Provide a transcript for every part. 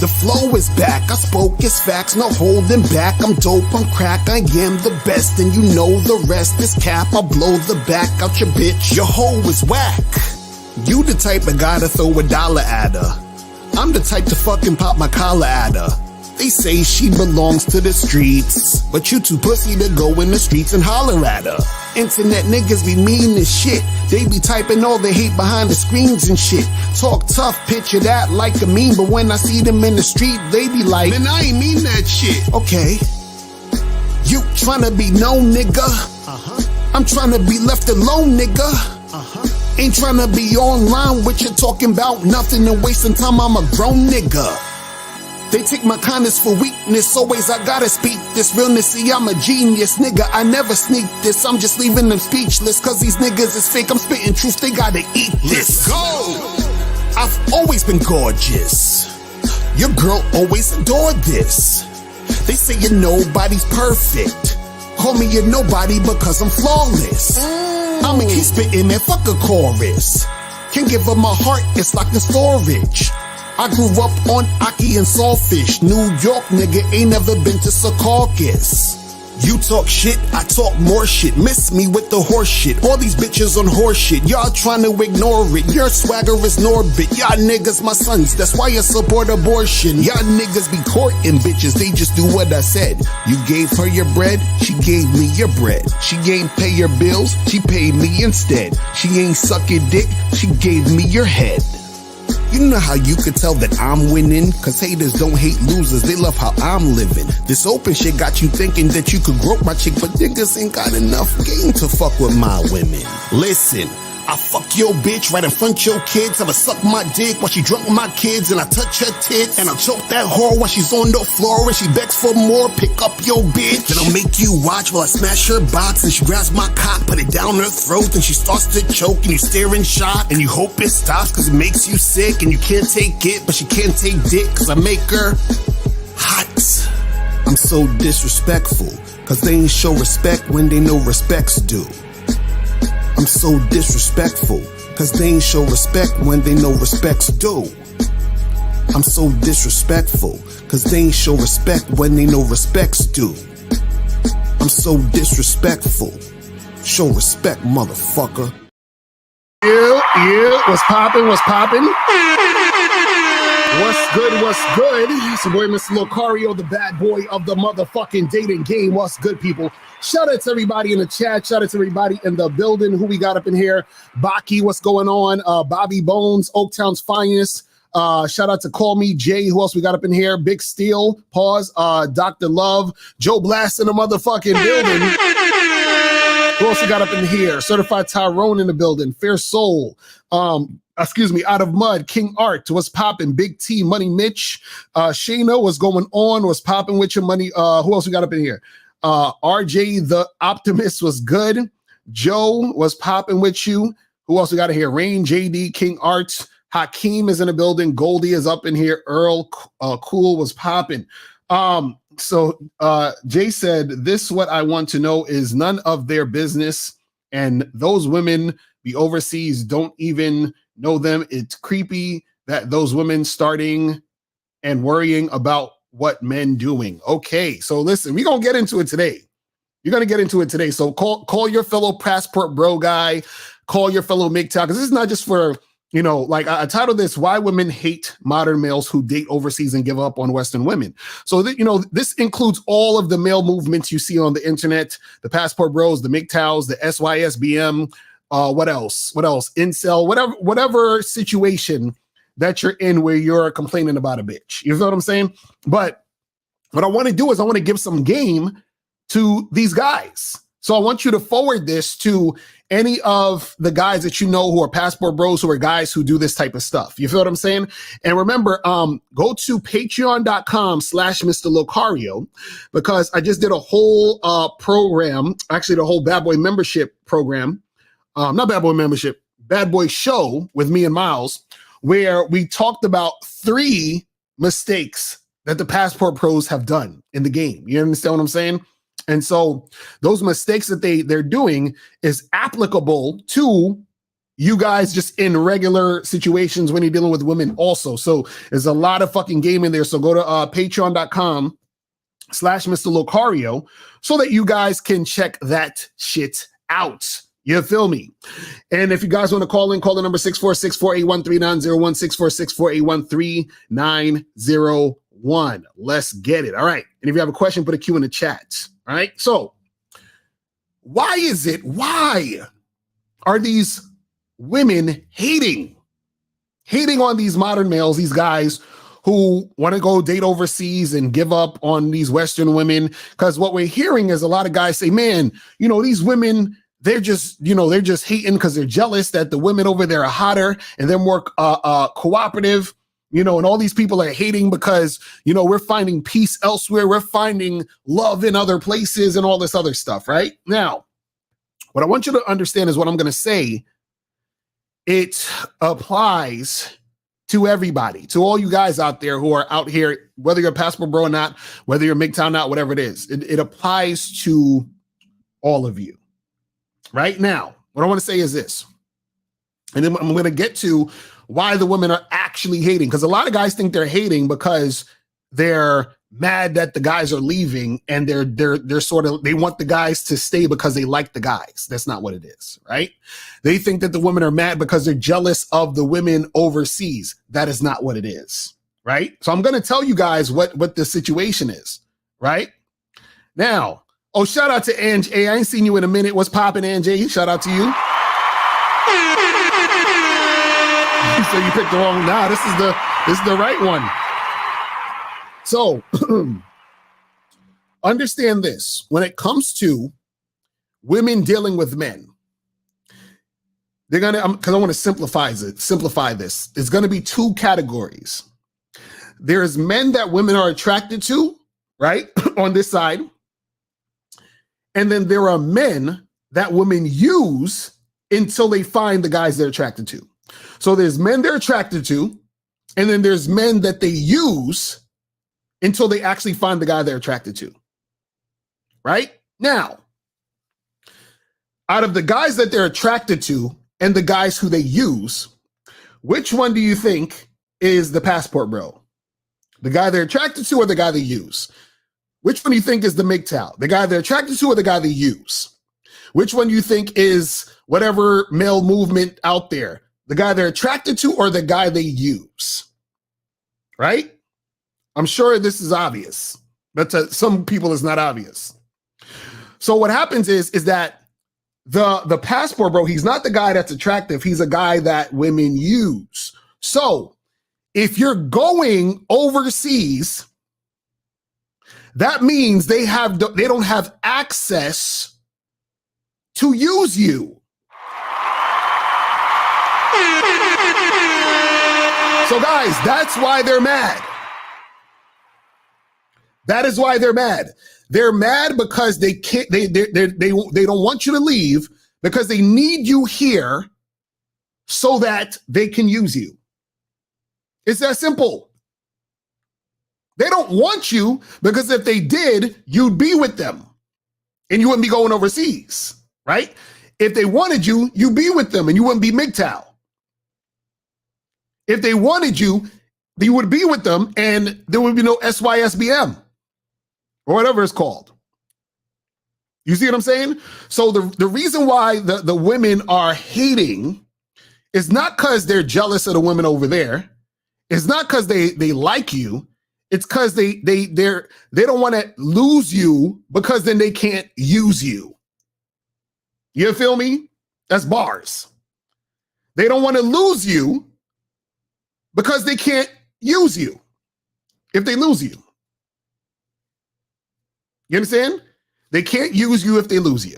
The flow is back, I spoke it's facts, no holding back. I'm dope, I'm crack, I am the best, and you know the rest is cap. I'll blow the back out your bitch, your hoe is whack. You the type of guy to throw $1 at her. I'm the type to fucking pop my collar at her. They say she belongs to the streets, but you too pussy to go in the streets and holler at her. Internet niggas be mean as shit. They be typing all the hate behind the screens and shit. Talk tough, picture that like a meme, but when I see them in the street, they be like, man, I ain't mean that shit. Okay. You tryna be known, nigga. I'm tryna be left alone, nigga. Ain't tryna be online with you talking about nothing and wasting time. I'm a grown nigga. They take my kindness for weakness. Always I gotta speak this realness. See, I'm a genius, nigga. I never sneak this. I'm just leaving them speechless. Cause these niggas is fake. I'm spitting truth. They gotta eat this. Let's go! I've always been gorgeous. Your girl always adored this. They say you're nobody's perfect. Call me a nobody because I'm flawless. I'ma keep spitting, man. Fuck a chorus. Can't give up my heart. It's like the storage. I grew up on Aki and Saltfish. New York nigga ain't never been to Secaucus. You talk shit, I talk more shit. Miss me with the horse shit. All these bitches on horse shit. Y'all trying to ignore it. Your swagger is Norbit. Y'all niggas my sons. That's why you support abortion. Y'all niggas be courting bitches. They just do what I said. You gave her your bread, she gave me your bread. She ain't pay your bills, she paid me instead. She ain't suck your dick, she gave me your head. You know how you could tell that I'm winning? Cause haters don't hate losers, they love how I'm living. This open shit got you thinking that you could grope my chick, but niggas ain't got enough game to fuck with my women. Listen, I fuck your bitch right in front your kids. I'ma suck my dick while she drunk with my kids, and I touch her tits, and I choke that whore while she's on the floor, and she begs for more. Pick up your bitch, then I'll make you watch while I smash her box, and she grabs my cock, put it down her throat, and she starts to choke, and you stare in shock, and you hope it stops cause it makes you sick, and you can't take it, but she can't take dick cause I make her hot. I'm so disrespectful cause they ain't show respect when they know respect's due. I'm so disrespectful, cause they ain't show respect when they know respect's due. I'm so disrespectful, cause they ain't show respect when they know respect's due. I'm so disrespectful. Show respect, motherfucker. Yeah, what's poppin', what's poppin'? What's good, what's good? It's your boy, Mr. Locario, the bad boy of the motherfucking dating game. What's good, people? Shout out to everybody in the chat. Shout out to everybody in the building. Who we got up in here? Baki, what's going on? Bobby Bones, Oaktown's finest. Shout out to Call Me Jay. Who else we got up in here? Big Steel, pause. Dr. Love, Joe Blast in the motherfucking building. Who else we got up in here? Certified Tyrone in the building. Fair Soul. Out of Mud, King Art, what's popping? Big T, Money Mitch, Shayna, what's going on? What's popping with your money? Who else we got up in here? RJ the Optimist was good. Joe was popping with you. Who else we got in here? Rain, JD, King Arts, Hakeem is in the building. Goldie is up in here. Earl, Cool was popping. So Jay said, this what I want to know is none of their business. And those women be overseas don't even know them. It's creepy that those women starting and worrying about what men doing. Okay, so listen, we're gonna get into it today. You're gonna get into it today. So call your fellow passport bro guy, call your fellow MGTOW, because this is not just for, like I titled this, Why Women Hate Modern Males Who Date Overseas and Give Up on Western Women. So this includes all of the male movements you see on the internet, the passport bros, the MGTOWs, the SYSBM, what else? Incel, whatever situation that you're in where you're complaining about a bitch. You feel what I'm saying? But what I want to do is I want to give some game to these guys. So I want you to forward this to any of the guys that you know who are passport bros, who are guys who do this type of stuff. You feel what I'm saying? And remember, go to patreon.com/Mr. Locario, because I just did a whole program, actually the whole Bad Boy membership program. Not Bad Boy membership, Bad Boy show with me and Miles, where we talked about 3 mistakes that the passport pros have done in the game. You understand what I'm saying? And so those mistakes that they're doing is applicable to you guys just in regular situations when you're dealing with women also. So there's a lot of fucking game in there. So go to patreon.com/Mr. Locario so that you guys can check that shit out. You feel me? And if you guys want to call in, call the number 646-481-3901, 646-481-3901. Let's get it. All right. And if you have a question, put a Q in the chat. All right. So why are these women hating on these modern males, these guys who want to go date overseas and give up on these Western women? Because what we're hearing is a lot of guys say, man, these women, they're just hating because they're jealous that the women over there are hotter and they're more cooperative, and all these people are hating because, we're finding peace elsewhere. We're finding love in other places and all this other stuff, right? Now, what I want you to understand is what I'm going to say. It applies to everybody, to all you guys out there who are out here, whether you're a passport bro or not, whether you're MGTOW or not, whatever it is. It applies to all of you. Right now, what I want to say is this, and then I'm going to get to why the women are actually hating, because a lot of guys think they're hating because they're mad that the guys are leaving and they're sort of, they want the guys to stay because they like the guys. That's not what it is, right? They think that the women are mad because they're jealous of the women overseas. That is not what it is, right? So I'm going to tell you guys what the situation is, right? Now, oh, shout out to Ange A. I ain't seen you in a minute. What's poppin', Ange A? Shout out to you. So you picked the wrong. Nah, this is the right one. So understand this. When it comes to women dealing with men, they're gonna, because I want to simplify this. It's gonna be two categories. There's men that women are attracted to, right? On this side. And then there are men that women use until they find the guys they're attracted to. So there's men they're attracted to, and then there's men that they use until they actually find the guy they're attracted to. Right? Now, out of the guys that they're attracted to and the guys who they use, which one do you think is the passport bro? The guy they're attracted to or the guy they use? Which one do you think is the MGTOW? The guy they're attracted to or the guy they use? Which one do you think is whatever male movement out there? The guy they're attracted to or the guy they use? Right? I'm sure this is obvious, but to some people it's not obvious. So what happens is that the passport bro, he's not the guy that's attractive. He's a guy that women use. So if you're going overseas, that means they don't have access to use you. So guys, that's why they're mad. That is why they're mad. They're mad because they can't. They don't want you to leave because they need you here so that they can use you. It's that simple. They don't want you because if they did, you'd be with them and you wouldn't be going overseas, right? If they wanted you, you'd be with them and you wouldn't be MGTOW. If they wanted you, you would be with them and there would be no SYSBM or whatever it's called. You see what I'm saying? So the reason why the women are hating is not because they're jealous of the women over there. It's not because they like you. It's because they don't want to lose you because then they can't use you. You feel me? That's bars. They don't want to lose you because they can't use you if they lose you. You understand? They can't use you if they lose you.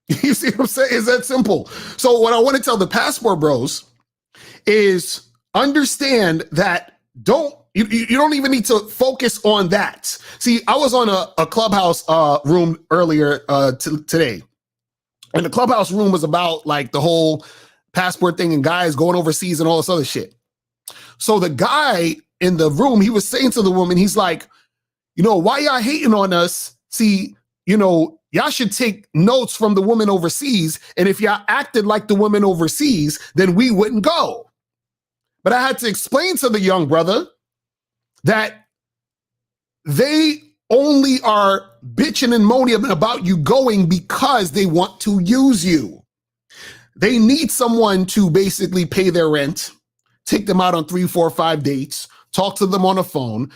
You see what I'm saying? It's that simple. So what I want to tell the passport bros is understand that you don't even need to focus on that. See, I was on a Clubhouse room earlier today, and the Clubhouse room was about like the whole passport thing and guys going overseas and all this other shit. So the guy in the room, he was saying to the woman, he's like, why y'all hating on us? See, Y'all should take notes from the women overseas. And if y'all acted like the women overseas, then we wouldn't go. But I had to explain to the young brother that they only are bitching and moaning about you going because they want to use you. They need someone to basically pay their rent, take them out on 3, 4, 5 dates, talk to them on the phone.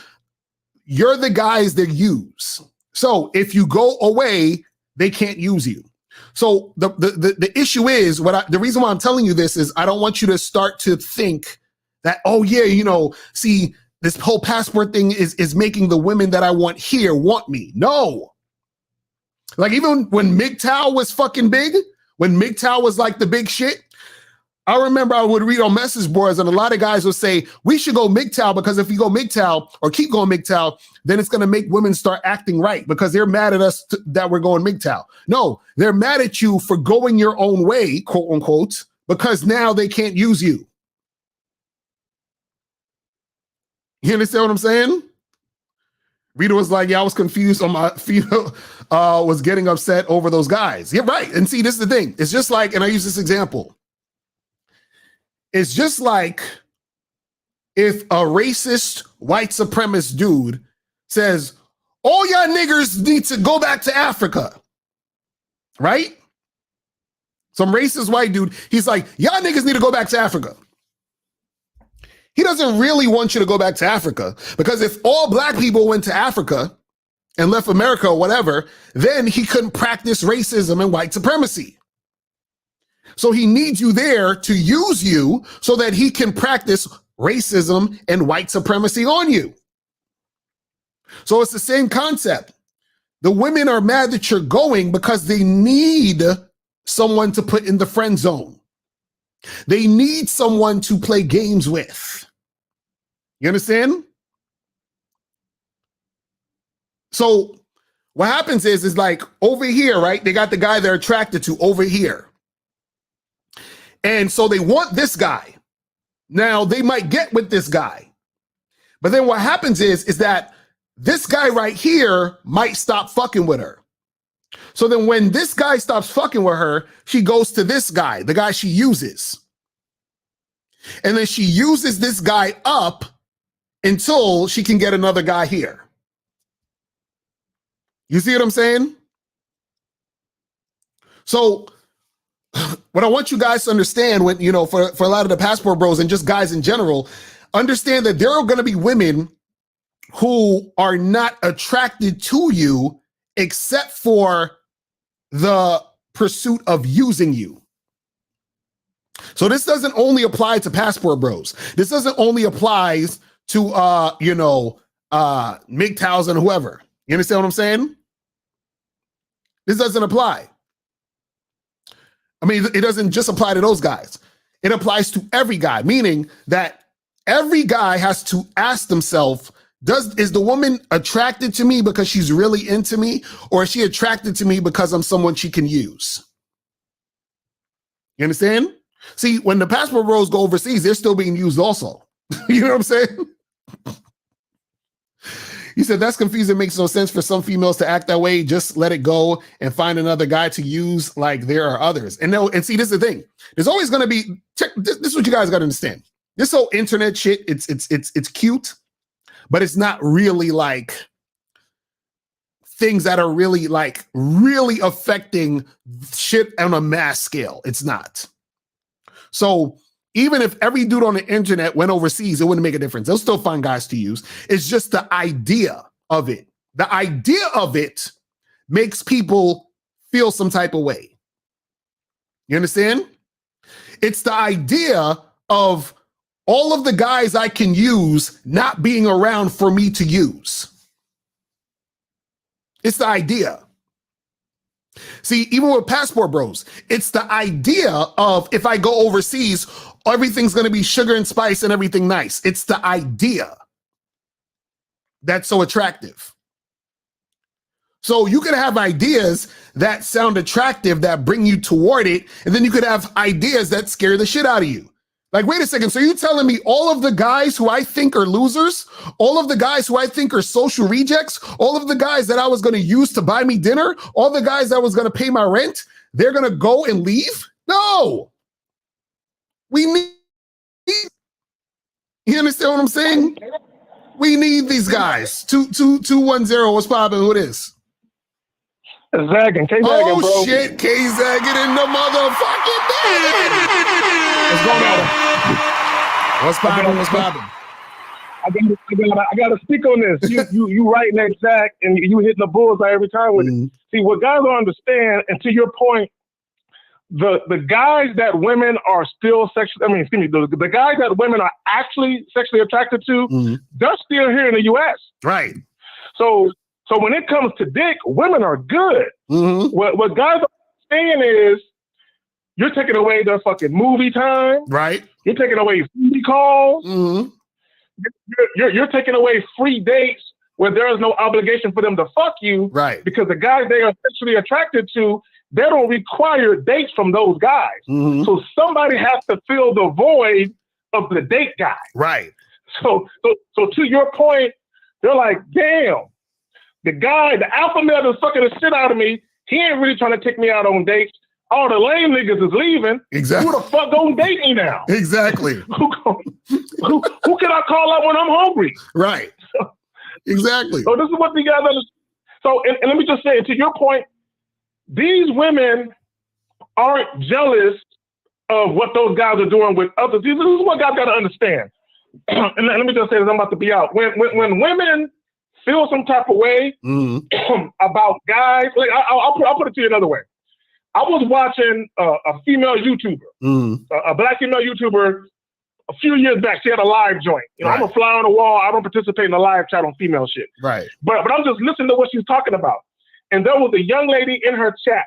You're the guys they use. So if you go away, they can't use you. So the issue is, the reason why I'm telling you this is I don't want you to start to think that, oh yeah, see, this whole passport thing is making the women that I want here want me. No. Like even when MGTOW was fucking big, when MGTOW was like the big shit, I remember I would read on message boards and a lot of guys would say, we should go MGTOW because if we go MGTOW or keep going MGTOW, then it's going to make women start acting right because they're mad at us that we're going MGTOW. No, they're mad at you for going your own way, quote unquote, because now they can't use you. You understand what I'm saying? Rita was like, yeah, I was confused on my female, was getting upset over those guys. Yeah, right. And see, this is the thing. It's just like, and I use this example. It's just like if a racist white supremacist dude says, all y'all niggers need to go back to Africa, right? Some racist white dude, he's like, y'all niggas need to go back to Africa. He doesn't really want you to go back to Africa because if all black people went to Africa and left America or whatever, then he couldn't practice racism and white supremacy. So he needs you there to use you so that he can practice racism and white supremacy on you. So it's the same concept. The women are mad that you're going because they need someone to put in the friend zone. They need someone to play games with. You understand? So what happens is like over here, right? They got the guy they're attracted to over here. And so they want this guy. Now they might get with this guy. But then what happens is that this guy right here might stop fucking with her. So then when this guy stops fucking with her, she goes to this guy, the guy she uses. And then she uses this guy up until she can get another guy here. You see what I'm saying? So what I want you guys to understand when, for a lot of the passport bros and just guys in general, understand that there are going to be women who are not attracted to you except for the pursuit of using you. So this doesn't only apply to passport bros. This doesn't only apply to, MGTOWs and whoever. You understand what I'm saying? This doesn't apply. I mean, it doesn't just apply to those guys. It applies to every guy, meaning that every guy has to ask themselves, is the woman attracted to me because she's really into me, or is she attracted to me because I'm someone she can use? You understand? See, when the passport bros go overseas, they're still being used also. You know what I'm saying? He said, that's confusing. Makes no sense for some females to act that way. Just let it go and find another guy to use like there are others. And see, this is the thing. There's always going to be, this is what you guys got to understand. This whole internet shit, it's cute, but it's not really like things that are really affecting shit on a mass scale. It's not. So even if every dude on the internet went overseas, it wouldn't make a difference. They'll still find guys to use. It's just the idea of it. The idea of it makes people feel some type of way. You understand? It's the idea of all of the guys I can use not being around for me to use. It's the idea. See, even with passport bros, it's the idea of if I go overseas, everything's going to be sugar and spice and everything nice. It's the idea that's so attractive. So you could have ideas that sound attractive that bring you toward it, and then you could have ideas that scare the shit out of you. Like, wait a second. So you telling me all of the guys who I think are losers, all of the guys who I think are social rejects, all of the guys that I was going to use to buy me dinner, all the guys that was going to pay my rent, they're going to go and leave? No. We need, you understand what I'm saying? We need these guys. 210, what's poppin'? Who it is? Zagging, K-Zagging, oh, bro. Oh, shit, K-Zagging in the motherfucking building. What's going on? What's poppin'? What's poppin'? I gotta speak on this. You right next, Zach, and you hitting the bullseye every time with it. See, what guys don't understand, and to your point, the guys that women are still the guys that women are actually sexually attracted to, they're still here in the U.S. Right. So when it comes to dick, women are good. What guys are saying is, you're taking away their fucking movie time. Right. You're taking away free calls. You're taking away free dates where there is no obligation for them to fuck you. Right. Because the guys they are sexually attracted to, they don't require dates from those guys. So somebody has to fill the void of the date guy. Right. So to your point, they're like, damn, the guy, the alpha male that's fucking the shit out of me, he ain't really trying to take me out on dates. All the lame niggas is leaving. Exactly. Who the fuck gonna date me now? Exactly. Who can I call out when I'm hungry? Right. Exactly. So this is what the guys understand. So, and let me just say, to your point, these women aren't jealous of what those guys are doing with others. This is what guys got to understand. And let me just say this, I'm about to be out. When women feel some type of way about guys, like I'll put it to you another way. I was watching a female YouTuber, a black female YouTuber, a few years back. She had a live joint. You know, right. I'm a fly on the wall. I don't participate in the live chat on female shit. Right. But I'm just listening to what she's talking about. And there was a young lady in her chat,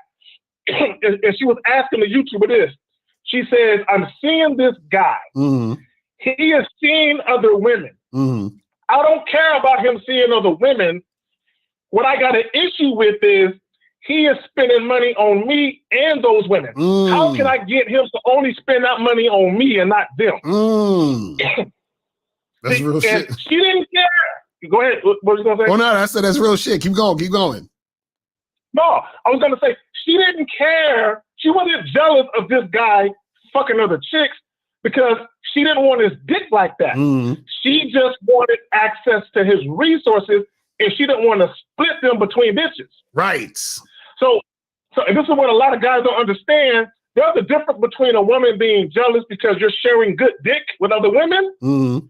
and she was asking the YouTuber this. She says, I'm seeing this guy. He is seeing other women. I don't care about him seeing other women. What I got an issue with is he is spending money on me and those women. How can I get him to only spend that money on me and not them? That's real shit. She didn't care. Go ahead. What was you going to say? Oh, no, I said that's real shit. Keep going. Keep going. No, I was going to say, she didn't care. She wasn't jealous of this guy fucking other chicks because she didn't want his dick like that. She just wanted access to his resources, and she didn't want to split them between bitches. Right. So and this is what a lot of guys don't understand. There's a difference between a woman being jealous because you're sharing good dick with other women. And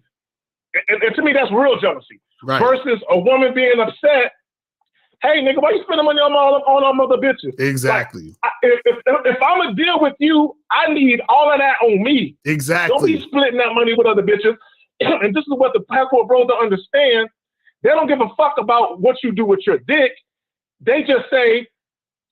to me, that's real jealousy. Right. Versus a woman being upset. Hey, nigga, why you spending money on all other bitches? Exactly. Like, if I'm going to deal with you, I need all of that on me. Exactly. Don't be splitting that money with other bitches. And this is what the passport bros don't understand. They don't give a fuck about what you do with your dick. They just say,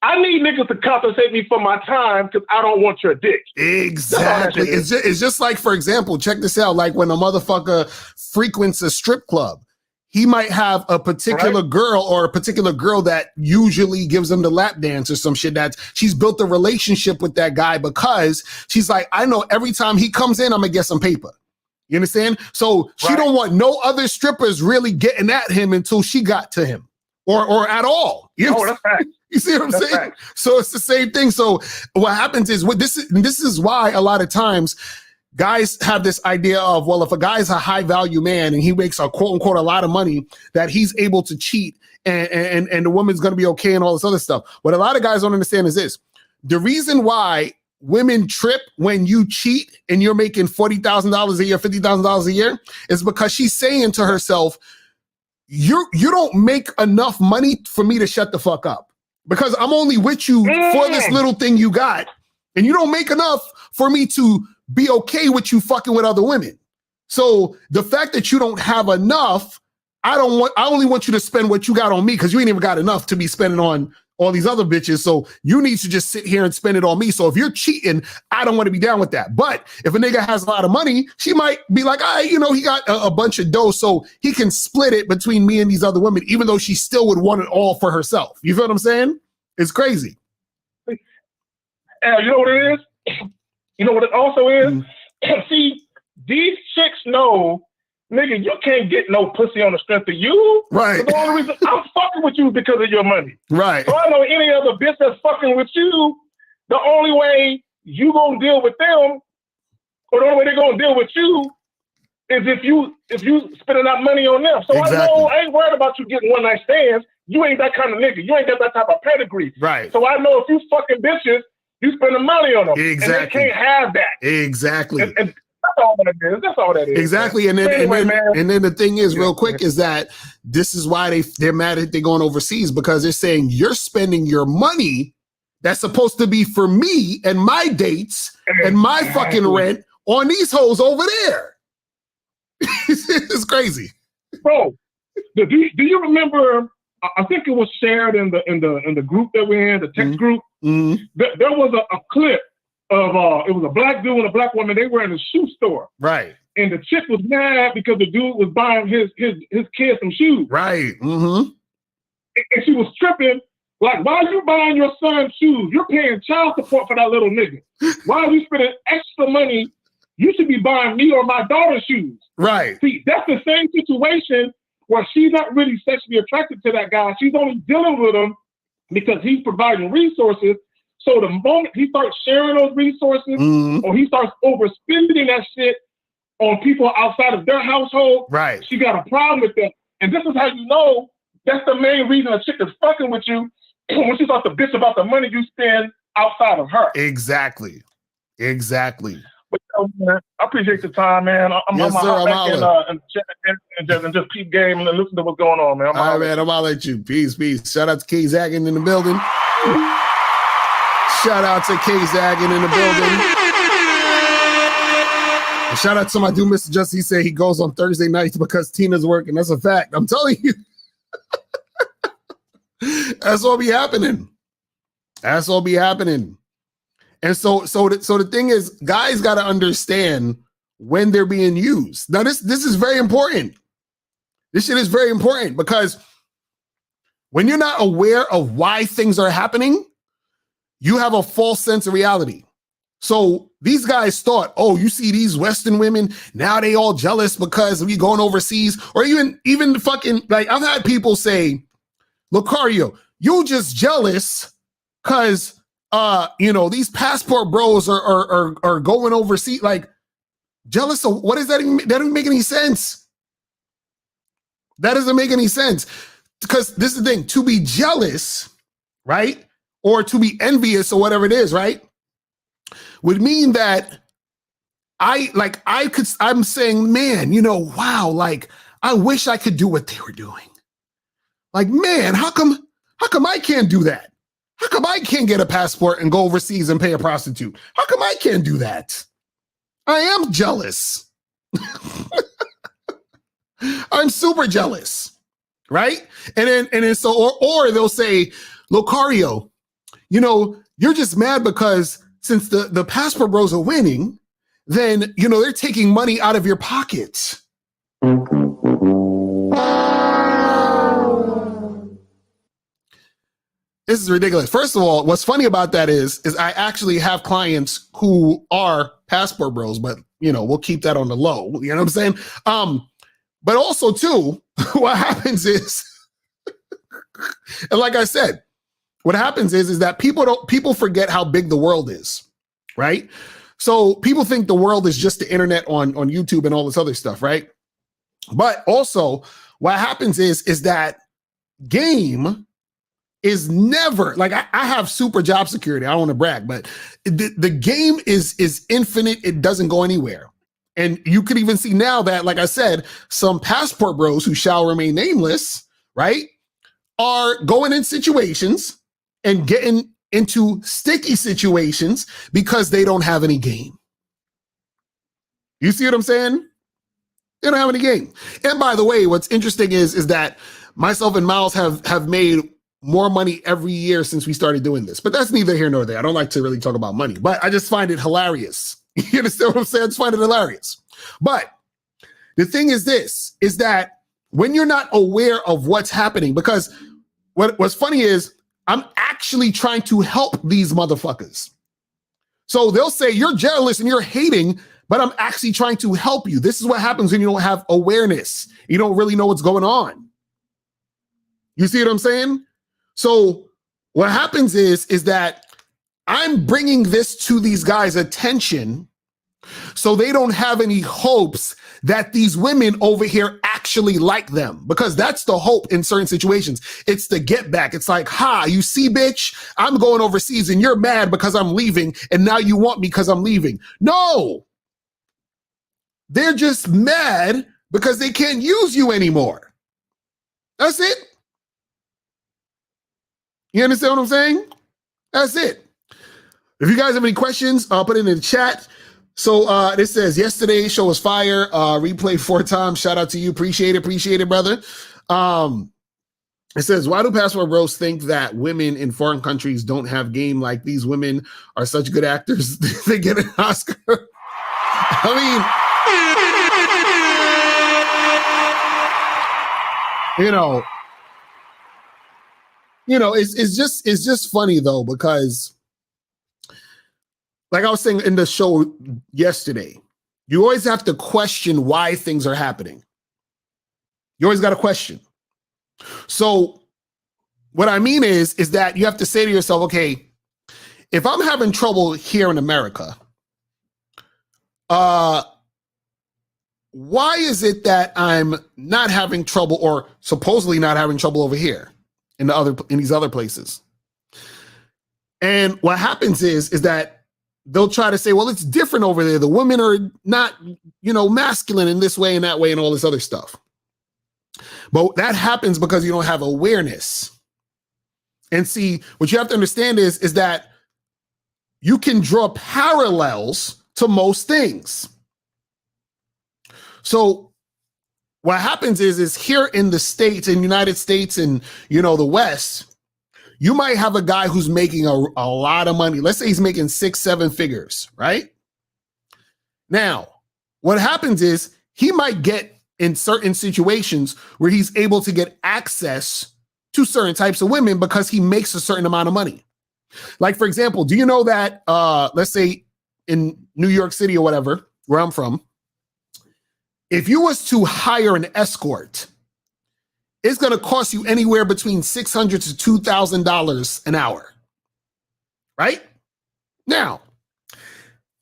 I need niggas to compensate me for my time because I don't want your dick. Exactly. It's just like, for example, check this out. Like when a motherfucker frequents a strip club, he might have a particular girl or a particular girl that usually gives him the lap dance or some shit that she's built a relationship with that guy because she's like, I know every time he comes in, I'm gonna get some paper. You understand? So she don't want no other strippers really getting at him until she got to him or at all. You know? That's fact. You see what I'm saying? Fact. So it's the same thing. So what happens is this is why a lot of times guys have this idea of, well, if a guy's a high value man and he makes a quote unquote a lot of money, that he's able to cheat and the woman's going to be okay and all this other stuff. What a lot of guys don't understand is this. The reason why women trip when you cheat and you're making $40,000 a year, $50,000 a year is because she's saying to herself, you don't make enough money for me to shut the fuck up because I'm only with you for this little thing you got and you don't make enough for me to be okay with you fucking with other women. So the fact that you don't have enough, I only want you to spend what you got on me because you ain't even got enough to be spending on all these other bitches. So you need to just sit here and spend it on me. So if you're cheating, I don't want to be down with that. But if a nigga has a lot of money, she might be like, he got a bunch of dough, so he can split it between me and these other women, even though she still would want it all for herself. You feel what I'm saying? It's crazy. You know what it is? You know what it also is? See, these chicks know, nigga, you can't get no pussy on the strength of you. Right. The only reason I'm fucking with you is because of your money. Right. So I know any other bitch that's fucking with you, the only way you gonna deal with them, or the only way they're gonna deal with you, is if you spending that money on them. So Exactly. I know I ain't worried about you getting one night stands. You ain't that kind of nigga. You ain't got that type of pedigree. Right. So I know if you fucking bitches, you spending money on them. Exactly. And they can't have that. Exactly. And that's all that is. That's all that is. Exactly. Man. And then the thing is, real quick, is that this is why they're mad at they're going overseas, because they're saying you're spending your money that's supposed to be for me and my dates and my fucking rent on these hoes over there. It's crazy. Bro, do you remember? I think it was shared in the group that we're in, the text group. Mm-hmm. There was a clip of it was a black dude and a black woman. They were in a shoe store, Right. and the chick was mad because the dude was buying his kid some shoes, Right. Mm-hmm. and she was tripping. Like, why are you buying your son shoes? You're paying child support for that little nigga. Why are you spending extra money? You should be buying me or my daughter shoes. Right. See, that's the same situation where she's not really sexually attracted to that guy. She's only dealing with him because he's providing resources. So the moment he starts sharing those resources, or he starts overspending that shit on people outside of their household, Right. she got a problem with that. And this is how you know that's the main reason a chick is fucking with you, when she starts to bitch about the money you spend outside of her. Exactly. Exactly. But, man, I appreciate the time, man. I'm Yes, sir. I'm back and just keep game and listen to what's going on, man. All right, man. I'm all at you. Peace, peace. Shout out to K Zaggin in the building. Shout out to K Zaggin in the building. And shout out to my dude, Mr. Just. He said he goes on Thursday nights because Tina's working. That's a fact. I'm telling you. That's what be happening. That's what be happening. And so the thing is, guys got to understand when they're being used. Now, this is very important. This shit is very important, because when you're not aware of why things are happening, you have a false sense of reality. So these guys thought, oh, you see these Western women, now they all jealous because we going overseas, or even fucking, like, I've had people say, Lucario, you just jealous because these passport bros are going overseas. Like, jealous of what is that? That doesn't make any sense. That doesn't make any sense. Because this is the thing, to be jealous, right? Or to be envious or whatever it is, right? Would mean that I'm saying, man, wow, like, I wish I could do what they were doing. Like, man, how come I can't do that? How come I can't get a passport and go overseas and pay a prostitute? How come I can't do that? I am jealous. I'm super jealous, right? And then so they'll say, Lucario, you're just mad because since the passport bros are winning, then they're taking money out of your pockets. This is ridiculous. First of all, what's funny about that is I actually have clients who are passport bros, but we'll keep that on the low. You know what I'm saying? But also too, what happens is, and like I said, what happens is that people forget how big the world is, right? So people think the world is just the internet on YouTube and all this other stuff, right? But also what happens is that game is never, like, I have super job security. I don't want to brag, but the game is infinite. It doesn't go anywhere. And you could even see now that, like I said, some passport bros who shall remain nameless, right, are going in situations and getting into sticky situations because they don't have any game. You see what I'm saying? They don't have any game. And by the way, what's interesting is that myself and Miles have made more money every year since we started doing this. But that's neither here nor there. I don't like to really talk about money, but I just find it hilarious. You understand what I'm saying? I just find it hilarious. But the thing is this, is that when you're not aware of what's happening, because what's funny is I'm actually trying to help these motherfuckers. So they'll say, you're jealous and you're hating but I'm actually trying to help you. This is what happens when you don't have awareness. You don't really know what's going on. You see what I'm saying? So what happens is that I'm bringing this to these guys' attention so they don't have any hopes that these women over here actually like them, because that's the hope in certain situations. It's the get back. It's like, ha, you see, bitch, I'm going overseas and you're mad because I'm leaving and now you want me because I'm leaving. No, they're just mad because they can't use you anymore. That's it. You understand what I'm saying? That's it. If you guys have any questions, I'll put it in the chat. So this says, yesterday's show was fire. Replay 4 times. Shout out to you. Appreciate it, brother. It says, why do passport bros think that women in foreign countries don't have game like these women are such good actors? They get an Oscar. I mean, it's just funny though, because like I was saying in the show yesterday, you always have to question why things are happening. You always got to question. So what I mean is that you have to say to yourself, okay, if I'm having trouble here in America, why is it that I'm not having trouble, or supposedly not having trouble over here in these other places? And what happens is that they'll try to say, well, it's different over there. The women are not, masculine in this way and that way and all this other stuff. But that happens because you don't have awareness. And see, what you have to understand is that you can draw parallels to most things. So what happens is here in the States, in United States and, the West, you might have a guy who's making a lot of money. Let's say he's making 6-7 figures, right? Now, what happens is he might get in certain situations where he's able to get access to certain types of women because he makes a certain amount of money. Like, for example, do you know that, let's say in New York City or whatever, where I'm from, if you was to hire an escort, it's going to cost you anywhere between $600 to $2,000 an hour, right? Now,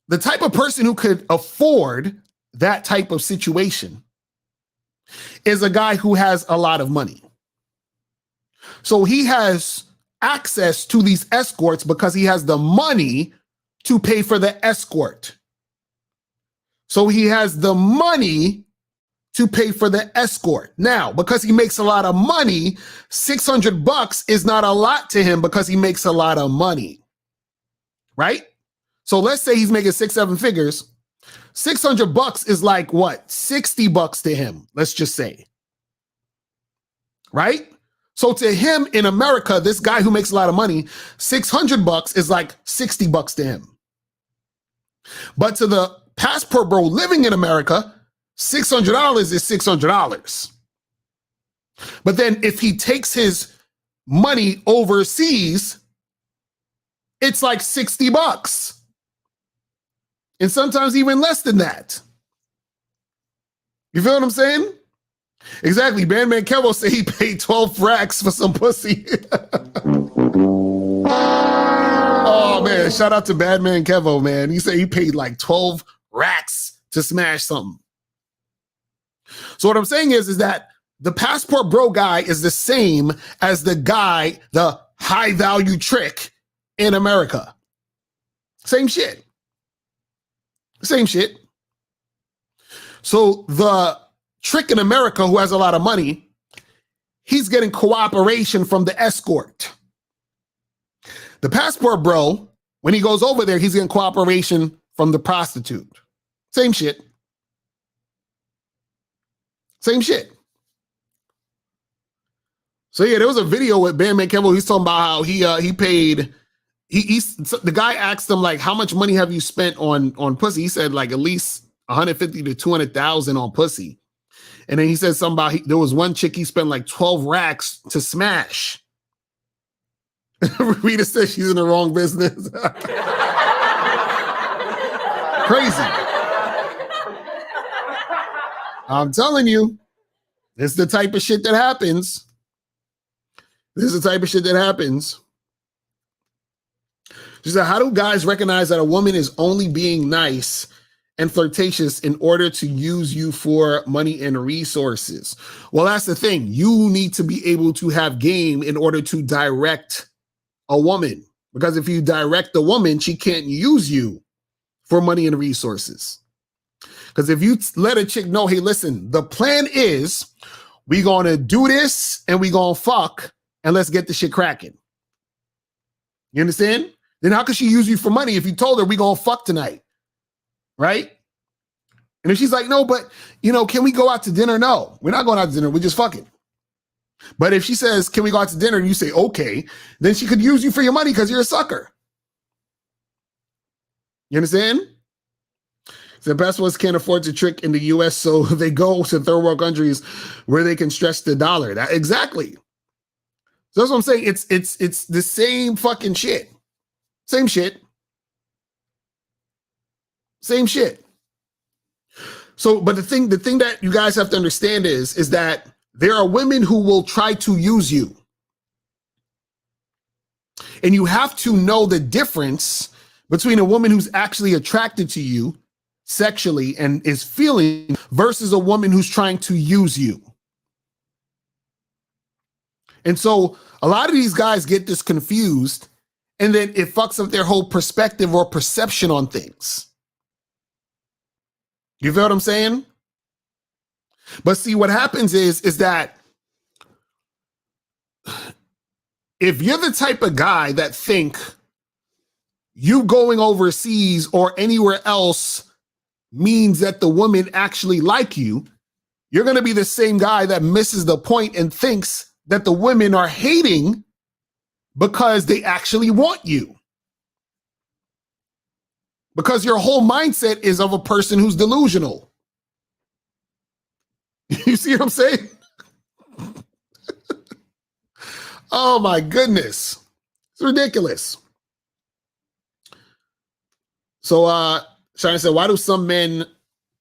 the type of person who could afford that type of situation is a guy who has a lot of money. So he has access to these escorts because he has the money to pay for the escort. So he has the money to pay for the escort. Now, because he makes a lot of money, $600 is not a lot to him because he makes a lot of money, right? So let's say he's making 6-7 figures. $600 is like what? $60 to him, let's just say, right? So to him in America, this guy who makes a lot of money, $600 is like $60 to him. But to the passport bro living in America, $600 is $600. But then if he takes his money overseas, it's like $60. And sometimes even less than that. You feel what I'm saying? Exactly. Bandman Kevo said he paid 12 racks for some pussy. Oh man, shout out to Badman Kevo, man. He said he paid like 12 racks to smash something. So what I'm saying is that the passport bro guy is the same as the guy, the high value trick in America. Same shit. Same shit. So the trick in America who has a lot of money, he's getting cooperation from the escort. The passport bro, when he goes over there, he's getting cooperation from the prostitute. Same shit. Same shit. So yeah, there was a video with Bandman Kevo. He's talking about how he paid. The guy asked him like, how much money have you spent on pussy? He said like at least 150 to 200,000 on pussy. And then he said something about there was one chick he spent like 12 racks to smash. Rita says she's in the wrong business. Crazy. I'm telling you, this is the type of shit that happens. This is the type of shit that happens. She said, how do guys recognize that a woman is only being nice and flirtatious in order to use you for money and resources? Well, that's the thing. You need to be able to have game in order to direct a woman. Because if you direct a woman, she can't use you for money and resources. Because if you let a chick know, hey, listen, the plan is we going to do this and we going to fuck and let's get the shit cracking. You understand? Then how could she use you for money if you told her we gonna fuck tonight? Right? And if she's like, no, but can we go out to dinner? No, we're not going out to dinner. We're just fucking. But if she says, can we go out to dinner? And you say, okay, then she could use you for your money because you're a sucker. You understand? The best ones can't afford to trick in the US, so they go to third world countries where they can stretch the dollar. Exactly. So that's what I'm saying. It's the same fucking shit. Same shit. Same shit. So, but the thing that you guys have to understand is that there are women who will try to use you. And you have to know the difference between a woman who's actually attracted to you sexually and is feeling versus a woman who's trying to use you. And so a lot of these guys get this confused, and then it fucks up their whole perspective or perception on things. You feel what I'm saying? But see, what happens is that if you're the type of guy that think you going overseas or anywhere else means that the women actually like you, you're going to be the same guy that misses the point and thinks that the women are hating because they actually want you. Because your whole mindset is of a person who's delusional. You see what I'm saying? Oh my goodness. It's ridiculous. So Shine said, why do some men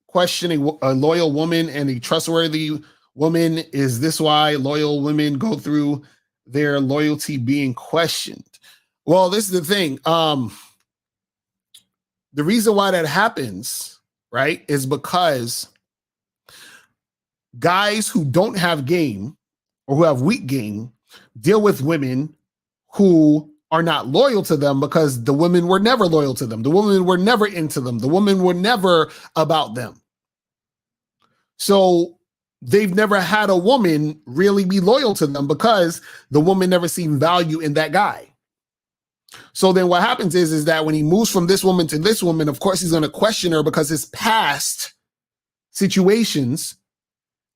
question a loyal woman and a trustworthy woman? Is this why loyal women go through their loyalty being questioned? Well, this is the thing. The reason why that happens, right, is because guys who don't have game or who have weak game deal with women who are not loyal to them because the women were never loyal to them. The women were never into them. The women were never about them. So they've never had a woman really be loyal to them because the woman never seen value in that guy. So then what happens is that when he moves from this woman to this woman, of course, he's going to question her because his past situations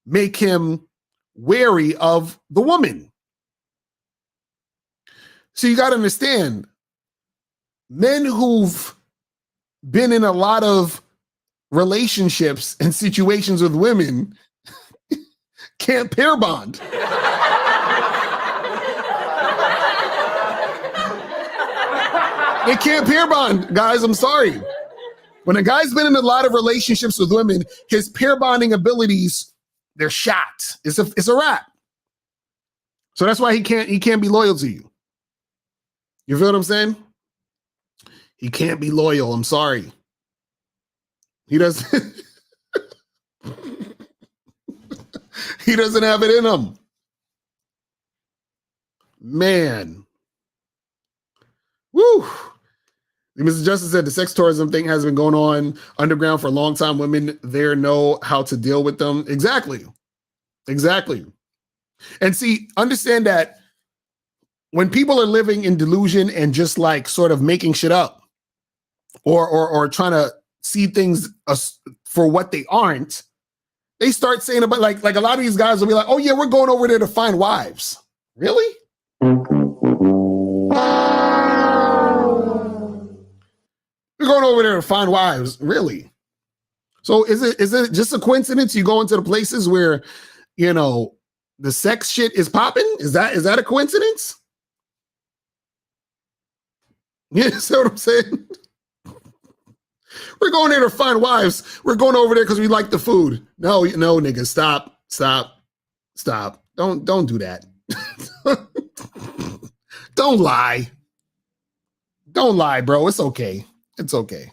make him wary of the woman. So you got to understand, men who've been in a lot of relationships and situations with women can't pair bond. They can't pair bond, guys. I'm sorry. When a guy's been in a lot of relationships with women, his pair bonding abilities, they're shot. It's a wrap. So that's why he can't be loyal to you. You feel what I'm saying? He can't be loyal. I'm sorry. He doesn't. He doesn't have it in him. Man. Woo. Mr. Justice said the sex tourism thing has been going on underground for a long time. Women there know how to deal with them. Exactly. Exactly. And see, understand that when people are living in delusion and just like sort of making shit up or trying to see things for what they aren't, they start saying about like a lot of these guys will be like, oh yeah, we're going over there to find wives. Really? We're going over there to find wives, really? So is it just a coincidence you go into the places where, the sex shit is popping? Is that a coincidence? You see what I'm saying? We're going there to find wives. We're going over there because we like the food. No, nigga, stop. Don't do that. Don't lie. Don't lie, bro. It's okay. It's okay.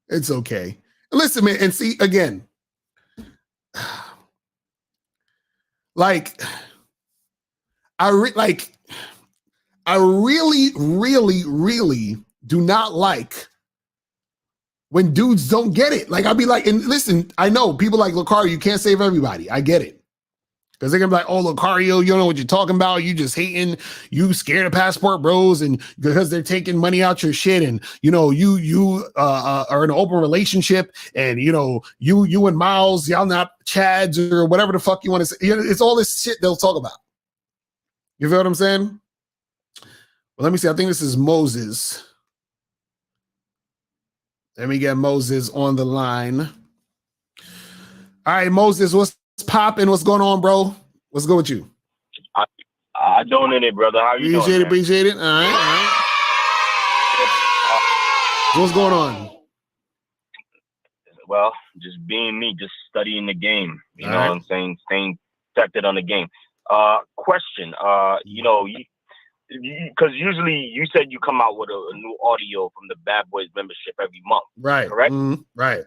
It's okay. Listen, man, and see again. Like, I really, really, really do not like when dudes don't get it. Like, I'll be like, and listen, I know people like Lucario, you can't save everybody. I get it. Because they're gonna be like, oh, Lucario, you don't know what you're talking about. You just hating, you scared of passport bros, and because they're taking money out your shit, and you know, you are in an open relationship, and you know, you and Miles, y'all not Chads or whatever the fuck you want to say. It's all this shit they'll talk about. You feel what I'm saying? Well, let me see. I think this is Moses. Let me get Moses on the line. All right, Moses, what's popping? What's going on, bro? What's good with you? I doing it, brother. How you doing? Appreciate it. All right. What's going on? Well, just being me, just studying the game. You know what I'm saying? Staying protected on the game. Question. You know, because usually you said you come out with a new audio from the Bad Boys membership every month. Right. Correct? Mm-hmm. Right.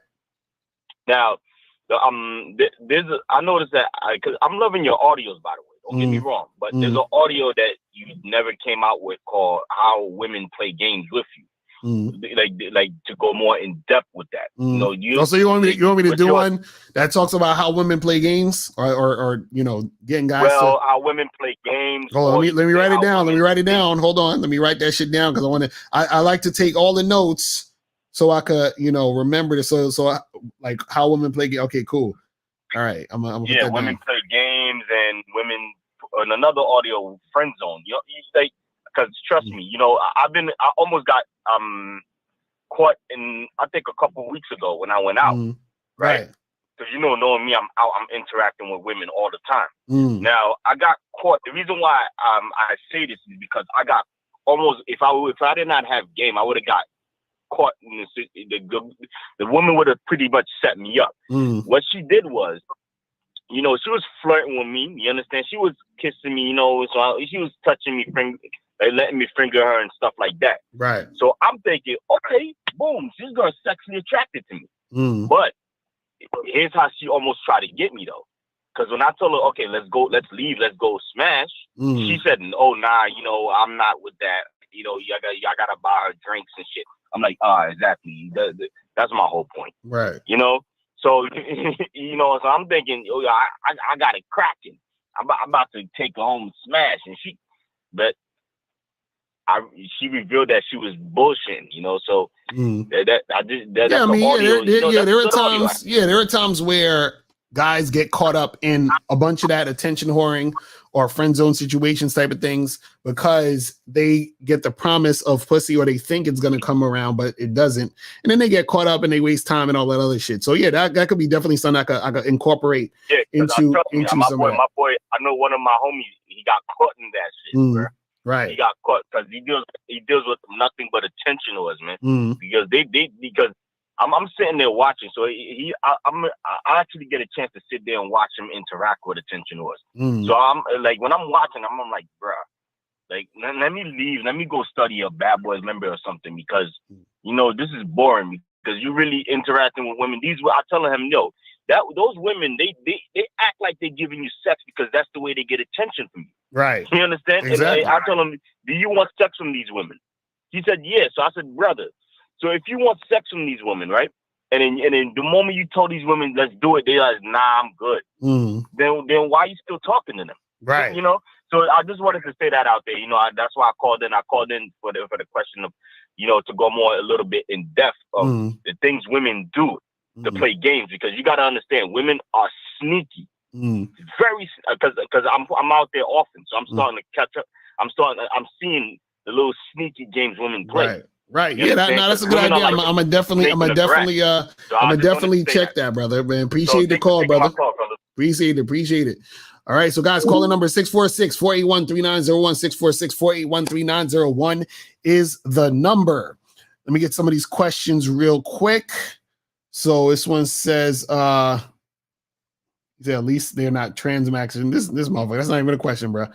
Now, I noticed that because I'm loving your audios, by the way. Don't get me wrong, but there's an audio that you never came out with called "How Women Play Games with You." Like to go more in depth with that. You know, so you want me to do one that talks about how women play games, or you know, getting guys. Well, how women play games. Hold on, let me write it down. Let me write it down. Hold on, let me write that shit down because I want to. I like to take all the notes so I could, you know, remember this. So like how women play games. Okay, cool. All right, I'm gonna put that women down. play games and women. And another audio, friend zone. You know, because trust me, you know, I almost got caught in, I think a couple of weeks ago when I went out, right? Because you know, knowing me, I'm interacting with women all the time. Now I got caught. The reason why I say this is because I got almost, if I did not have game, I would have got caught in the woman would have pretty much set me up. What she did was, you know, she was flirting with me. You understand? She was kissing me, you know, so she was touching me, letting me finger her and stuff like that. Right. So I'm thinking, okay, boom, she's gonna sexually attracted to me. But here's how she almost tried to get me though. Because when I told her, okay, let's leave, let's go smash, she said, oh nah, you know, I'm not with that. You know, y'all gotta buy her drinks and shit. I'm like, exactly. That's my whole point. Right. You know? So, you know, so I'm thinking, oh, I got it cracking. I'm about to take her home and smash. And she revealed that she was bullshitting, you know. So there are times where guys get caught up in a bunch of that attention whoring or friend zone situations type of things because they get the promise of pussy or they think it's going to come around, but it doesn't. And then they get caught up and they waste time and all that other shit. So yeah, that could be definitely something I could incorporate into my boy, I know one of my homies, he got caught in that shit, bro. Right. He got caught because he deals with nothing but attention whores, man. Because because I'm sitting there watching, so I actually get a chance to sit there and watch him interact with attention whores. So I'm like, when I'm watching, I'm like, bruh, like let me leave, let me go study a Bad Boys member or something because you know this is boring because you really interacting with women. I telling him, yo, those women they act like they're giving you sex because that's the way they get attention from you. Right. You understand? Exactly. And I told him, do you want sex from these women? He said, yeah. So I said, brother, so if you want sex from these women, right? And then the moment you told these women, let's do it, they're like, nah, I'm good. Then why are you still talking to them? Right. You know? So I just wanted to say that out there. You know, that's why I called in. I called in for the question of, you know, to go more a little bit in depth of the things women do to play games, because you got to understand, women are sneaky. Very, because I'm out there often, so I'm starting to catch up. I'm seeing the little sneaky games women play. Right. Yeah, that's a good idea. I'm gonna definitely check that, brother. Man, appreciate the call, brother. Appreciate it. All right, so guys, call the number 646-481-3901. 646-481-3901 is the number. Let me get some of these questions real quick. So this one says, at least they're not transmaxing. This motherfucker, that's not even a question, bro.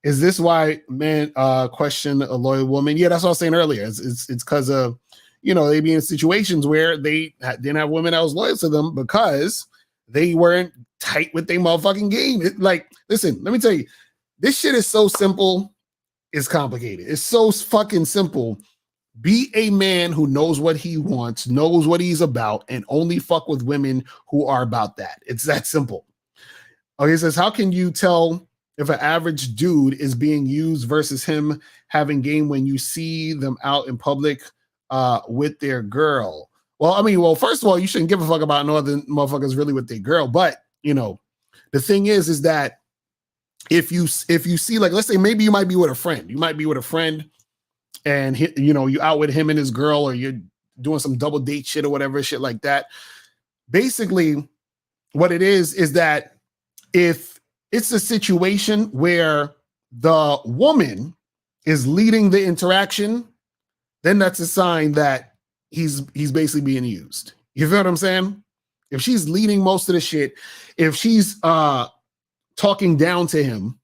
Is this why men question a loyal woman? Yeah, that's what I was saying earlier. It's because of, they be in situations where they didn't have women that was loyal to them because they weren't tight with their motherfucking game. Listen, let me tell you, this shit is so simple, it's complicated. It's so fucking simple. Be a man who knows what he wants, knows what he's about, and only fuck with women who are about that. It's that simple. Okay, it says, how can you tell if an average dude is being used versus him having game when you see them out in public with their girl? Well, first of all, you shouldn't give a fuck about no other motherfuckers really with their girl. But, the thing is that if you see, like, let's say maybe you might be with a friend. You might be with a friend and, you out with him and his girl, or you're doing some double date shit or whatever, shit like that. Basically, what it is that if it's a situation where the woman is leading the interaction, then that's a sign that he's basically being used. You feel what I'm saying? If she's leading most of the shit, if she's talking down to him,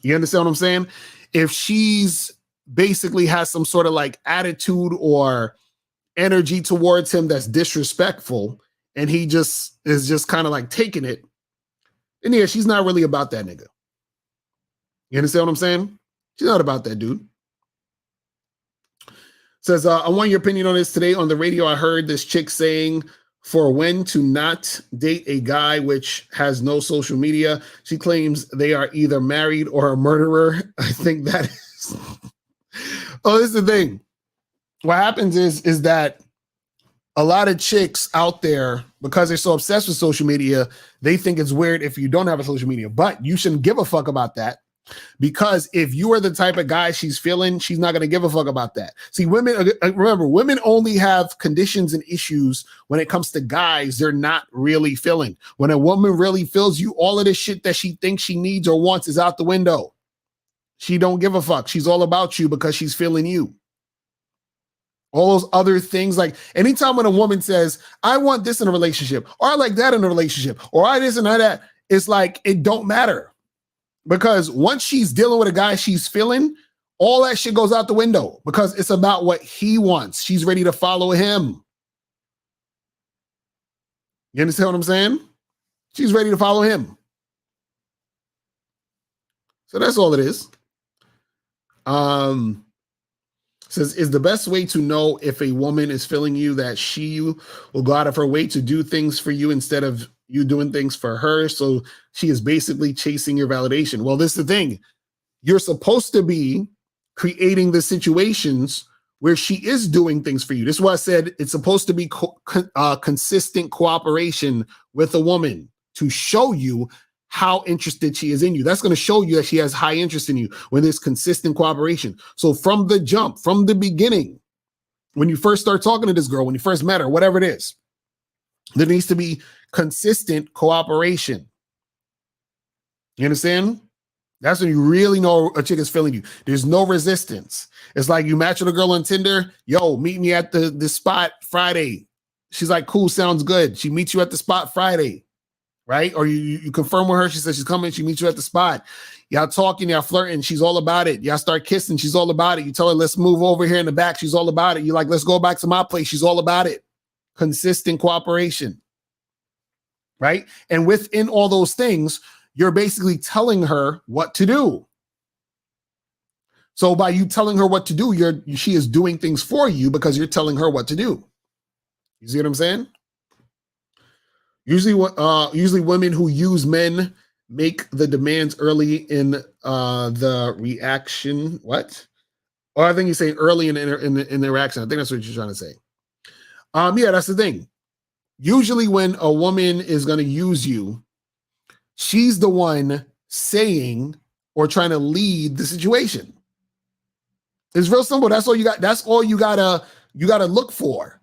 you understand what I'm saying? If she's basically has some sort of like attitude or energy towards him that's disrespectful, and he just is just kind of like taking it, then yeah, she's not really about that nigga. You understand what I'm saying? She's not about that dude. Says, I want your opinion on this. Today on the radio, I heard this chick saying for when to not date a guy which has no social media. She claims they are either married or a murderer. I think that is... Oh, this is the thing. What happens is that a lot of chicks out there, because they're so obsessed with social media, they think it's weird if you don't have a social media. But you shouldn't give a fuck about that, because if you are the type of guy she's feeling, she's not going to give a fuck about that. See, women, remember, women only have conditions and issues when it comes to guys they're not really feeling. When a woman really feels you, all of the shit that she thinks she needs or wants is out the window. She don't give a fuck. She's all about you because she's feeling you. All those other things, like anytime when a woman says, I want this in a relationship, or I like that in a relationship, or I this and I that, it's like, it don't matter. Because once she's dealing with a guy she's feeling, all that shit goes out the window because it's about what he wants. She's ready to follow him. You understand what I'm saying? She's ready to follow him. So that's all it is. Says, is the best way to know if a woman is feeling you that she will go out of her way to do things for you instead of you doing things for her? So she is basically chasing your validation. Well, this is the thing. You're supposed to be creating the situations where she is doing things for you. This is why I said it's supposed to be consistent cooperation with a woman to show you how interested she is in you. That's going to show you that she has high interest in you when there's consistent cooperation. So from the jump, from the beginning, when you first start talking to this girl, when you first met her, whatever it is, there needs to be consistent cooperation. You understand? That's when you really know a chick is feeling you. There's no resistance. It's like you match with a girl on Tinder. Yo, meet me at the spot Friday. She's like, cool, sounds good. She meets you at the spot Friday. Right? Or you confirm with her. She says she's coming. She meets you at the spot. Y'all talking, y'all flirting. She's all about it. Y'all start kissing. She's all about it. You tell her, let's move over here in the back. She's all about it. You're like, let's go back to my place. She's all about it. Consistent cooperation. Right? And within all those things, you're basically telling her what to do. So by you telling her what to do, she is doing things for you because you're telling her what to do. You see what I'm saying? Usually women who use men make the demands early in the reaction. What? Or I think you're saying early in the interaction. I think that's what you're trying to say. Yeah, that's the thing. Usually when a woman is going to use you, she's the one saying or trying to lead the situation. It's real simple. That's all you got. That's all you gotta look for.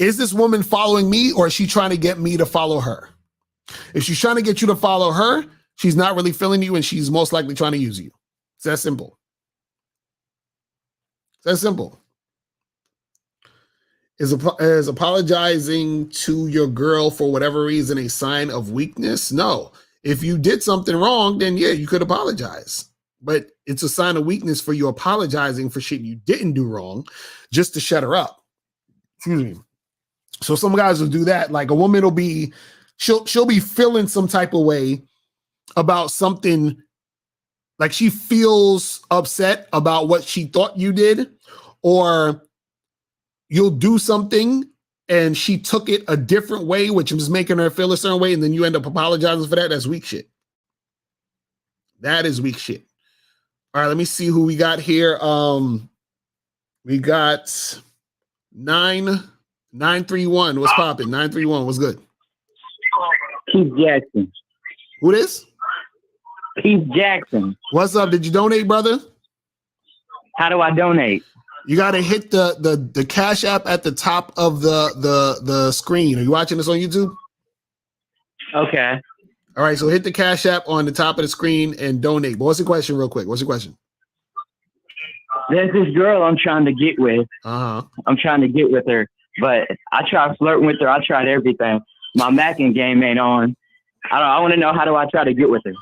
Is this woman following me, or is she trying to get me to follow her? If she's trying to get you to follow her, she's not really feeling you, and she's most likely trying to use you. It's that simple. That's simple. Is apologizing to your girl for whatever reason a sign of weakness? No. If you did something wrong, then yeah, you could apologize. But it's a sign of weakness for you apologizing for shit you didn't do wrong just to shut her up. Excuse me. So some guys will do that. Like a woman will be, she'll be feeling some type of way about something, like she feels upset about what she thought you did, or you'll do something and she took it a different way, which is making her feel a certain way, and then you end up apologizing for that. That's weak shit. That is weak shit. All right, let me see who we got here. We got 931. What's popping? 931. What's good? Keith Jackson. Who this? Keith Jackson. What's up? Did you donate, brother? How do I donate? You got to hit the Cash App at the top of the screen. Are you watching this on YouTube? Okay. All right, so hit the Cash App on the top of the screen and donate. But what's the question real quick? What's your question? There's this girl I'm trying to get with. Uh-huh. I'm trying to get with her, but I tried flirting with her. I tried everything. My macking game ain't on. I want to know, how do I try to get with her?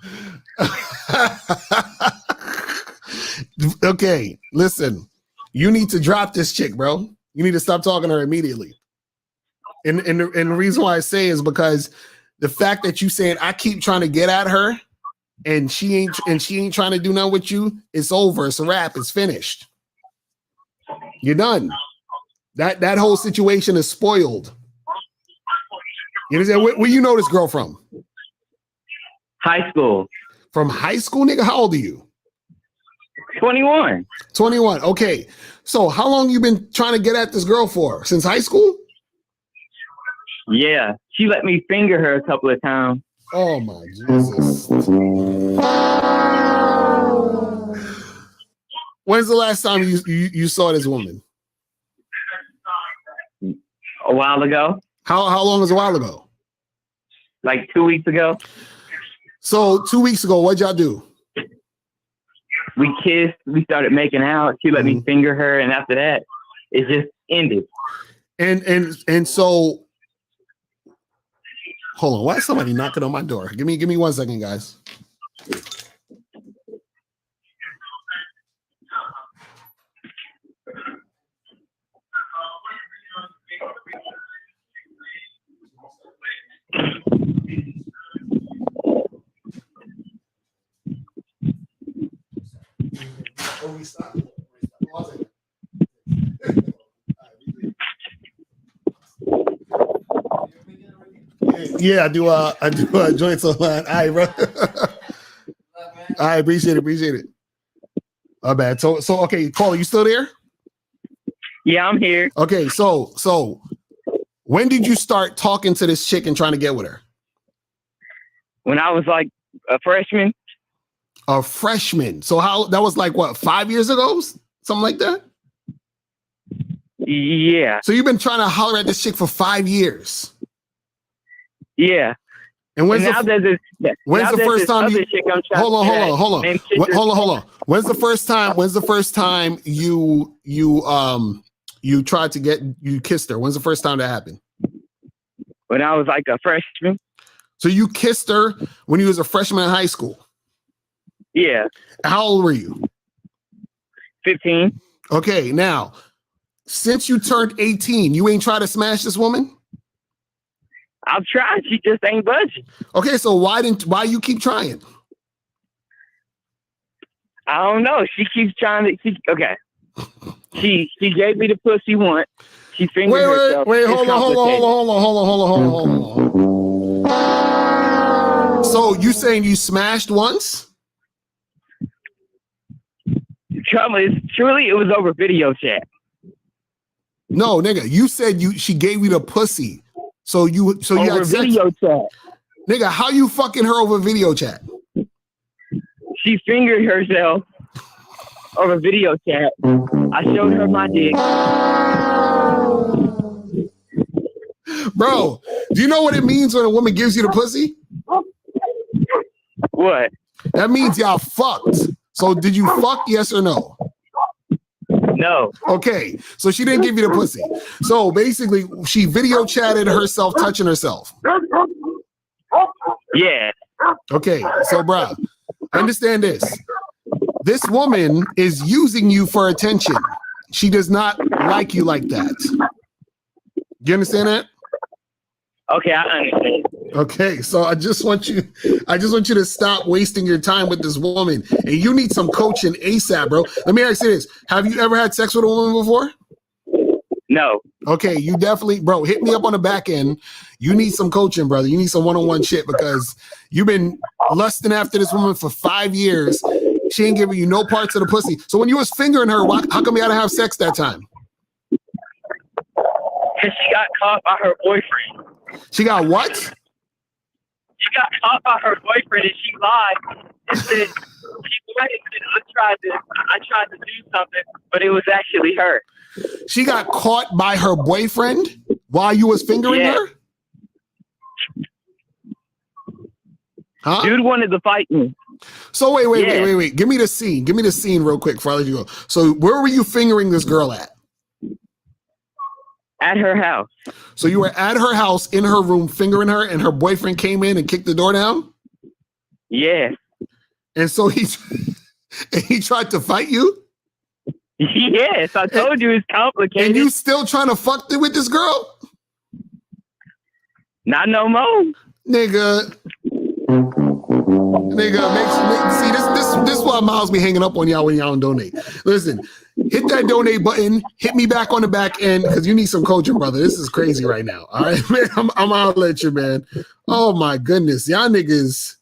Okay, listen. You need to drop this chick, bro. You need to stop talking to her immediately. And the reason why I say is because the fact that you saying I keep trying to get at her and she ain't trying to do nothing with you, it's over. It's a wrap. It's finished. You're done. That whole situation is spoiled. You understand? Where you know this girl from? High school. From high school, nigga? How old are you? 21. 21. Okay. So how long you been trying to get at this girl for? Since high school? Yeah. She let me finger her a couple of times. Oh my Jesus. When's the last time you saw this woman? A while ago. How long is a while ago? Like 2 weeks ago. So 2 weeks ago, what'd y'all do? We kissed. We started making out. She let me finger her, and after that, it just ended. And so, hold on. Why is somebody knocking on my door? Give me 1 second, guys. Yeah, I do joints online. All right, bro. I appreciate it. Oh, bad. So okay, Paul, you still there? Yeah, I'm here. Okay, so when did you start talking to this chick and trying to get with her? When I was like a freshman. A freshman. So that was like what, 5 years ago? Something like that? Yeah. So you've been trying to holler at this chick for 5 years. Yeah. And when's the first time you hold on. When's the first time you tried to you kissed her? When's the first time that happened? When I was like a freshman. So you kissed her when you was a freshman in high school? Yeah. How old were you? 15. Okay, now, since you turned 18, you ain't tried to smash this woman? I've tried. She just ain't budging. Okay, so why you keep trying? I don't know. She keeps trying to. Okay. She gave me the pussy once. She fingered herself. Wait, hold on. So you saying you smashed once? Trouble is, truly, it was over video chat. No, nigga, you said she gave you the pussy. So you over had sex. Video chat. Nigga, how you fucking her over video chat? She fingered herself over video chat. I showed her my dick. Bro, do you know what it means when a woman gives you the pussy? What? That means y'all fucked. So did you fuck, yes or no? No. Okay, so she didn't give you the pussy. So basically, she video chatted herself touching herself. Yeah. Okay, so bruh, understand this. This woman is using you for attention. She does not like you like that. You understand that? Okay, I understand. Okay, so I just want you to stop wasting your time with this woman, and you need some coaching ASAP, bro. Let me ask you this: have you ever had sex with a woman before? No. Okay, you definitely, bro. Hit me up on the back end. You need some coaching, brother. You need some one-on-one shit because you've been lusting after this woman for 5 years. She ain't giving you no parts of the pussy. So when you was fingering her, how come you had to have sex that time? Because she got caught by her boyfriend. She got what? She got caught by her boyfriend and she lied and said I tried to do something, but it was actually her. She got caught by her boyfriend while you was fingering her? Huh? Dude wanted to fight me. So wait. Give me the scene. Give me the scene real quick before I let you go. So where were you fingering this girl at? At her house. So you were at her house in her room fingering her and her boyfriend came in and kicked the door down? Yeah. And so he tried to fight you? Yes, I told you it's complicated. And you still trying to fuck with this girl? Not no more. Nigga, see this is why Miles be hanging up on y'all when y'all don't donate. Listen, hit that donate button. Hit me back on the back end because you need some coaching, brother. This is crazy right now. All right, man. I'm out at you, man. Oh my goodness, y'all niggas.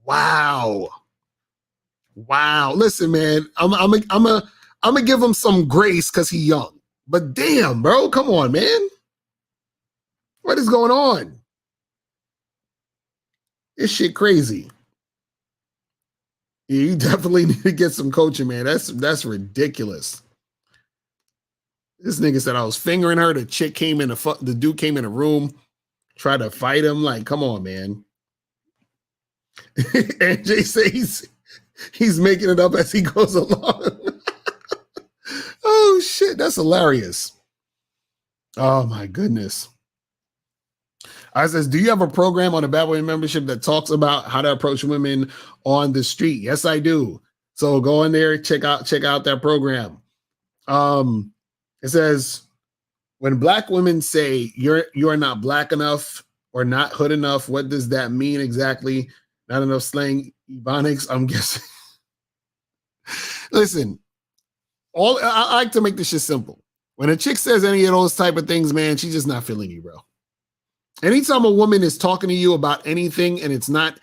Wow. Listen, man. I'm gonna give him some grace because he young. But damn, bro, come on, man. What is going on? This shit crazy. Yeah, you definitely need to get some coaching, man. That's ridiculous. This nigga said I was fingering her. The chick came in the dude came in the room, tried to fight him. Like, come on, man. And Jay says he's making it up as he goes along. Oh shit, that's hilarious. Oh my goodness. I says, do you have a program on the Bad Boy membership that talks about how to approach women on the street? Yes, I do. So go in there, check out that program. It says, when black women say you're not black enough or not hood enough, what does that mean exactly? Not enough slang, ebonics, I'm guessing. Listen, I like to make this shit simple. When a chick says any of those type of things, man, she's just not feeling you, bro. Anytime a woman is talking to you about anything and it's not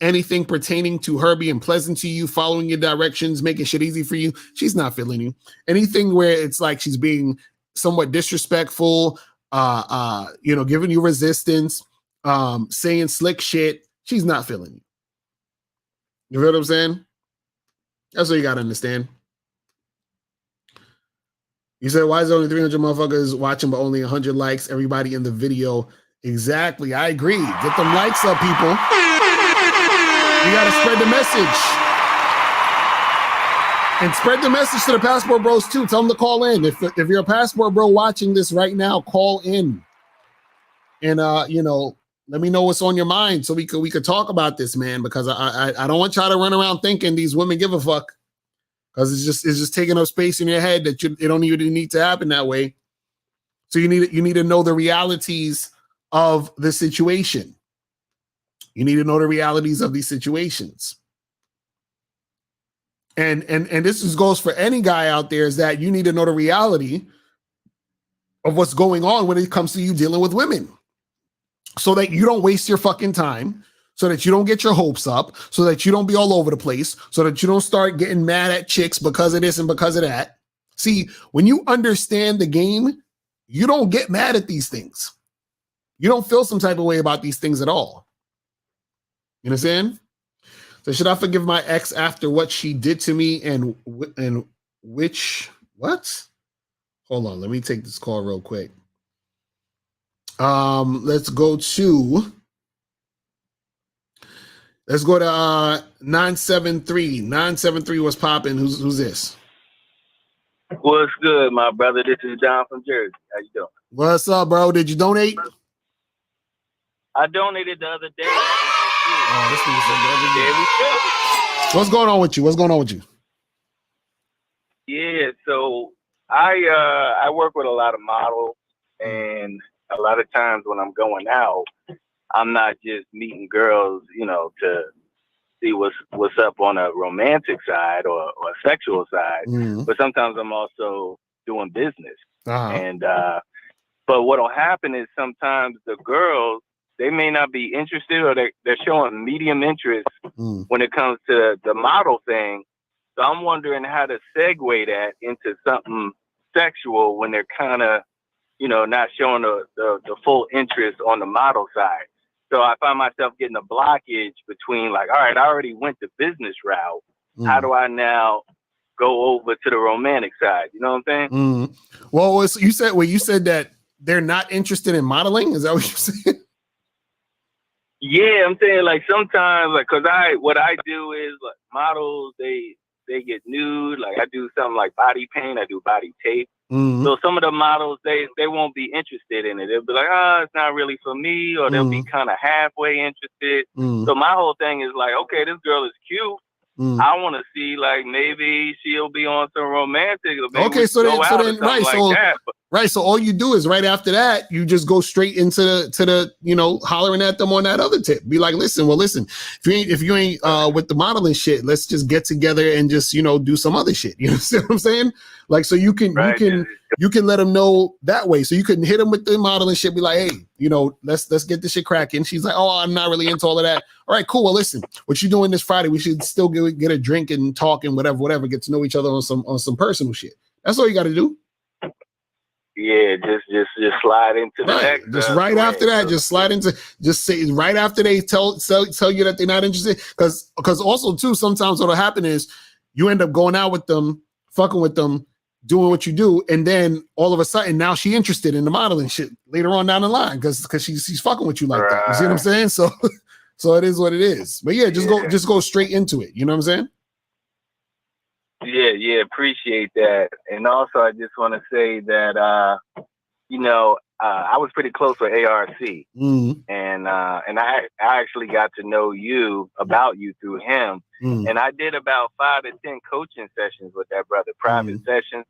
anything pertaining to her being pleasant to you, following your directions, making shit easy for you, she's not feeling you. Anything where it's like she's being somewhat disrespectful, giving you resistance, saying slick shit, she's not feeling you. You feel what I'm saying? That's what you gotta understand. You said, why is there only 300 motherfuckers watching but only 100 likes? Everybody in the video. Exactly. I agree. Get them likes up, people. You got to spread the message. And spread the message to the Passport Bros too. Tell them to call in. If you're a Passport Bro watching this right now, call in. And, let me know what's on your mind so we could talk about this, man, because I don't want y'all to run around thinking these women give a fuck. Because it's just taking up space in your head that it don't even need to happen that way. So you need to know the realities of the situation. You need to know the realities of these situations. And this goes for any guy out there, is that you need to know the reality of what's going on when it comes to you dealing with women, so that you don't waste your fucking time, so that you don't get your hopes up, so that you don't be all over the place, so that you don't start getting mad at chicks because of this and because of that. See, when you understand the game, you don't get mad at these things. You don't feel some type of way about these things at all. You understand? So should I forgive my ex after what she did to me and what? Hold on, let me take this call real quick. Let's go to 973. 973 was popping. Who's this? What's good, my brother? This is John from Jersey. How you doing? What's up, bro? Did you donate? I donated the other day. Oh, this nigga said the other day. Yeah, we should. What's going on with you? What's going on with you? Yeah, so I work with a lot of models, and a lot of times when I'm going out, I'm not just meeting girls, to see what's up on a romantic side or a sexual side, but sometimes I'm also doing business. And but what'll happen is sometimes the girls, they may not be interested, or they're showing medium interest when it comes to the model thing. So I'm wondering how to segue that into something sexual when they're kind of, not showing the full interest on the model side. So I find myself getting a blockage between like, all right, I already went the business route. How do I now go over to the romantic side? You know what I'm saying? Well, you said that they're not interested in modeling. Is that what you're saying? Yeah, I'm saying like sometimes, like, cause what I do is like models, they get nude. Like I do something like body paint. I do body tape. So some of the models, they won't be interested in it. They'll be like, it's not really for me, or they'll be kind of halfway interested. So my whole thing is like, okay, this girl is cute. I want to see like maybe she'll be on some romantic. Okay, so then right, so that. Right, so all you do is right after that, you just go straight into the hollering at them on that other tip. Be like, listen, if you ain't with the modeling shit, let's just get together and just do some other shit. You know what I'm saying? Like, so you can let them know that way. So you can hit them with the modeling shit. Be like, hey, let's get this shit cracking. She's like, oh, I'm not really into all of that. All right, cool. Well, listen, what you doing this Friday? We should still get a drink and talk and whatever. Get to know each other on some personal shit. That's all you got to do. Yeah, just slide into the next. Just right after that, just slide into. Just say right after they tell you that they're not interested. Because also too, sometimes what'll happen is you end up going out with them, fucking with them, doing what you do, and then all of a sudden now she interested in the modeling shit later on down the line because she's fucking with you like that. You see what I'm saying? So it is what it is. But yeah, just go straight into it. You know what I'm saying? Yeah, appreciate that. And also, I just want to say that, I was pretty close with ARC, and I actually got to know about you through him. And I did about 5 to 10 coaching sessions with that brother, private sessions,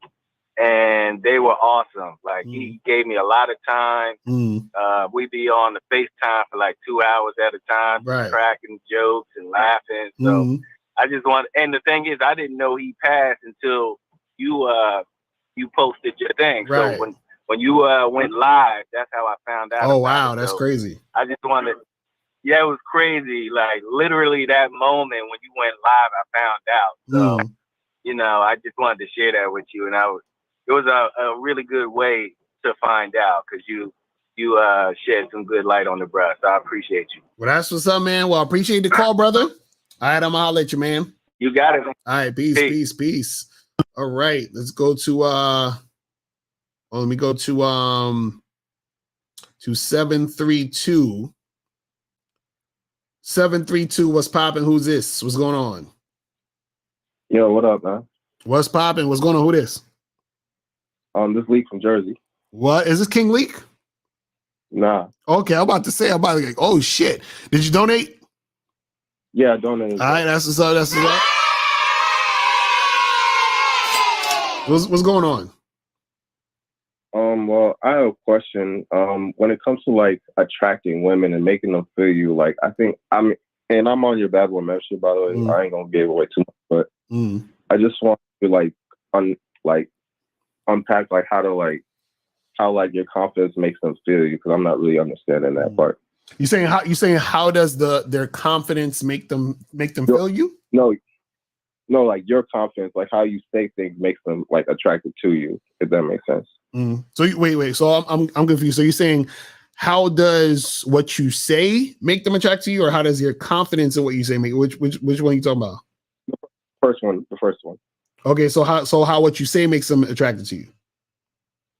and they were awesome. Like he gave me a lot of time. We'd be on the FaceTime for like 2 hours at a time, cracking jokes and laughing. So. I just want, and the thing is, I didn't know he passed until you posted your thing. Right. So when you went live, that's how I found out. Oh wow, that's crazy. I just wanted, it was crazy. Like literally that moment when you went live, I found out. So I just wanted to share that with you, and it was a really good way to find out because you shed some good light on the brush. So I appreciate you. Well, that's what's up, man. Well, I appreciate the call, brother. All right, I'm gonna holler at you, man. You got it. Man. All right, peace. All right, let's go to let me go to 732. 732, what's popping? Who's this? What's going on? Yo, what up, man? What's popping? What's going on? Who this? This Leak from Jersey. What? Is this King Leak? Nah. Okay, I'm about to like, oh shit. Did you donate? Yeah, I donated. All right, that's what's up. What's going on? Well, I have a question. When it comes to like attracting women and making them feel you, like I think I'm on your Bad Boy membership, by the way. I ain't gonna give away too much, but I just want to unpack like how your confidence makes them feel you, because I'm not really understanding that part. You saying how does their confidence make them feel you? No, like your confidence, like how you say things makes them like attracted to you. If that makes sense. So wait. So I'm confused. So you're saying how does what you say make them attracted to you, or how does your confidence in what you say make? Which one are you talking about? The first one. Okay, so how what you say makes them attracted to you?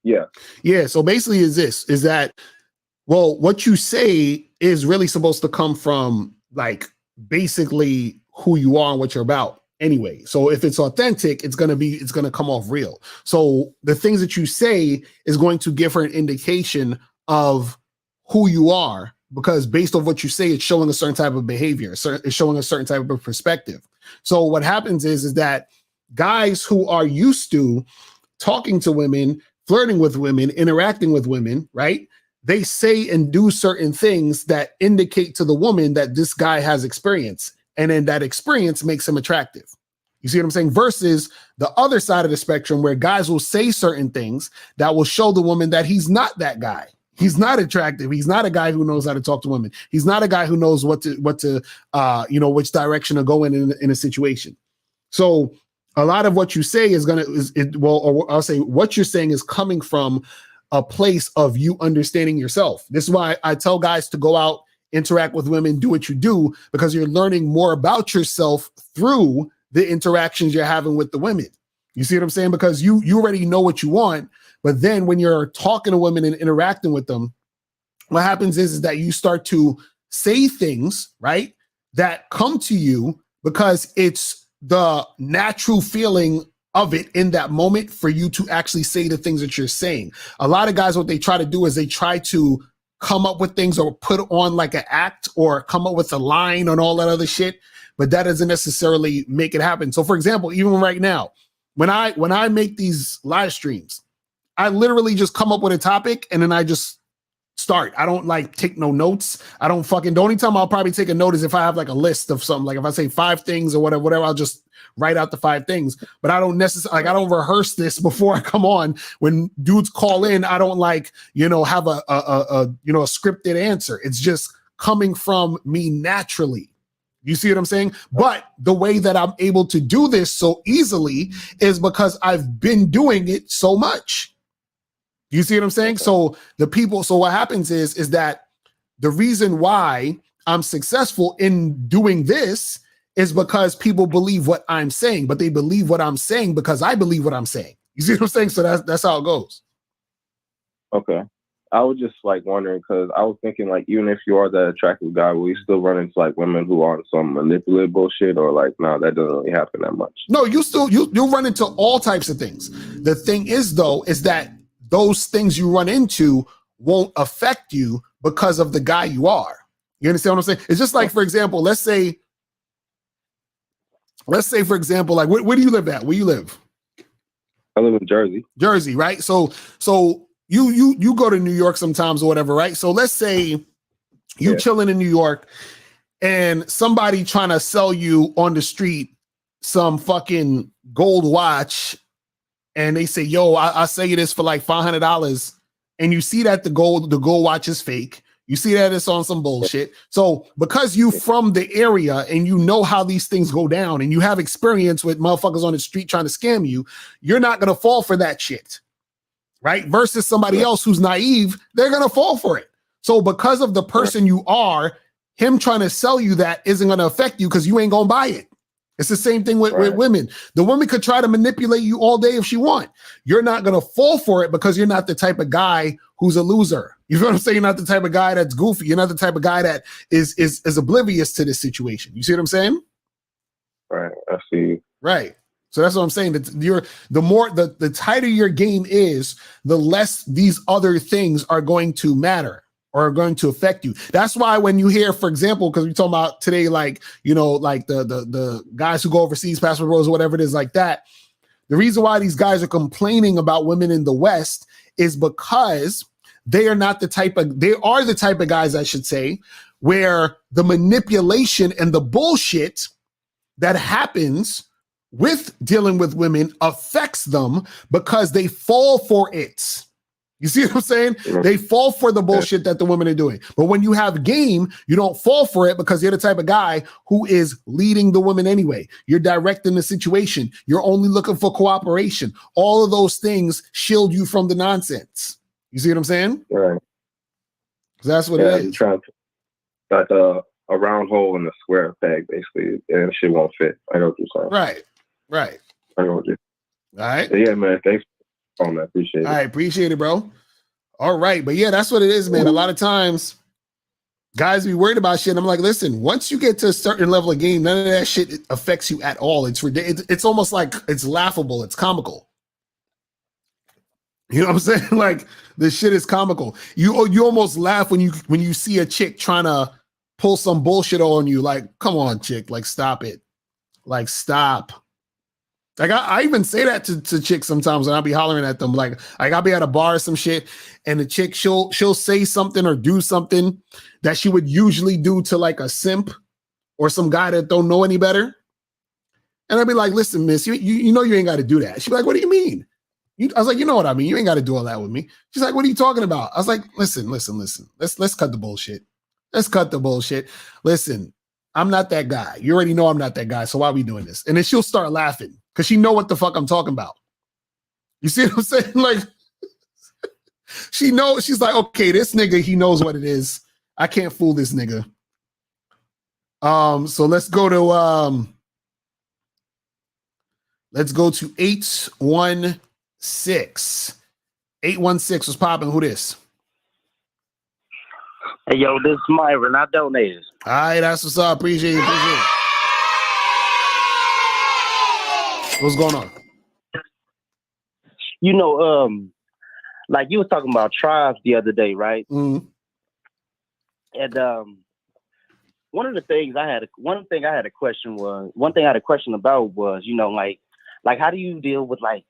Yeah. So basically, is that. Well, what you say is really supposed to come from like basically who you are and what you're about. anyway. So if it's authentic, it's going to come off real. So the things that you say is going to give her an indication of who you are, because based on what you say, it's showing a certain type of behavior. It's showing a certain type of perspective. So what happens is that guys who are used to talking to women, flirting with women, interacting with women, right? They say and do certain things that indicate to the woman that this guy has experience. And then that experience makes him attractive. You see what I'm saying? Versus the other side of the spectrum where guys will say certain things that will show the woman that he's not that guy. He's not attractive. He's not a guy who knows how to talk to women. He's not a guy who knows which direction to go in a situation. So a lot of what you say I'll say what you're saying is coming from a place of you understanding yourself. This is why I tell guys to go out, interact with women, do what you do, because you're learning more about yourself through the interactions you're having with the women. You see what I'm saying? Because you already know what you want, but then when you're talking to women and interacting with them, what happens is that you start to say things, right, that come to you because it's the natural feeling of it in that moment for you to actually say the things that you're saying. A lot of guys, what they try to do is they try to come up with things or put on like an act or come up with a line and all that other shit, but that doesn't necessarily make it happen. So for example, even right now, when I make these live streams, I literally just come up with a topic and then I just start. I don't like take no notes. I don't the only time I'll probably take a note is if I have like a list of something, like if I say 5 things or whatever, I'll just write out the 5 things, but I don't necessarily, I don't rehearse this before I come on. When dudes call in, I don't have a scripted answer. It's just coming from me naturally. You see what I'm saying? But the way that I'm able to do this so easily is because I've been doing it so much. You see what I'm saying? So what happens is that the reason why I'm successful in doing this is because people believe what I'm saying, but they believe what I'm saying because I believe what I'm saying. You see what I'm saying? So that's how it goes. Okay. I was just wondering, because I was thinking even if you are that attractive guy, will you still run into women who are on some manipulative bullshit, or no, that doesn't really happen that much? No, you'll run into all types of things. The thing is though, is that those things you run into won't affect you because of the guy you are. You understand what I'm saying? It's just like, for example, let's say for example, where do you live at? Where you live? I live in Jersey. Jersey, right? So you go to New York sometimes or whatever, right? So let's say you chilling in New York and somebody trying to sell you on the street some fucking gold watch, and they say, yo, I'll sell you this for $500. And you see that the gold watch is fake. You see that it's on some bullshit. So because you from the area and you know how these things go down and you have experience with motherfuckers on the street trying to scam you, you're not going to fall for that shit, right? Versus somebody else who's naive, they're going to fall for it. So because of the person you are, him trying to sell you that isn't going to affect you because you ain't going to buy it. It's the same thing with women. The woman could try to manipulate you all day if she want. You're not going to fall for it because you're not the type of guy who's a loser. You know what I'm saying? You're not the type of guy that's goofy. You're not the type of guy that is oblivious to this situation. You see what I'm saying? Right. I see. Right. So that's what I'm saying. That the tighter your game is, the less these other things are going to matter or are going to affect you. That's why when you hear, for example, because we're talking about today, the guys who go overseas, passport bros, or whatever it is like that. The reason why these guys are complaining about women in the West is because they are the type of guys, I should say, where the manipulation and the bullshit that happens with dealing with women affects them because they fall for it. You see what I'm saying? They fall for the bullshit that the women are doing. But when you have game, you don't fall for it because you're the type of guy who is leading the women anyway. You're directing the situation. You're only looking for cooperation. All of those things shield you from the nonsense. You see what I'm saying? Right. That's what it is. Trying to a round hole in a square peg, basically, and shit won't fit. I know what you're saying. Right. I know what you're saying. All right. But yeah, man. Thanks. Oh, man, appreciate it. All right, appreciate it, bro. All right, but yeah, that's what it is, man. A lot of times Guys be worried about shit. And I'm like, listen, once you get to a certain level of game, none of that shit affects you at all. It's ridiculous. It's almost like it's laughable. It's comical. You know what I'm saying? Like this shit is comical. You almost laugh when you see a chick trying to pull some bullshit on you. Like, come on, chick. Like, stop it. Like, stop. Like I even say that to chicks sometimes, and I'll be hollering at them. Like I'll be at a bar or some shit, and the chick she'll say something or do something that she would usually do to like a simp or some guy that don't know any better. And I'd be like, listen, miss, you know you ain't got to do that. She'd be like, what do you mean? I was like, you know what I mean? You ain't got to do all that with me. She's like, what are you talking about? I was like, listen. Let's cut the bullshit. Let's cut the bullshit. Listen, I'm not that guy. You already know I'm not that guy. So why are we doing this? And then she'll start laughing because she know what the fuck I'm talking about. You see what I'm saying? Like, she knows. She's like, okay, this nigga, he knows what it is. I can't fool this nigga. So let's go to 816. 816 was popping. Who this? Hey, yo, this is Myron. I donated. All right, that's what's up. Appreciate it. What's going on? You know, like you was talking about tribes the other day, right? Mm-hmm. And one thing I had a question about was, you know, like how do you deal with like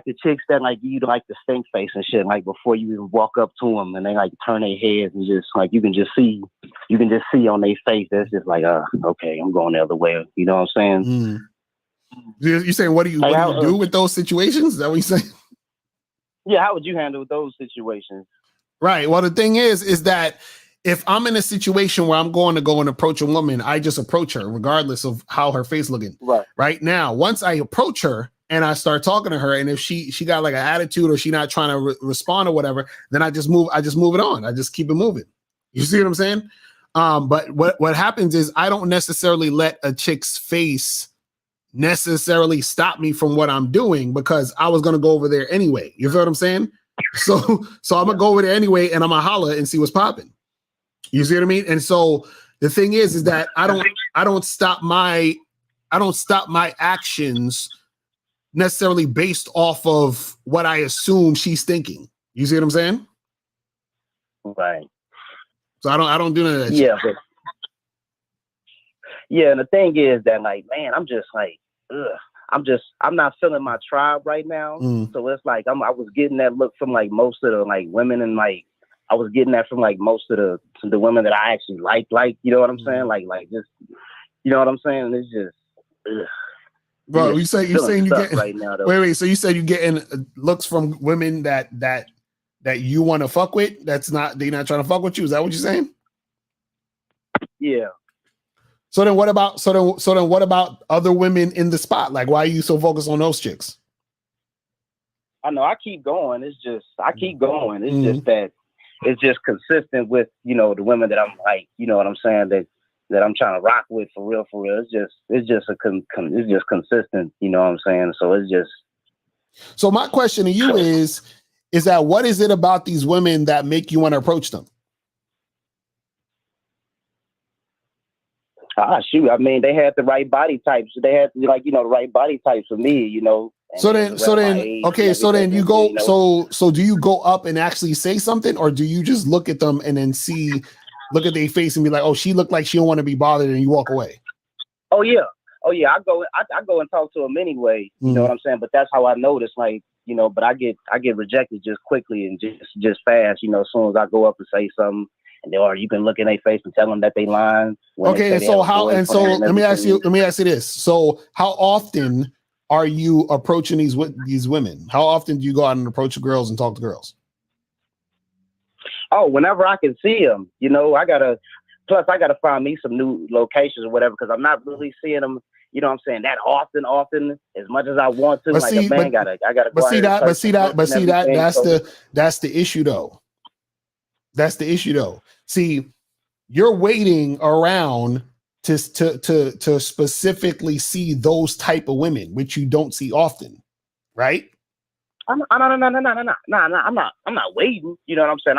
the chicks that like you like the stink face and shit, like before you even walk up to them and they like turn their heads and just like you can just see on their face that's just like okay, I'm going the other way. You know what I'm saying? Mm. You saying what do you do with those situations? Is that what you saying? Yeah, how would you handle those situations? Right. Well, the thing is that if I'm in a situation where I'm going to go and approach a woman, I just approach her regardless of how her face looking. Right now, once I approach her and I start talking to her, and if she got like an attitude or she not trying to respond or whatever, then I just move it on. I just keep it moving. You see what I'm saying? But what happens is I don't necessarily let a chick's face necessarily stop me from what I'm doing because I was going to go over there anyway. You feel what I'm saying? So I'm gonna go over there anyway and I'm gonna holler and see what's popping. You see what I mean? And so the thing is that I don't stop my actions necessarily based off of what I assume she's thinking. You see what I'm saying? Right. So I don't do none of that. Yeah. But, yeah. And the thing is that like, man, I'm just like, I'm not feeling my tribe right now. So it's like, I was getting that look from like most of the like women, and like, I was getting that from like most of the women that I actually like, you know what I'm saying? Like just, you know what I'm saying? It's just, bro, you're saying you get right now. Though. Wait. So you said you're getting looks from women that you want to fuck with? They're not trying to fuck with you. Is that what you're saying? Yeah. So then what about other women in the spot? Like, why are you so focused on those chicks? I know I keep going. It's just just that it's just consistent with, you know, the women that I'm like, you know what I'm saying, that I'm trying to rock with for real. It's just consistent, you know what I'm saying? So it's just. So my question to you is that what is it about these women that make you want to approach them? Shoot, I mean, they had the right body types. They had the right body types for me, you know. So then you go. You know? So do you go up and actually say something, or do you just look at them and then look at their face and be like, oh, she looked like she don't want to be bothered, and you walk away? Oh yeah. I go and talk to them anyway. You know what I'm saying? But that's how I notice, like, you know. But I get rejected just quickly and just fast. You know, as soon as I go up and say something. Or you can look in their face and tell them that they lying. Okay, so let me ask you this. So how often are you approaching these women? How often do you go out and approach girls and talk to girls? Oh, whenever I can see them, you know, I gotta find me some new locations or whatever, because I'm not really seeing them, you know what I'm saying, that often as much as I want to. That's the issue though. That's the issue though. See, you're waiting around to specifically see those type of women, which you don't see often, right? No. I'm not waiting. You know what I'm saying?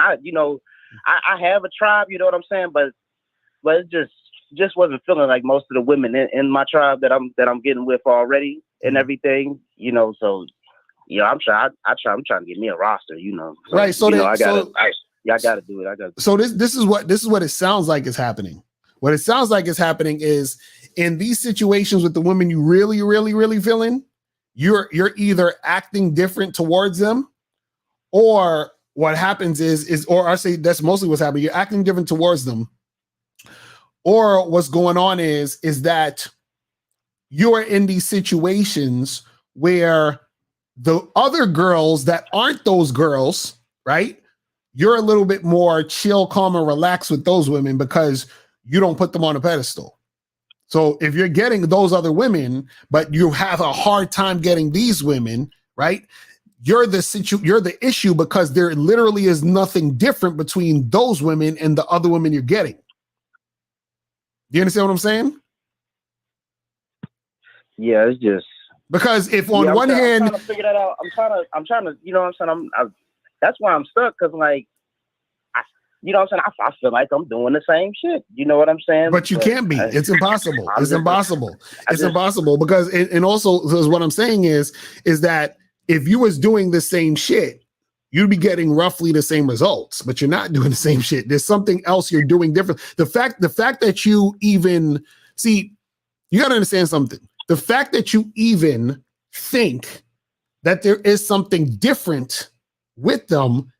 I have a tribe, you know what I'm saying? But it just wasn't feeling like most of the women in my tribe that I'm getting with already and everything, you know. So I'm trying to get me a roster, you know. So, right. So I gotta do it. So this is what it sounds like is happening. What it sounds like is happening is in these situations with the women you really, really, really feeling, you're either acting different towards them, or what happens is, or I say that's mostly what's happening. You're acting different towards them, or what's going on is that you're in these situations where the other girls that aren't those girls, right? You're a little bit more chill, calm, and relaxed with those women because you don't put them on a pedestal. So if you're getting those other women, but you have a hard time getting these women, right? You're the issue because there literally is nothing different between those women and the other women you're getting. Do you understand what I'm saying? Yeah, it's just because if on one hand, I'm trying to figure that out. I'm trying to, you know what I'm saying? That's why I'm stuck, because like, you know what I'm saying? I feel like I'm doing the same shit. You know what I'm saying? But you can't be. It's impossible. It's impossible. It's impossible because, and also what I'm saying is that if you was doing the same shit, you'd be getting roughly the same results, but you're not doing the same shit. There's something else you're doing different. The fact that you even see, you got to understand something. The fact that you even think that there is something different with them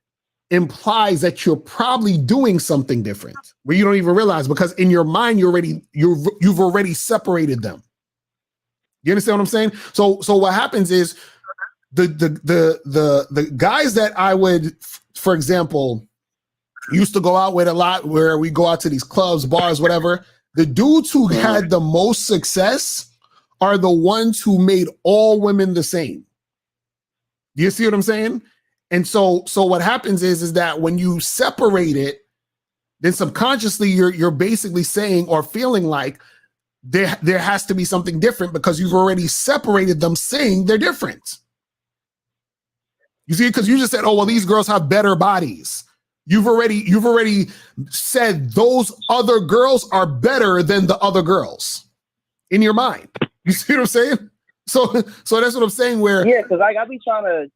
implies that you're probably doing something different where you don't even realize, because in your mind you've already separated them. You understand what I'm saying? So what happens is the guys that I would, for example, used to go out with a lot, where we go out to these clubs, bars, whatever, the dudes who had the most success are the ones who made all women the same. Do you see what I'm saying? And so what happens is that when you separate it, then subconsciously you're basically saying or feeling like there has to be something different because you've already separated them, saying they're different. You see, because you just said, oh, well, these girls have better bodies. You've already said those other girls are better than the other girls in your mind. You see what I'm saying? So that's what I'm saying. Where because like I be trying to,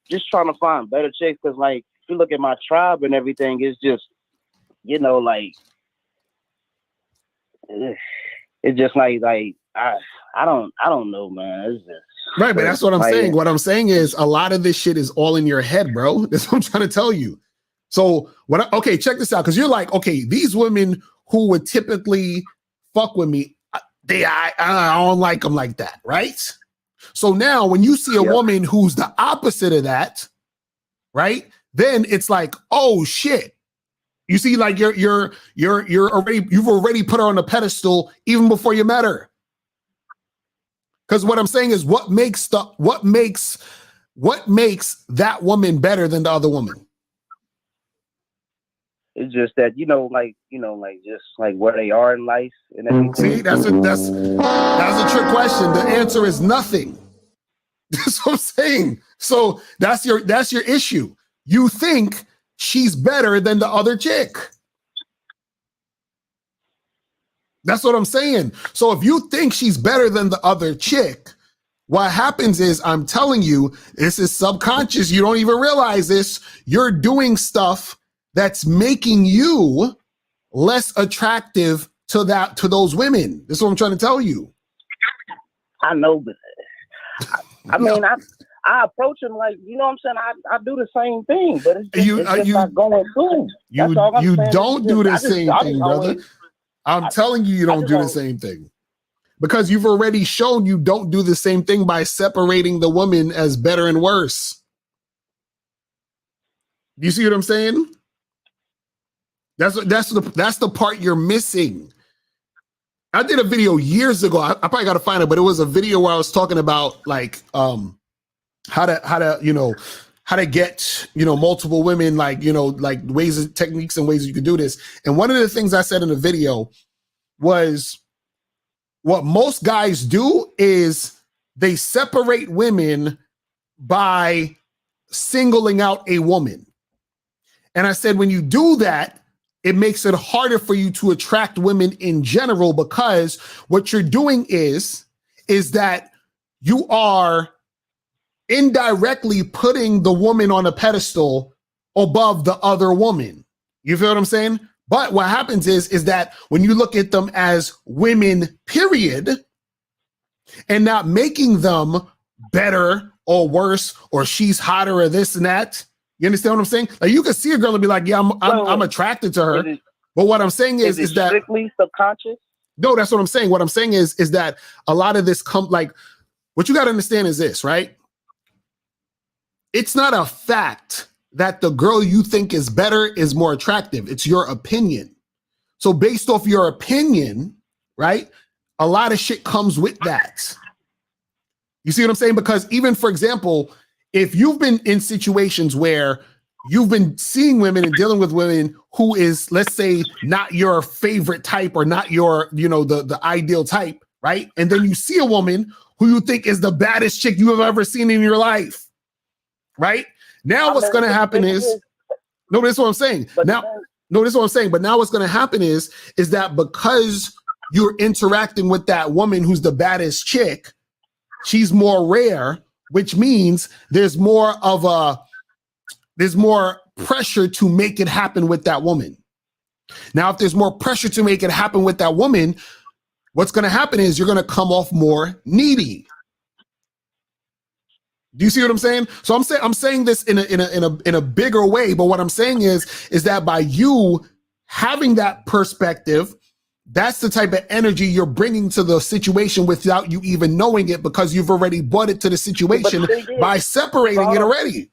just trying to find better chicks. Because like if you look at my tribe and everything, it's just, like it's just like I don't know, man. It's just right, but that's what I'm saying. What I'm saying is a lot of this shit is all in your head, bro. That's what I'm trying to tell you. So okay, check this out. Because you're like, okay, these women who would typically fuck with me, I don't like them like that, right? So now when you see a woman who's the opposite of that, right? Then it's like, oh shit. You see, like you've already put her on a pedestal even before you met her. Because what I'm saying is what makes that woman better than the other woman? It's just that, just like where they are in life and everything. See, that's a trick question. The answer is nothing. That's what I'm saying. So that's your issue. You think she's better than the other chick. That's what I'm saying. So if you think she's better than the other chick, what happens is, I'm telling you, this is subconscious. You don't even realize this. You're doing stuff that's making you less attractive to those women. That's what I'm trying to tell you. I know, but I mean, I approach him like, you know what I'm saying? I do the same thing, but it's just not going through. You don't do the same thing, brother. I'm telling you, you don't do the same thing. Because you've already shown you don't do the same thing by separating the woman as better and worse. Do you see what I'm saying? That's the part you're missing. I did a video years ago. I probably got to find it, but it was a video where I was talking about like how to get multiple women, like ways, techniques and ways you can do this. And one of the things I said in the video was, what most guys do is they separate women by singling out a woman. And I said, when you do that, it makes it harder for you to attract women in general, because what you're doing is that you are indirectly putting the woman on a pedestal above the other woman. You feel what I'm saying? But what happens is that when you look at them as women, period, and not making them better or worse, or she's hotter or this and that, you understand what I'm saying? Like, you can see a girl and be like, yeah, I'm attracted to her. But what I'm saying is that strictly subconscious? No, that's what I'm saying. What I'm saying is that a lot of this like, what you got to understand is this, right? It's not a fact that the girl you think is better is more attractive. It's your opinion. So based off your opinion, right? A lot of shit comes with that. You see what I'm saying? Because even, for example, if you've been in situations where you've been seeing women and dealing with women who is, let's say, not your favorite type or not your, the ideal type, right? And then you see a woman who you think is the baddest chick you have ever seen in your life, right? Now what's going to happen is, no, this is what I'm saying. But now what's going to happen is that because you're interacting with that woman who's the baddest chick, she's more rare, which means there's more pressure to make it happen with that woman. Now, if there's more pressure to make it happen with that woman, what's going to happen is you're going to come off more needy. Do you see what I'm saying? So I'm saying this in a bigger way, but what I'm saying is that by you having that perspective, that's the type of energy you're bringing to the situation without you even knowing it, because you've already brought it to the situation by separating it already.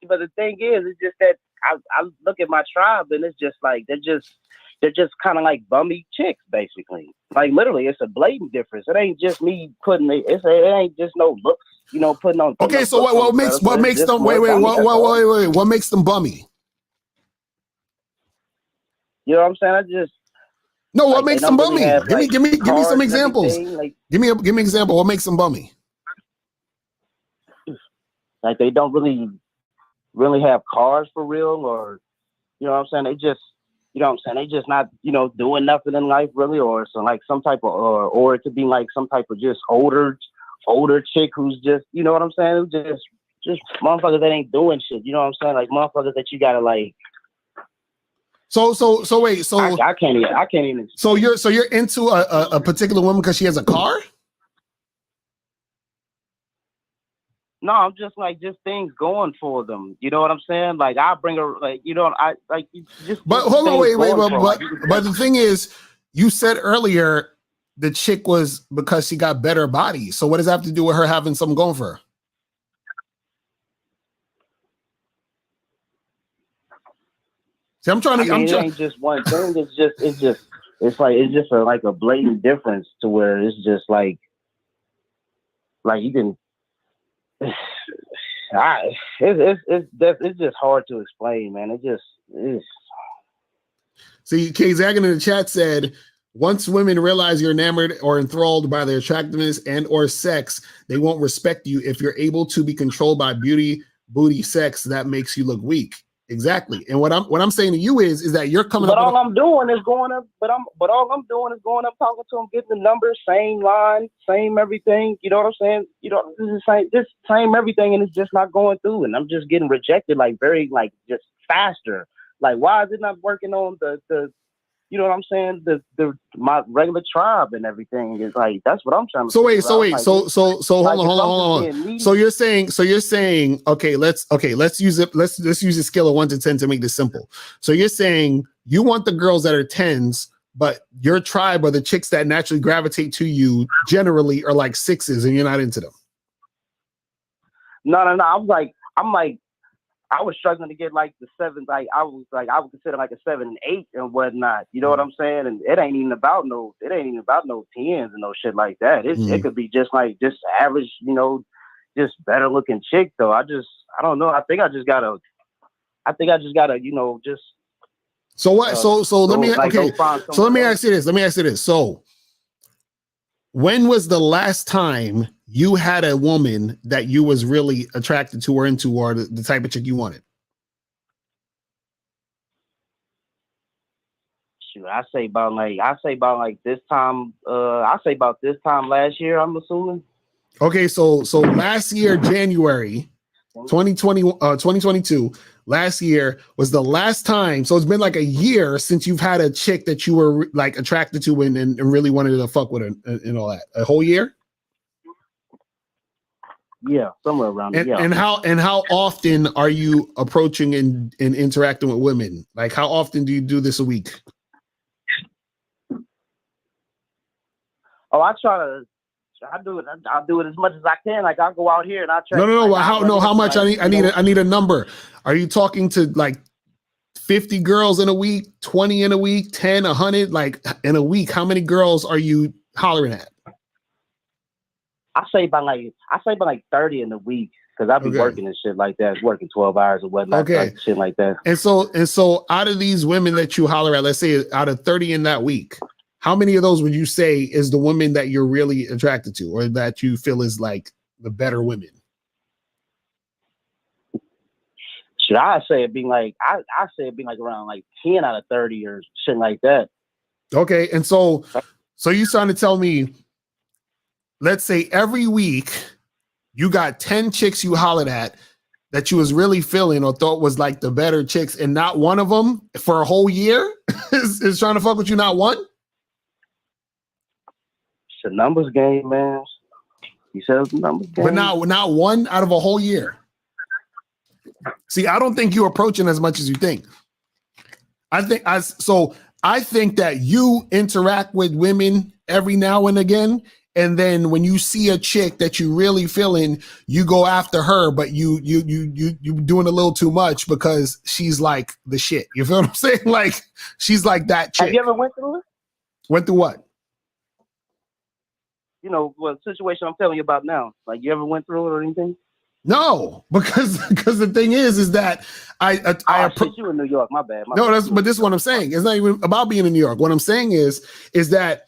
But the thing is, it's just that I look at my tribe and it's just like they're just kind of like bummy chicks, basically. Like, literally, it's a blatant difference. It ain't just me putting it. It ain't just no looks, putting on. Okay, so what makes them what makes them bummy? You know what I'm saying? What makes them bummy? Give me some examples. Give me an example. What makes them bummy? Like, they don't really have cars for real, or you know what I'm saying? They just, they just not, doing nothing in life really, or so like some type of, or it could be like some type of just older chick who's just, you know what I'm saying? Just motherfuckers that ain't doing shit. You know what I'm saying? Like, motherfuckers that you gotta like. So wait, I can't even. So you're into a particular woman because she has a car? No, I'm just like, just things going for them. You know what I'm saying? Like, I bring her, like, I like just. But hold on, wait. But the thing is, you said earlier the chick was because she got better body. So what does that have to do with her having something going for her? See, it ain't just one thing. It's just a blatant difference to where it's just like you can. It's just hard to explain, man. It just is. See, K Zagan in the chat said, once women realize you're enamored or enthralled by their attractiveness and or sex, they won't respect you. If you're able to be controlled by beauty, booty, sex, that makes you look weak. Exactly. And what I'm saying to you is that you're coming up. But all I'm doing is going up, talking to them, getting the numbers, same line, same everything. You know what I'm saying? This same everything, and it's just not going through. And I'm just getting rejected, like, very, like, just faster. Like, why is it not working on the you know what I'm saying? My regular tribe and everything is like, that's what I'm trying to. So hold on. So you're saying, okay, let's use it. Let's use a scale of 1 to 10 to make this simple. So you're saying you want the girls that are 10s, but your tribe or the chicks that naturally gravitate to you generally are like 6s, and you're not into them. No. I was struggling to get like the 7s. Like, I would consider like a 7 and 8 and whatnot. You know what I'm saying? And it ain't even about no 10s and no shit like that. It could be just average, just better looking chick though. I don't know. I think I just gotta, just. So what? So let me ask you this. So when was the last time you had a woman that you was really attracted to or into, or the type of chick you wanted? Shoot, I say about this time. I say about this time last year. I'm assuming. Okay, so last year, January 2022, last year was the last time. So it's been like a year since you've had a chick that you were like attracted to and really wanted to fuck with her and all that. A whole year? Yeah, somewhere around there. And how often are you approaching and interacting with women? Like, how often do you do this a week? Oh, I do it as much as I can. Like, I'll go out here and I try. No. How much? I need a number. Are you talking to like 50 girls in a week, 20 in a week, 10, 100? Like in a week, how many girls are you hollering at? I say about like 30 in a week because I be working and shit like that, working 12 hours or whatnot, like shit like that. And so out of these women that you holler at, let's say out of 30 in that week, how many of those would you say is the woman that you're really attracted to or that you feel is like the better women? Should I say it being like, I say it being like around like 10 out of 30 or shit like that. Okay. And so you're trying to tell me, let's say every week you got 10 chicks you hollered at that you was really feeling or thought was like the better chicks and not one of them for a whole year is trying to fuck with you, not one? It's a numbers game, man. You said it's a numbers game. But not one out of a whole year. See, I don't think you're approaching as much as you think. I think that you interact with women every now and again. And then when you see a chick that you really feeling, you go after her, but you doing a little too much because she's like the shit. You feel what I'm saying? Like she's like that chick. Have you ever went through it? Went through what? You know, what situation I'm telling you about now. Like, you ever went through it or anything? No, because the thing is that you in New York. My bad. But this is what I'm saying. It's not even about being in New York. What I'm saying is that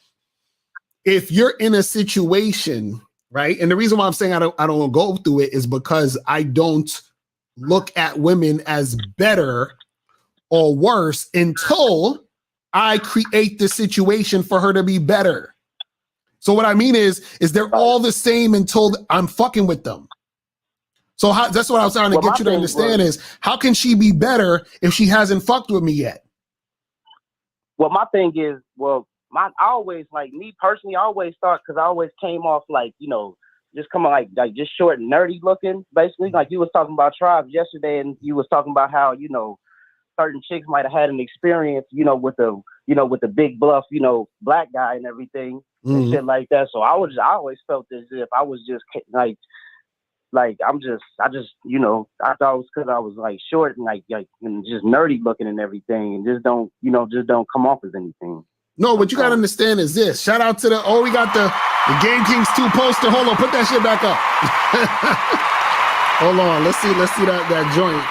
if you're in a situation, right? And the reason why I'm saying I don't go through it is because I don't look at women as better or worse until I create the situation for her to be better. So what I mean is they're all the same until I'm fucking with them. So that's what I was trying to get you to understand is how can she be better if she hasn't fucked with me yet? Well, my thing is, I always, like, me personally, I always thought, because I always came off like, you know, just coming like just short and nerdy looking, basically. Like, you was talking about tribes yesterday, and you was talking about how, you know, certain chicks might have had an experience, you know, with the big bluff, you know, black guy and everything and shit like that. So I always felt as if I was just like I you know, I thought it was because I was like short and like and just nerdy looking and everything, and just don't come off as anything. No, what you gotta understand is this. Shout out to we got the Game Kings 2 poster. Hold on, put that shit back up. Hold on, let's see that joint.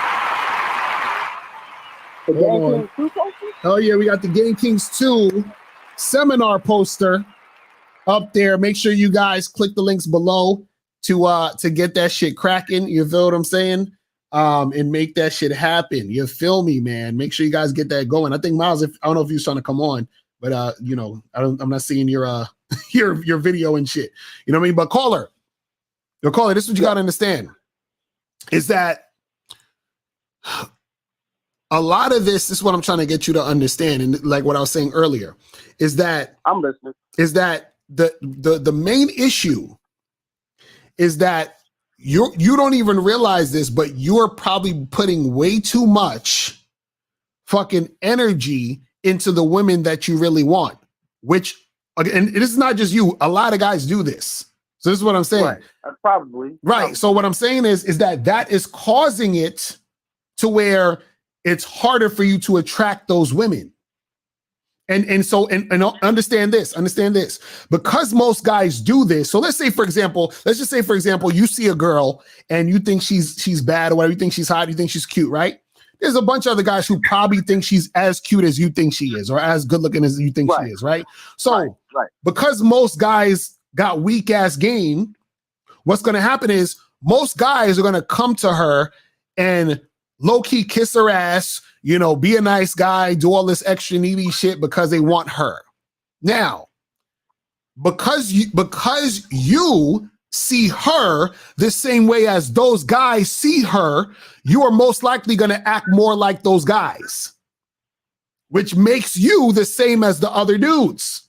Hold on. Oh yeah, we got the Game Kings 2 seminar poster up there. Make sure you guys click the links below to get that shit cracking. You feel what I'm saying? And make that shit happen. You feel me, man? Make sure you guys get that going. I think Miles, I don't know if you're trying to come on, but you know, I'm not seeing your your video and shit. You know what I mean? But caller, this is what you gotta understand. Is that a lot of this is what I'm trying to get you to understand, and like what I was saying earlier, is that I'm listening. Is that the main issue is that you don't even realize this, but you're probably putting way too much fucking energy into the women that you really want, which, and this is not just you, a lot of guys do this. So this is what I'm saying. Right. Probably. Right. So what I'm saying is that is causing it to where it's harder for you to attract those women. And so understand this, because most guys do this. So let's just say, for example, you see a girl and you think she's bad or whatever, you think she's hot, you think she's cute, right? There's a bunch of other guys who probably think she's as cute as you think she is, or as good looking as you think she is, right? So because most guys got weak ass game, what's going to happen is most guys are going to come to her and low-key kiss her ass, you know, be a nice guy, do all this extra needy shit because they want her. Now, because you see her the same way as those guys see her, you are most likely going to act more like those guys, which makes you the same as the other dudes,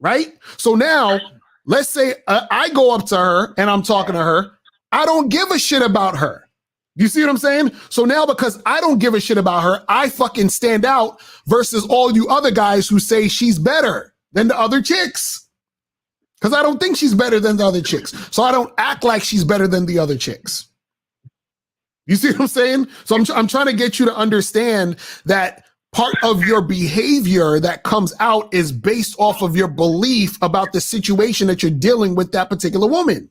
right? So now, let's say I go up to her and I'm talking to her. I don't give a shit about her. You see what I'm saying? So now because I don't give a shit about her, I fucking stand out versus all you other guys who say she's better than the other chicks. Because I don't think she's better than the other chicks. So I don't act like she's better than the other chicks. You see what I'm saying? So I'm trying to get you to understand that part of your behavior that comes out is based off of your belief about the situation that you're dealing with that particular woman.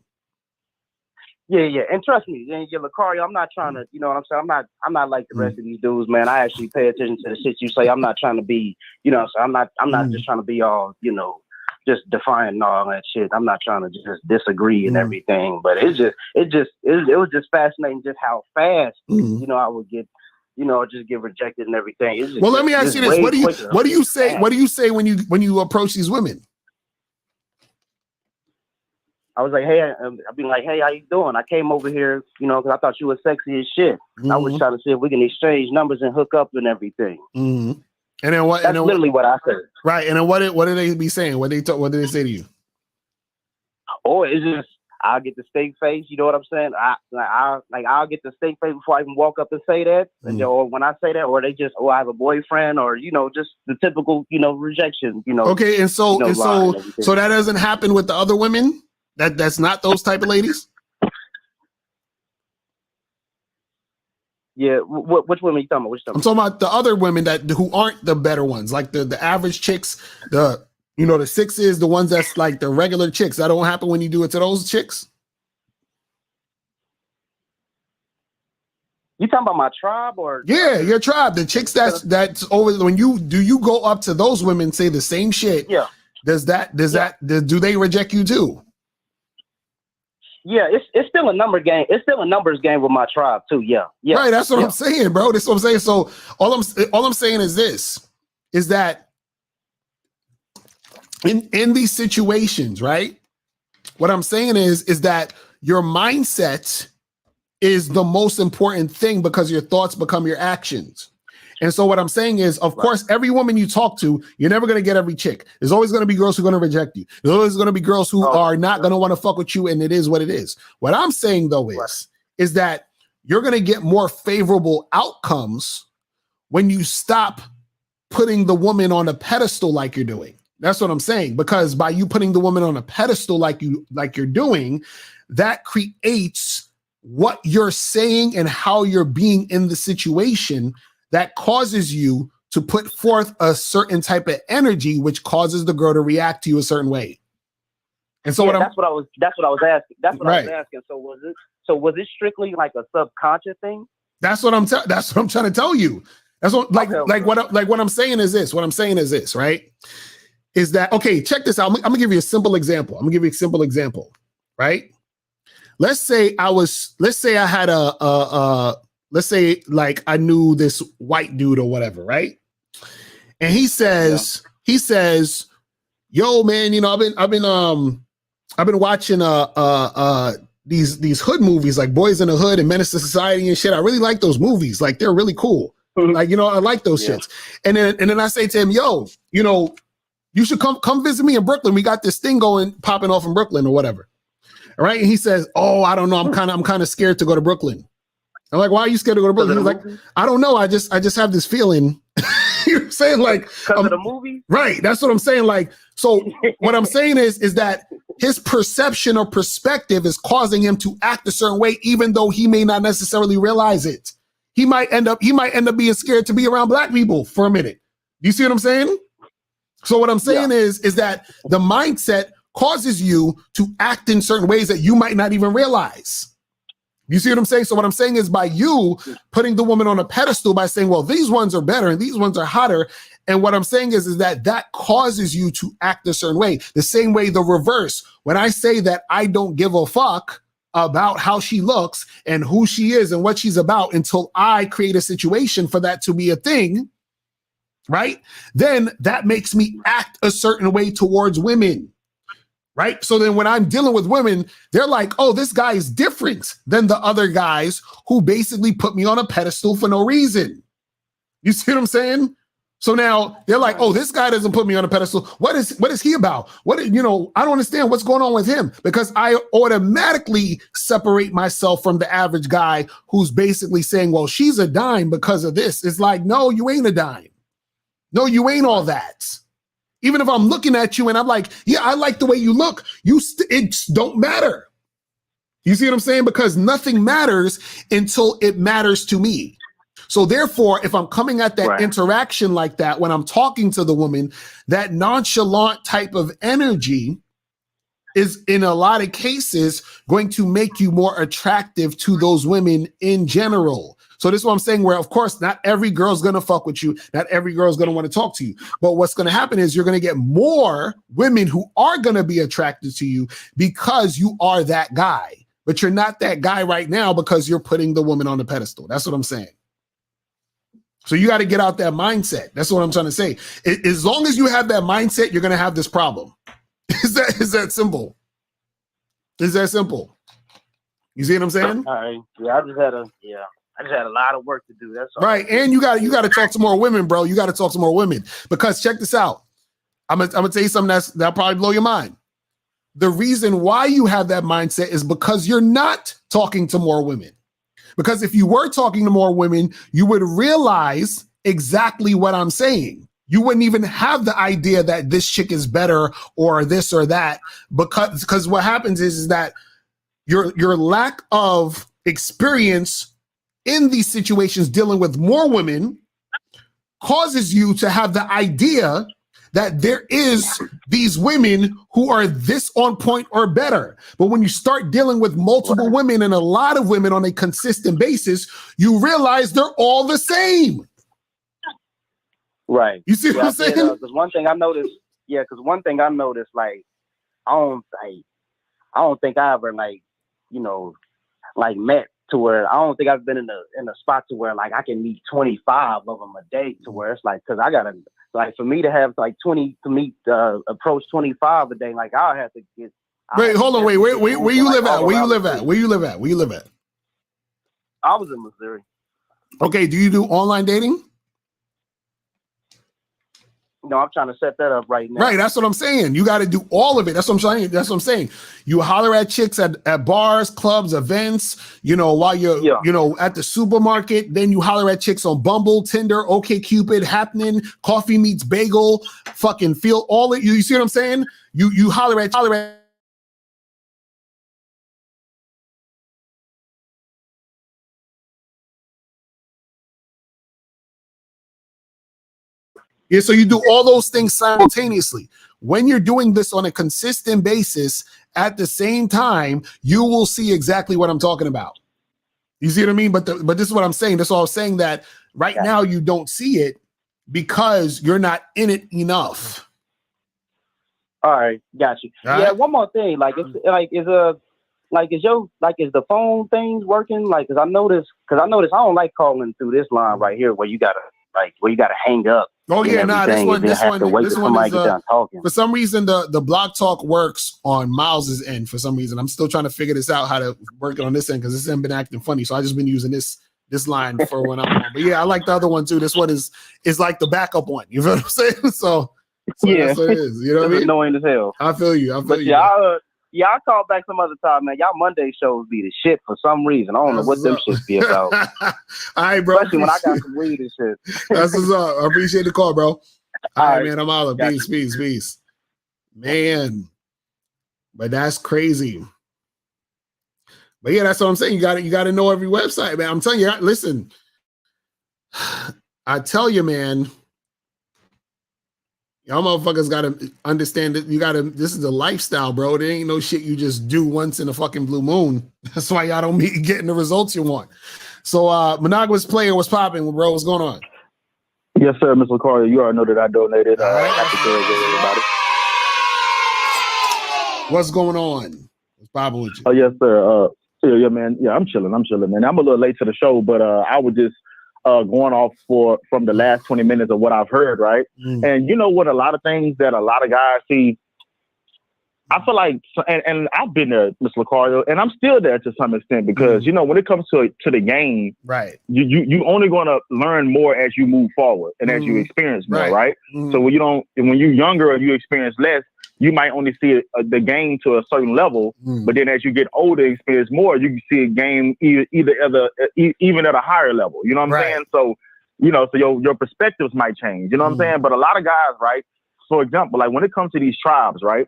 Yeah. And trust me, Lucario, I'm not trying to, you know what I'm saying? I'm not like the rest of these dudes, man. I actually pay attention to the shit you say. I'm not trying to be, you know, so I'm not just trying to be all, you know, just defying all that shit. I'm not trying to just disagree and everything, but it was just fascinating just how fast, you know, I would get, you know, just get rejected and everything. It's just, well, let me ask you this. What do you say? What do you say when you approach these women? I was like, hey, I'd be like, hey, how you doing? I came over here, you know, because I thought you were sexy as shit. I was trying to see if we can exchange numbers and hook up and everything. And then what? That's literally what I said. Right. And then what did they be saying? What did they say to you? Oh, it's just I'll get the steak face. You know what I'm saying? I'll get the steak face before I even walk up and say that. And or when I say that, or they just, I have a boyfriend, or you know, just the typical, you know, rejection. You know. Okay, and so that doesn't happen with the other women. That's not those type of ladies. Yeah, which women are you talking about? I'm talking about the other women who aren't the better ones, like the average chicks, the sixes, the ones that's like the regular chicks. That don't happen when you do it to those chicks. You talking about my tribe or? Yeah, your tribe, the chicks that's over. When you go up to those women, say the same shit. Yeah. Do they reject you too? Yeah, it's still a number game. It's still a numbers game with my tribe too. Yeah. Right. That's what I'm saying, bro. That's what I'm saying. So all I'm saying is this: is that in these situations, right? What I'm saying is that your mindset is the most important thing because your thoughts become your actions. And so what I'm saying is, of course, every woman you talk to, you're never going to get every chick. There's always going to be girls who are going to reject you. There's always going to be girls who are not going to want to fuck with you, and it is what it is. What I'm saying, though, is that you're going to get more favorable outcomes when you stop putting the woman on a pedestal like you're doing. That's what I'm saying, because by you putting the woman on a pedestal like you're doing, that creates what you're saying and how you're being in the situation that causes you to put forth a certain type of energy, which causes the girl to react to you a certain way. And so that's what I was asking. That's what I was asking. So was it strictly like a subconscious thing? That's what I'm trying to tell you. That's what what I'm saying is this. What I'm saying is this, right? Is that okay? Check this out. I'm gonna give you a simple example. Right? Let's say I had let's say like I knew this white dude or whatever, right? And he says, yo, man, you know, I've been watching these hood movies like Boys in the Hood and Menace to Society and shit. I really like those movies. Like they're really cool. Like, you know, I like those shits. And then I say to him, yo, you know, you should come visit me in Brooklyn. We got this thing popping off in Brooklyn or whatever. All right. And he says, oh, I don't know. I'm kind of scared to go to Brooklyn. I'm like, why are you scared to go to Brooklyn? He's like, I don't know. I just have this feeling. You know what I'm saying? Like, because of the movie? Right. That's what I'm saying. Like, so what I'm saying is that his perception or perspective is causing him to act a certain way, even though he may not necessarily realize it. He might end up being scared to be around black people for a minute. You see what I'm saying? So what I'm saying is that the mindset causes you to act in certain ways that you might not even realize. You see what I'm saying? So what I'm saying is by you putting the woman on a pedestal by saying, well, these ones are better and these ones are hotter. And what I'm saying is that causes you to act a certain way. The same way the reverse. When I say that I don't give a fuck, about how she looks and who she is and what she's about until I create a situation for that to be a thing, right? Then that makes me act a certain way towards women, right? So then when I'm dealing with women, they're like, oh, this guy is different than the other guys who basically put me on a pedestal for no reason. You see what I'm saying? So now they're like, oh, this guy doesn't put me on a pedestal. What is he about? I don't understand what's going on with him, because I automatically separate myself from the average guy who's basically saying, well, she's a dime because of this. It's like, no, you ain't a dime. No, you ain't all that. Even if I'm looking at you and I'm like, yeah, I like the way you look, it don't matter. You see what I'm saying? Because nothing matters until it matters to me. So therefore, if I'm coming at that interaction like that, when I'm talking to the woman, that nonchalant type of energy is in a lot of cases going to make you more attractive to those women in general. So this is what I'm saying, where of course, not every girl's going to fuck with you. Not every girl's going to want to talk to you. But what's going to happen is you're going to get more women who are going to be attracted to you because you are that guy. But you're not that guy right now because you're putting the woman on the pedestal. That's what I'm saying. So you got to get out that mindset. That's what I'm trying to say. As long as you have that mindset, you're going to have this problem. Is that simple? Is that simple? You see what I'm saying? All right. Yeah, I just had a lot of work to do. That's all. Right. And you got to talk to more women, bro. You got to talk to more women, because check this out. I'm gonna tell you something that'll probably blow your mind. The reason why you have that mindset is because you're not talking to more women. Because if you were talking to more women, you would realize exactly what I'm saying. You wouldn't even have the idea that this chick is better or this or that, because what happens is that your lack of experience in these situations dealing with more women causes you to have the idea that there is these women who are this on point or better. But when you start dealing with multiple women and a lot of women on a consistent basis, you realize they're all the same. Right. You see what I'm saying? Because one thing I noticed, like, I don't think I ever met to where I don't think I've been in a spot to where like I can meet 25 of them a day, to where it's like, because I gotta, like, for me to have like 20 to meet approach 25 a day, like I'll have to get. Wait, hold on, wait, where you live at? Where you live at? Where you live at? Where you live at? I was in Missouri. Okay, do you do online dating? No, I'm trying to set that up right now. Right, that's what I'm saying. You got to do all of it. That's what I'm saying. You holler at chicks at bars, clubs, events, while you're, at the supermarket. Then you holler at chicks on Bumble, Tinder, OkCupid, Happening, Coffee Meets Bagel, fucking feel all it. You see what I'm saying? You holler at. Yeah, so you do all those things simultaneously. When you're doing this on a consistent basis at the same time, you will see exactly what I'm talking about. You see what I mean? But this is what I'm saying. That's all I'm saying, that right now you don't see it because you're not in it enough. All right, got you. All yeah, right. one more thing. Is the phone things working? Like, cause I noticed I don't like calling through this line right here where you gotta hang up. Oh yeah, this one is talking. For some reason the Block Talk works on Miles's end. For some reason, I'm still trying to figure this out, how to work it on this end, because this end been acting funny. So I just been using this line for when I'm on. But yeah, I like the other one too. This one is like the backup one. You know what I'm saying? So yeah, that's what it is. You know what I mean? Annoying as hell. I feel you. Yeah, I'll call back some other time, man. Y'all Monday shows be the shit for some reason. I don't know what them shits be about. All right, bro. Especially when I got some weed and shit. That's what's up. I appreciate the call, bro. All right, man. I'm out. Peace. Man. But that's crazy. But yeah, that's what I'm saying. You got to know every website, man. I'm telling you, listen. I tell you, man. Y'all motherfuckers gotta understand that this is a lifestyle, bro. There ain't no shit you just do once in a fucking blue moon. That's why y'all don't be getting the results you want. So Monogamous Player, what's popping, bro? What's going on? Yes, sir, Mr. Carter. You already know that I donated. What's going on? What's popping with you? Oh, yes, sir. Yeah, man. Yeah, I'm chilling, man. I'm a little late to the show, but I was just going off from the last 20 minutes of what I've heard, right? And you know what? A lot of things that a lot of guys see, I feel like, and I've been there, Mr. Lucario, and I'm still there to some extent because, you know, when it comes to the game, right, you only going to learn more as you move forward and as you experience more, right? So when you're younger or you experience less, you might only see the game to a certain level, but then as you get older, experience more, you can see a game even at a higher level. You know what I'm saying? So, you know, so your perspectives might change. You know what I'm saying? But a lot of guys, right? For example, like when it comes to these tribes, right?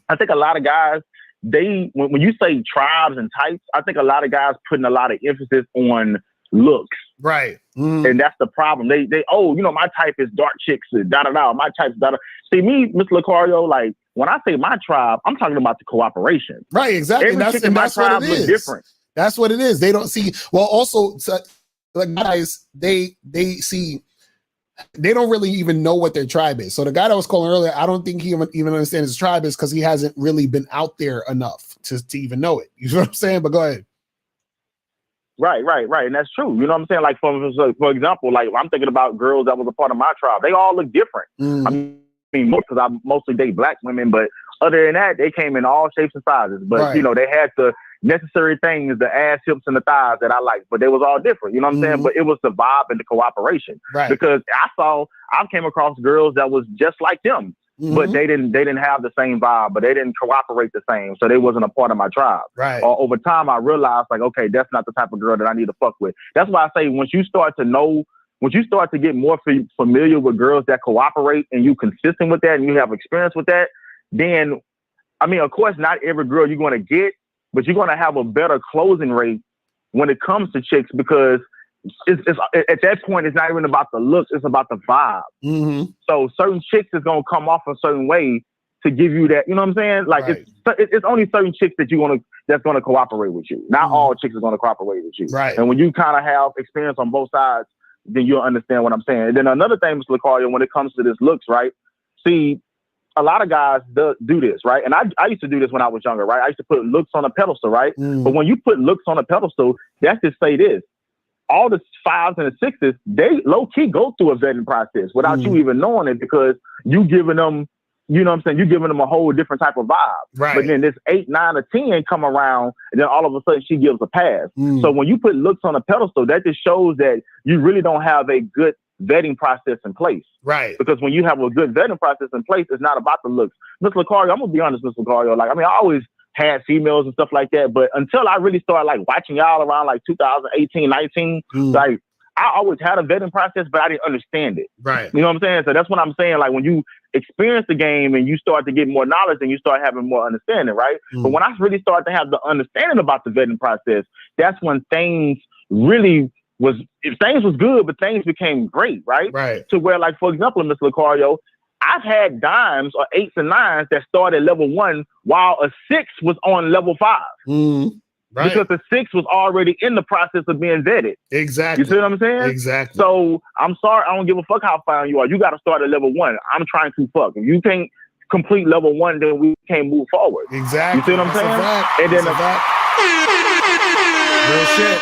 I think a lot of guys, when you say tribes and types, I think a lot of guys putting a lot of emphasis on looks. Right. And that's the problem. They you know, my type is dark chicks, da-da-da. My type's da-da. See, me, Mr. Lucario, like, when I say my tribe, I'm talking about the cooperation. Right, exactly. Every chick in my tribe looks different. That's what it is. They don't see, well, also, the guys, they see, they don't really even know what their tribe is. So the guy that was calling earlier, I don't think he even understands his tribe is because he hasn't really been out there enough to even know it. You know what I'm saying? But go ahead. Right. And that's true. You know what I'm saying? Like, for example, like I'm thinking about girls that was a part of my tribe. They all look different. I mean, because I mostly date black women, but other than that, they came in all shapes and sizes. But, you know, they had the necessary things, the ass, hips, and the thighs that I like, but they was all different. You know what I'm saying? But it was the vibe and the cooperation. Right. Because I came across girls that was just like them, but they didn't have the same vibe, but they didn't cooperate the same. So they wasn't a part of my tribe. Right. Over time, I realized, like, okay, that's not the type of girl that I need to fuck with. That's why I say once you start to get more familiar with girls that cooperate and you consistent with that and you have experience with that, then, I mean, of course, not every girl you're going to get, but you're going to have a better closing rate when it comes to chicks because it's at that point, it's not even about the looks, it's about the vibe. So certain chicks is going to come off a certain way to give you that, you know what I'm saying? Like it's only certain chicks that's going to cooperate with you. Not all chicks are going to cooperate with you. Right. And when you kind of have experience on both sides, then you'll understand what I'm saying. And then another thing, Mr. Lucario, when it comes to this looks, right? See, a lot of guys do this, right? And I used to do this when I was younger, right? I used to put looks on a pedestal, right? But when you put looks on a pedestal, that's just say this. All the 5s and the 6s, they low-key go through a vetting process without you even knowing it because you giving them, you know what I'm saying? You're giving them a whole different type of vibe. Right. But then this 8, 9, or 10 come around, and then all of a sudden she gives a pass. So when you put looks on a pedestal, that just shows that you really don't have a good vetting process in place. Right. Because when you have a good vetting process in place, it's not about the looks. Mr. Lucario, I'm going to be honest, Mr. Lucario. Like, I mean, I always had females and stuff like that, but until I really started, like, watching y'all around, like, 2018, 19, like, I always had a vetting process, but I didn't understand it. Right. You know what I'm saying? So that's what I'm saying. Like, when you experience the game and you start to get more knowledge and you start having more understanding, right? But when I really started to have the understanding about the vetting process, that's when things really things was good, but things became great, right? Right. To where, like, for example, Mr. Lucario, I've had dimes or 8s and 9s that started level 1 while a 6 was on level 5. Right. Because the 6 was already in the process of being vetted. Exactly. You see what I'm saying? Exactly. So I'm sorry, I don't give a fuck how fine you are. You got to start at level 1. I'm trying to fuck. If you can't complete level 1, then we can't move forward. Exactly. You see what I'm saying? And then real shit.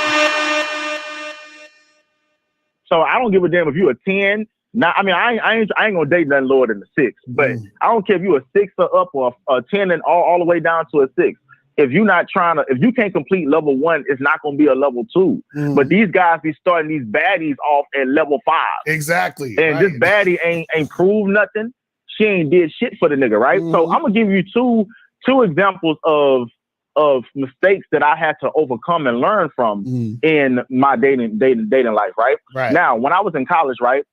So I don't give a damn if you a 10. Now, I mean, I ain't gonna date nothing lower than a 6. But I don't care if you a 6 or up or a 10 and all the way down to a 6. If you can't complete level 1, it's not gonna be a level 2. But these guys be starting these baddies off at level 5. Exactly. And this baddie ain't proved nothing. She ain't did shit for the nigga, right? So I'm gonna give you two examples of mistakes that I had to overcome and learn from in my dating life, right? Now, when I was in college, right,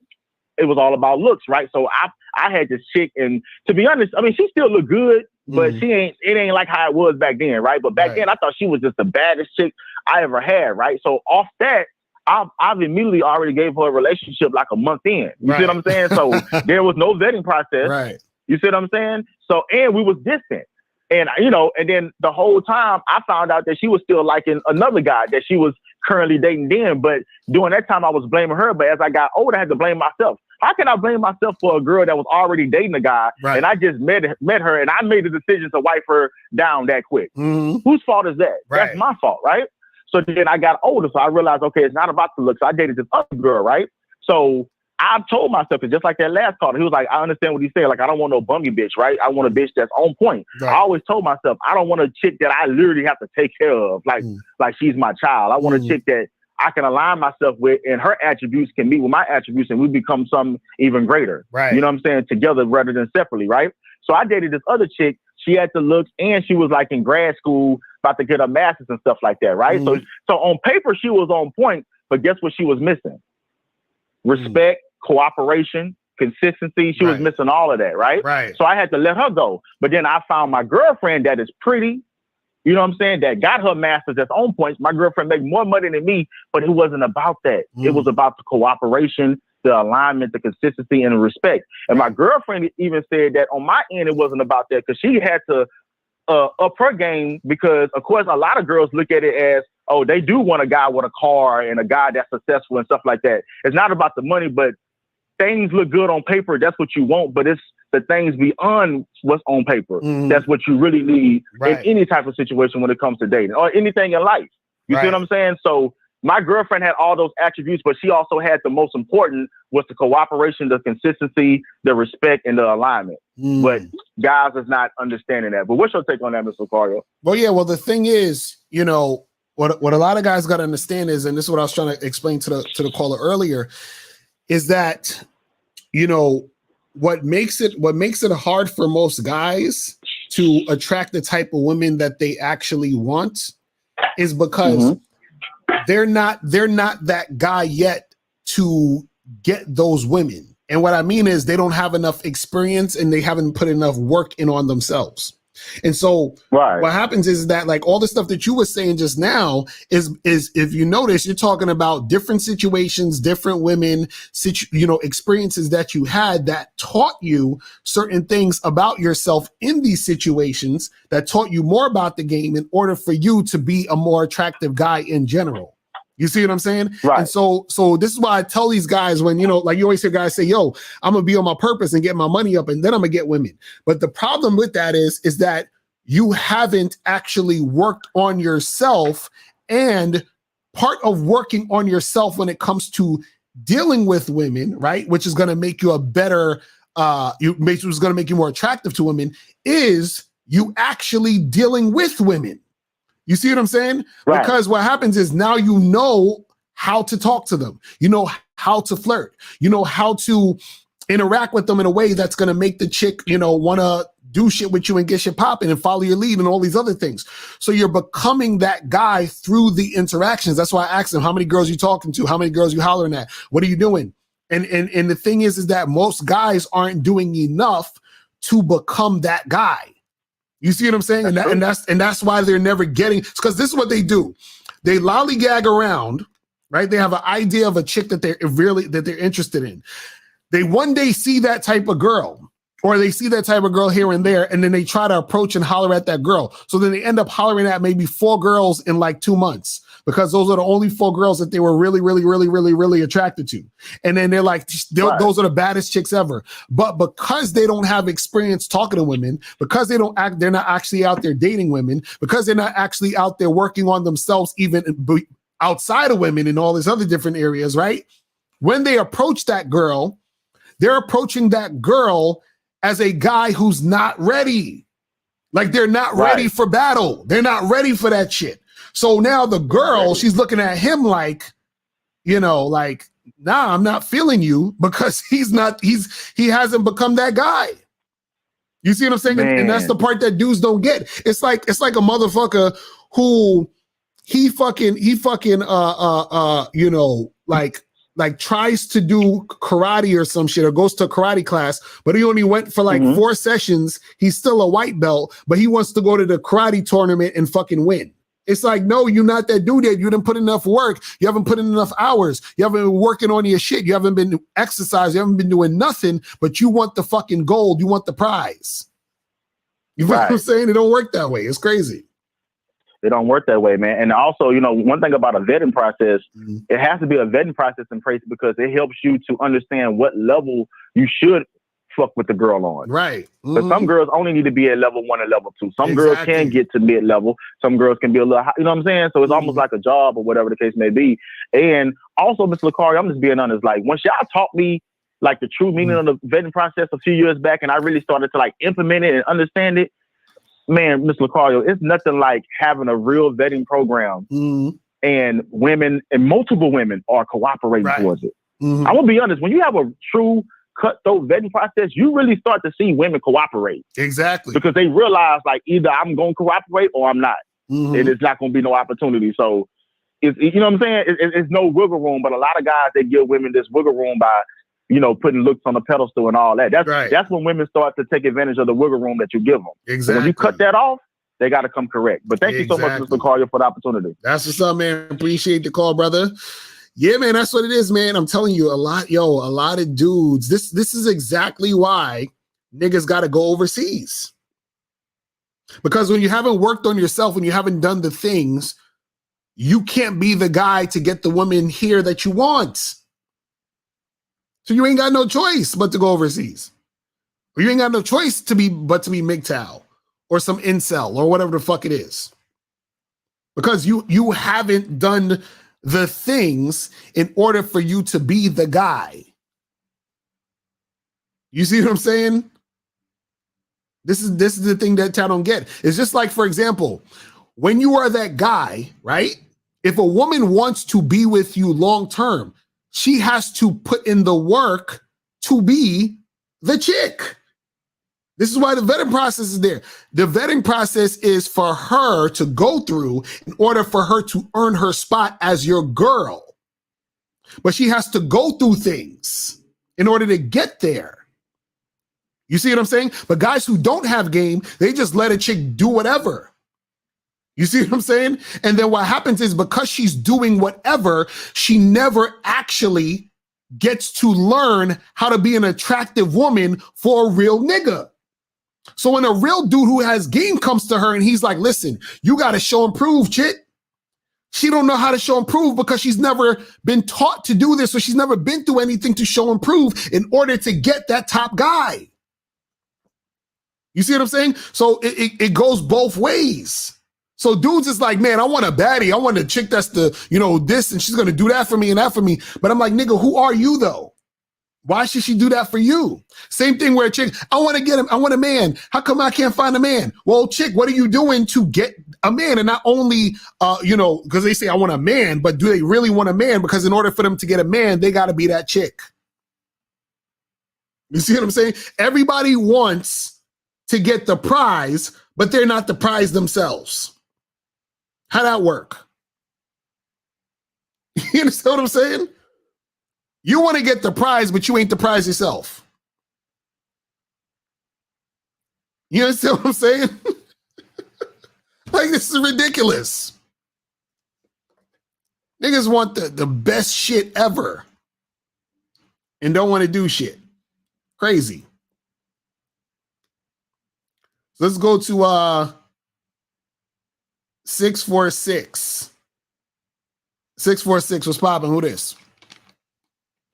it was all about looks, right? So I had this chick, and to be honest, I mean, she still looked good, but it ain't like how it was back then, right? But back then, I thought she was just the baddest chick I ever had, right? So off that, I've immediately already gave her a relationship like a month in. You see what I'm saying? So there was no vetting process. Right. You see what I'm saying? So, and we was distant. And, you know, and then the whole time I found out that she was still liking another guy that she was currently dating then. But during that time, I was blaming her. But as I got older, I had to blame myself. How can I blame myself for a girl that was already dating a guy and I just met her and I made the decision to wipe her down that quick? Whose fault is that? That's my fault, right? So then I got older, so I realized, okay, it's not about the looks. So I dated this other girl, right? So I've told myself, it's just like that last caller. He was like, I understand what he's saying. Like, I don't want no bummy bitch, right? I want a bitch that's on point. Right. I always told myself, I don't want a chick that I literally have to take care of, like she's my child. I want a chick that I can align myself with, and her attributes can meet with my attributes, and we become something even greater. Right. You know what I'm saying? Together rather than separately, right? So I dated this other chick. She had the looks, and she was like in grad school, about to get her master's and stuff like that, right? So on paper, she was on point, but guess what she was missing? Respect, cooperation, consistency. She was missing all of that, right? So I had to let her go. But then I found my girlfriend that is pretty, you know what I'm saying, that got her master's, that's on point. My girlfriend made more money than me, but it wasn't about that. It was about the cooperation, the alignment, the consistency, and the respect. And my girlfriend even said that on my end, it wasn't about that, because she had to up her game, because, of course, a lot of girls look at it as, oh, they do want a guy with a car and a guy that's successful and stuff like that. It's not about the money, but things look good on paper. That's what you want, but it's the things beyond what's on paper. That's what you really need in any type of situation when it comes to dating or anything in life. You see what I'm saying? So my girlfriend had all those attributes, but she also had the most important was the cooperation, the consistency, the respect, and the alignment. But guys is not understanding that. But what's your take on that, Mr. Lucario? Well, yeah. Well, the thing is, you know, what a lot of guys got to understand is, and this is what I was trying to explain to the caller earlier, is that, you know, what makes it hard for most guys to attract the type of women that they actually want is because they're not that guy yet to get those women. And what I mean is they don't have enough experience and they haven't put enough work in on themselves. And so what happens is that, like, all the stuff that you were saying just now is if you notice, you're talking about different situations, different women, experiences that you had that taught you certain things about yourself in these situations, that taught you more about the game in order for you to be a more attractive guy in general. You see what I'm saying? Right. And so this is why I tell these guys, when, you know, like you always hear guys say, yo, I'm going to be on my purpose and get my money up, and then I'm going to get women. But the problem with that is that you haven't actually worked on yourself. And part of working on yourself when it comes to dealing with women, right, which is going to make you a better, which is going to make you more attractive to women, is you actually dealing with women. You see what I'm saying? Right. Because what happens is now you know how to talk to them. You know how to flirt. You know how to interact with them in a way that's going to make the chick, you know, want to do shit with you and get shit popping and follow your lead and all these other things. So you're becoming that guy through the interactions. That's why I asked him, how many girls you talking to? How many girls you hollering at? What are you doing? And the thing is that most guys aren't doing enough to become that guy. You see what I'm saying? And that's why they're never getting, because this is what they do. They lollygag around, right? They have an idea of a chick that they're interested in. They one day see that type of girl, or they see that type of girl here and there, and then they try to approach and holler at that girl. So then they end up hollering at maybe 4 girls in like 2 months, because those are the only 4 girls that they were really, really, really, really, really attracted to. And then they're like, those are the baddest chicks ever. But because they don't have experience talking to women, because they're not actually out there dating women, because they're not actually out there working on themselves, even outside of women in all these other different areas, right? When they approach that girl, they're approaching that girl as a guy who's not ready. Like, they're not ready for battle. They're not ready for that shit. So now the girl, she's looking at him like, you know, like, nah, I'm not feeling you, because he hasn't become that guy. You see what I'm saying? And that's the part that dudes don't get. It's like a motherfucker who he fucking you know, like tries to do karate or some shit, or goes to a karate class, but he only went for like 4 sessions. He's still a white belt, but he wants to go to the karate tournament and fucking win. It's like, no, you're not that dude yet. You didn't put enough work. You haven't put in enough hours. You haven't been working on your shit. You haven't been exercising. You haven't been doing nothing, but you want the fucking gold. You want the prize. You know what I'm saying? It don't work that way. It's crazy. They don't work that way, man. And also, you know, one thing about a vetting process, it has to be a vetting process in place because it helps you to understand what level you should fuck with the girl on. Right. But some girls only need to be at level 1 and level 2. Some girls can get to mid-level. Some girls can be a little high, you know what I'm saying? So it's almost like a job or whatever the case may be. And also, Mr. Lacari, I'm just being honest. Like, once y'all taught me like the true meaning of the vetting process a few years back, and I really started to like implement it and understand it, man, Mr. Lucario, it's nothing like having a real vetting program and women and multiple women are cooperating towards it. I'm gonna be honest, when you have a true cutthroat vetting process, you really start to see women cooperate. Exactly. Because they realize like either I'm gonna cooperate or I'm not. And it's not gonna be no opportunity. So it's, you know what I'm saying? It's no wiggle room, but a lot of guys, they give women this wiggle room by, you know, putting looks on the pedestal and all that. That's when women start to take advantage of the wiggle room that you give them. Exactly. When you cut that off, they got to come correct. But thank you so much, Mr. Collier, for the opportunity. That's what's up, man. Appreciate the call, brother. Yeah, man, that's what it is, man. I'm telling you, a lot of dudes. This is exactly why niggas got to go overseas. Because when you haven't worked on yourself, when you haven't done the things, you can't be the guy to get the woman here that you want. So you ain't got no choice but to go overseas. Or you ain't got no choice but to be MGTOW or some incel or whatever the fuck it is. Because you haven't done the things in order for you to be the guy. You see what I'm saying? This is the thing that I don't get. It's just like, for example, when you are that guy, right? If a woman wants to be with you long term, she has to put in the work to be the chick. This is why the vetting process is there. The vetting process is for her to go through in order for her to earn her spot as your girl. But she has to go through things in order to get there. You see what I'm saying? But guys who don't have game, they just let a chick do whatever. You see what I'm saying? And then what happens is because she's doing whatever, she never actually gets to learn how to be an attractive woman for a real nigga. So when a real dude who has game comes to her and he's like, listen, you got to show and prove, chick. She don't know how to show and prove because she's never been taught to do this, or she's never been through anything to show and prove in order to get that top guy. You see what I'm saying? So it goes both ways. So dudes is like, man, I want a baddie. I want a chick that's the, you know, this, and she's going to do that for me and that for me. But I'm like, nigga, who are you though? Why should she do that for you? Same thing where a chick, I want to get him. I want a man. How come I can't find a man? Well, chick, what are you doing to get a man? And not only, you know, because they say I want a man, but do they really want a man? Because in order for them to get a man, they got to be that chick. You see what I'm saying? Everybody wants to get the prize, but they're not the prize themselves. How'd that work? You understand what I'm saying? You want to get the prize, but you ain't the prize yourself. You understand what I'm saying? Like, this is ridiculous. Niggas want the best shit ever and don't want to do shit. Crazy. So let's go to 646. 646, what's poppin'? Who this?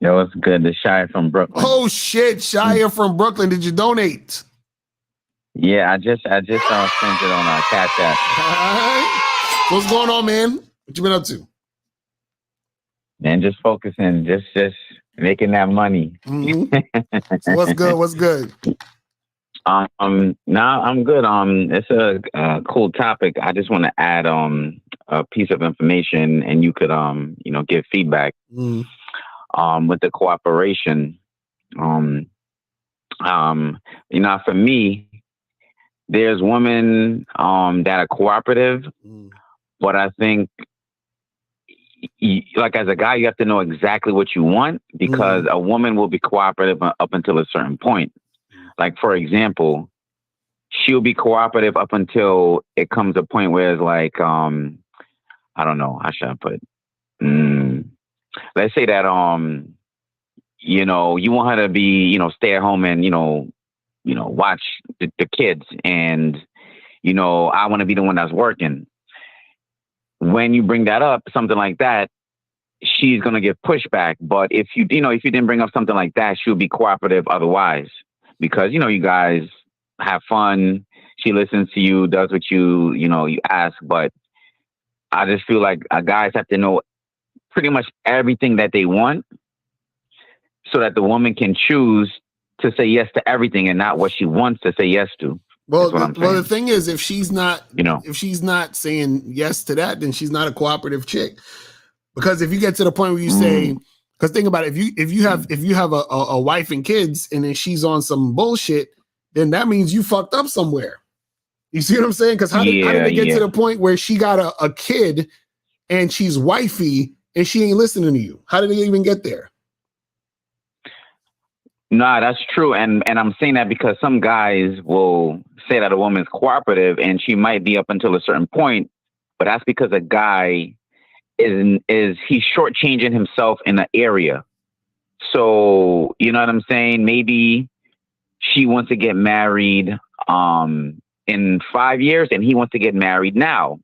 Yo, what's good? The Shire from Brooklyn. Oh shit, Shire from Brooklyn. Did you donate? Yeah, I just sent it on Cash App. All right. What's going on, man? What you been up to? Man, just focusing, just making that money. Mm-hmm. So what's good? What's good? Nah, I'm good. It's a cool topic. I just want to add a piece of information, and you could give feedback. With the cooperation. For me, there's women that are cooperative, but I think like as a guy, you have to know exactly what you want, because a woman will be cooperative up until a certain point. Like, for example, she'll be cooperative up until it comes a point where it's like, I don't know, how should I put it? Let's say that, you want her to be, stay at home and, watch the kids, and, I want to be the one that's working. when you bring that up, something like that, she's going to give pushback. But if you didn't bring up something like that, she'll be cooperative otherwise, because, you guys have fun. She listens to you, does what you ask. But I just feel like guys have to know pretty much everything that they want, so that the woman can choose to say yes to everything and not what she wants to say yes to. Well, the thing is, if she's not saying yes to that, then she's not a cooperative chick. Because if you get to the point where you say, because think about it, if you have a wife and kids, and then she's on some bullshit, then that means you fucked up somewhere. You see what I'm saying? Because how did they get to the point where she got a kid and she's wifey and she ain't listening to you? How did they even get there? Nah, that's true. And I'm saying that because some guys will say that a woman's cooperative and she might be up until a certain point, but that's because a guy he's shortchanging himself in an area. So, you know what I'm saying? Maybe she wants to get married in 5 years and he wants to get married now.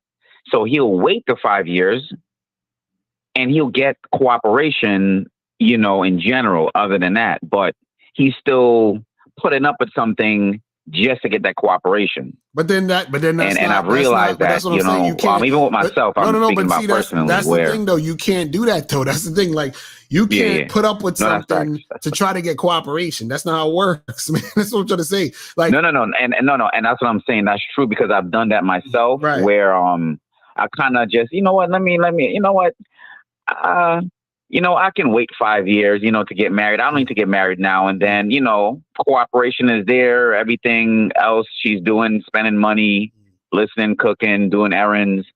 So he'll wait the 5 years and he'll get cooperation, in general, other than that. But he's still putting up with something just to get that cooperation. But then that's and I've realized that, even with myself, I'm speaking about personally. That's the thing, though. You can't do that, though. That's the thing. Like, you can't put up with something to try to get cooperation. That's not how it works, man. That's what I'm trying to say. Like, no, and that's what I'm saying. That's true, because I've done that myself, right? Where I kind of just, let me, I can wait 5 years, to get married. I don't need to get married now. And then, cooperation is there. Everything else she's doing, spending money, listening, cooking, doing errands.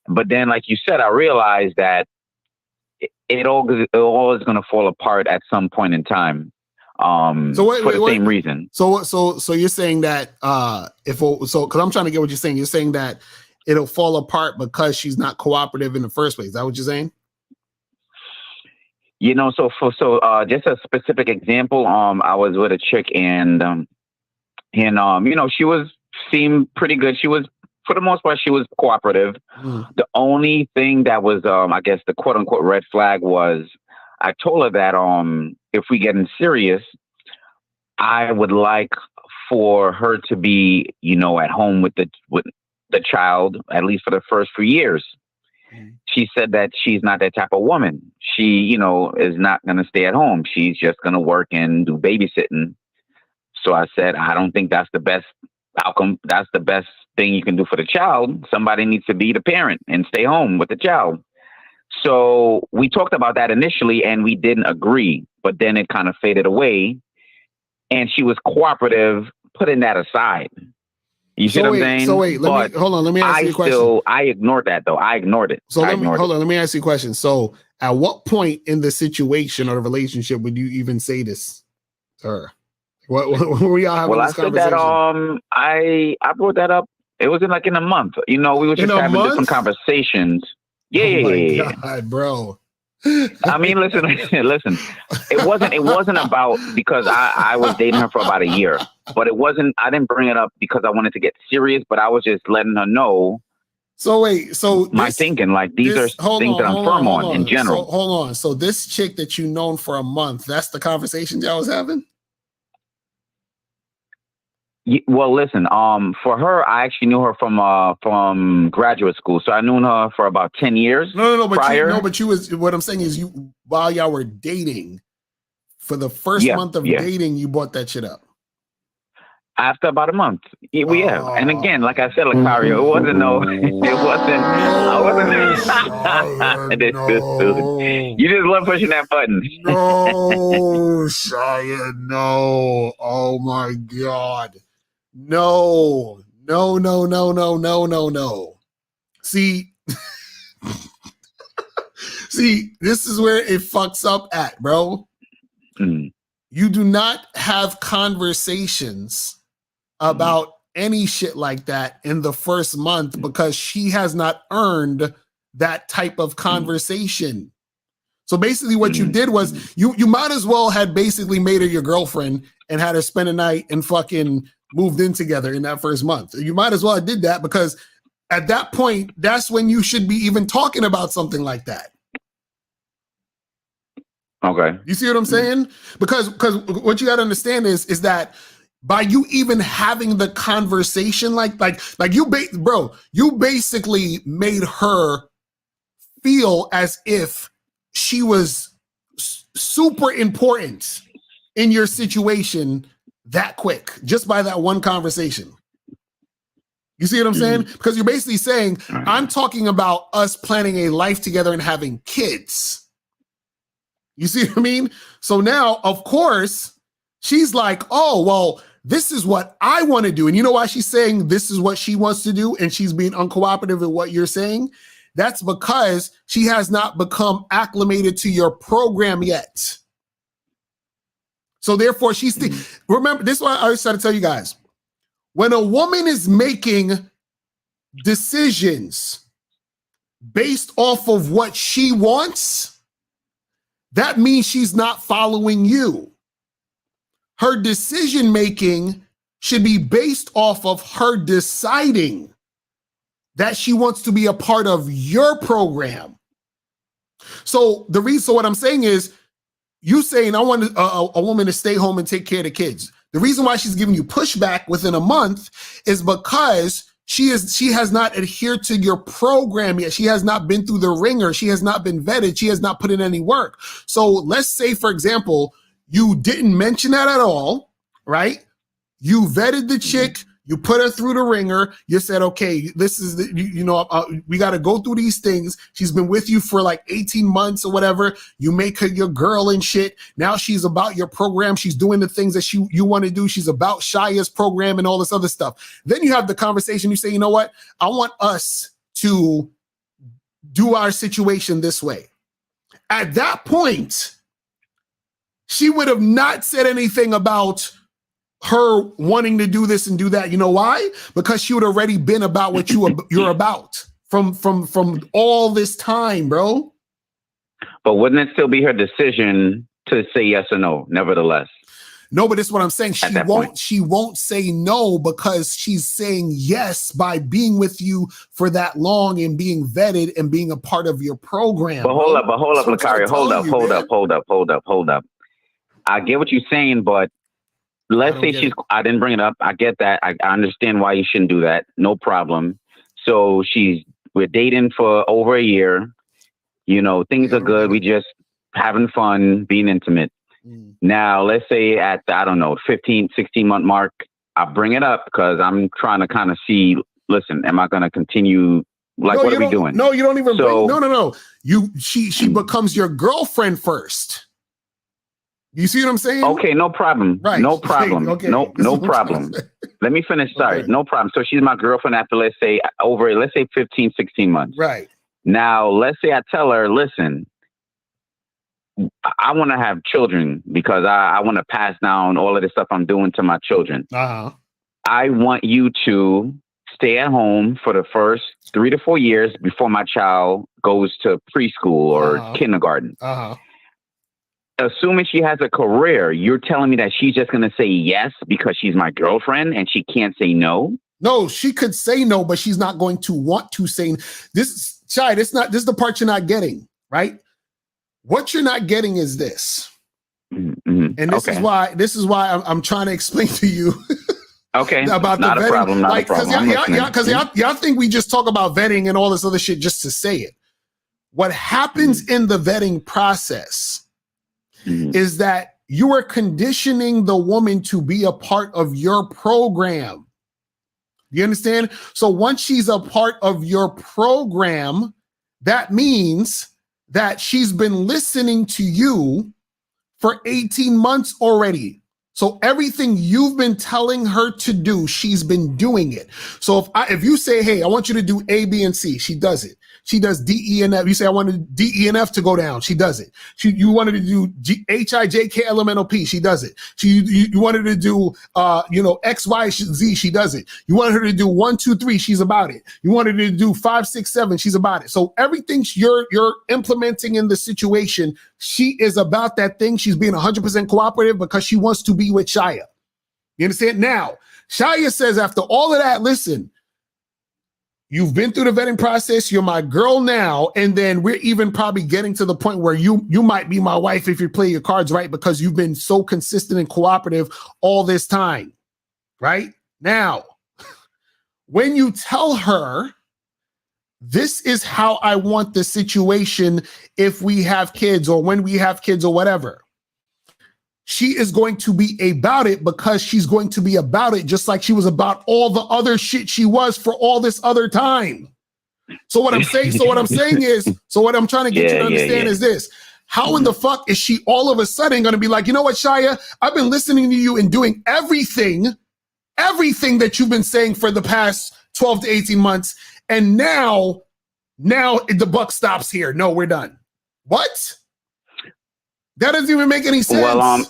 But then, like you said, I realized that it all is going to fall apart at some point in time. For the same reason. So you're saying that because I'm trying to get what you're saying. You're saying that it'll fall apart because she's not cooperative in the first place. Is that what you're saying? So just a specific example, I was with a chick and she seemed pretty good. She was, for the most part, she was cooperative. The only thing that was, I guess the quote unquote red flag was, I told her that, if we getting serious, I would like for her to be, at home with the child, at least for the first few years. She said that she's not that type of woman. She, is not going to stay at home. She's just going to work and do babysitting. So I said, I don't think that's the best outcome. That's the best thing you can do for the child. Somebody needs to be the parent and stay home with the child. So we talked about that initially and we didn't agree, but then it kind of faded away and she was cooperative, putting that aside. You see what I'm saying? So wait, let me ask you a question. I ignored that though. I ignored it. So let me ask you a question. So at what point in the situation or the relationship would you even say this to her? What were y'all having this conversation? That I brought that up. It was in a month. We were just having different conversations. Yeah. God, bro. I mean, listen. It wasn't about because I was dating her for about a year, but I didn't bring it up because I wanted to get serious, but I was just letting her know. So wait, my thinking, like these are things that I'm firm on in general. So, hold on. So this chick that you've known for a month, that's the conversation y'all was having? Well, listen, for her, I actually knew her from graduate school. So I knew her for about 10 years. But you was, what I'm saying is while y'all were dating, for the first month of dating, you brought that shit up. After about a month. And again, like I said, Lucario, I wasn't. You just love pushing that button. No, Shia, no. Oh my God. No. See, this is where it fucks up at, bro. You do not have conversations about any shit like that in the first month because she has not earned that type of conversation. So basically what you did was you might as well had basically made her your girlfriend and had her spend a night and fucking moved in together in that first month. You might as well have did that because at that point, that's when you should be even talking about something like that. Okay. You see what I'm saying? Because what you got to understand is that by you even having the conversation, like you basically made her feel as if she was super important in your situation that quick, just by that one conversation. You see what I'm saying? Because you're basically saying, I'm talking about us planning a life together and having kids. You see what I mean? So now, of course, she's like, oh, well, this is what I want to do. And you know why she's saying this is what she wants to do and she's being uncooperative with what you're saying? That's because she has not become acclimated to your program yet. So therefore, remember, this is why I always try to tell you guys, when a woman is making decisions based off of what she wants, that means she's not following you. Her decision making should be based off of her deciding that she wants to be a part of your program. So what I'm saying is, you saying I want a woman to stay home and take care of the kids. The reason why she's giving you pushback within a month is because she has not adhered to your program yet. She has not been through the ringer. She has not been vetted. She has not put in any work. So let's say, for example, you didn't mention that at all, right? You vetted the chick. You put her through the ringer. You said, okay, this is we got to go through these things. She's been with you for like 18 months or whatever. You make her your girl and shit. Now she's about your program. She's doing the things that you want to do. She's about Shia's program and all this other stuff. Then you have the conversation. You say, you know what? I want us to do our situation this way. At that point, she would have not said anything about her wanting to do this and do that. You know why? Because she would already been about what you're about from all this time, bro. But wouldn't it still be her decision to say yes or no, nevertheless? No, but this is what I'm saying. She won't say no because she's saying yes by being with you for that long and being vetted and being a part of your program. But hold up, Lakaria. Hold up. I get what you're saying, but let's say I didn't bring it up. I get that. I understand why you shouldn't do that. No problem. So we're dating for over a year. You know, things are good. We just having fun, being intimate. Now, let's say at the, 15, 16-month mark, I bring it up because I'm trying to kind of see, listen, am I going to continue? What are we doing? No, you don't even no. She becomes your girlfriend first. You see what I'm saying? Okay, no problem. Right. No problem. Okay. No problem. Let me finish. Sorry. Okay. No problem. So she's my girlfriend after, let's say 15, 16 months. Right. Now, let's say I tell her, listen, I want to have children because I want to pass down all of this stuff I'm doing to my children. Uh-huh. I want you to stay at home for the first 3 to 4 years before my child goes to preschool or kindergarten. Uh-huh. Assuming she has a career, you're telling me that she's just going to say yes because she's my girlfriend and she can't say no? No, she could say no, but she's not going to want to say this. Shai, this is the part you're not getting, right? What you're not getting is this. Mm-hmm. And this is why I'm trying to explain to you. Okay. About not the a vetting. problem. Not a problem. Because y'all think we just talk about vetting and all this other shit just to say it. What happens in the vetting process is that you are conditioning the woman to be a part of your program. You understand? So once she's a part of your program, that means that she's been listening to you for 18 months already. So everything you've been telling her to do, she's been doing it. So if you say, hey, I want you to do A, B, and C, she does it. She does D, E, and F. You say, I want D, E, and F to go down. She does it. You wanted to do H, I, J, K, L, M, N, O, P. She does it. You wanted to do, X, Y, Z. She does it. You wanted her to do 1, 2, 3. She's about it. You wanted her to do 5, 6, 7. She's about it. So everything you're implementing in the situation, she is about that thing. She's being 100% cooperative because she wants to be with Shia. You understand? Now, Shia says after all of that, listen, You've been through the vetting process. You're my girl now. And then we're even probably getting to the point where you might be my wife if you play your cards right, because you've been so consistent and cooperative all this time. Right? Now, when you tell her, this is how I want the situation if we have kids or when we have kids or whatever, she is going to be about it, because she's going to be about it just like she was about all the other shit she was for all this other time. So what I'm saying, what I'm trying to get you to understand is this. How in the fuck is she all of a sudden going to be like, you know what, Shia, I've been listening to you and doing everything that you've been saying for the past 12 to 18 months. And now the buck stops here. No, we're done. What? That doesn't even make any sense. Well, I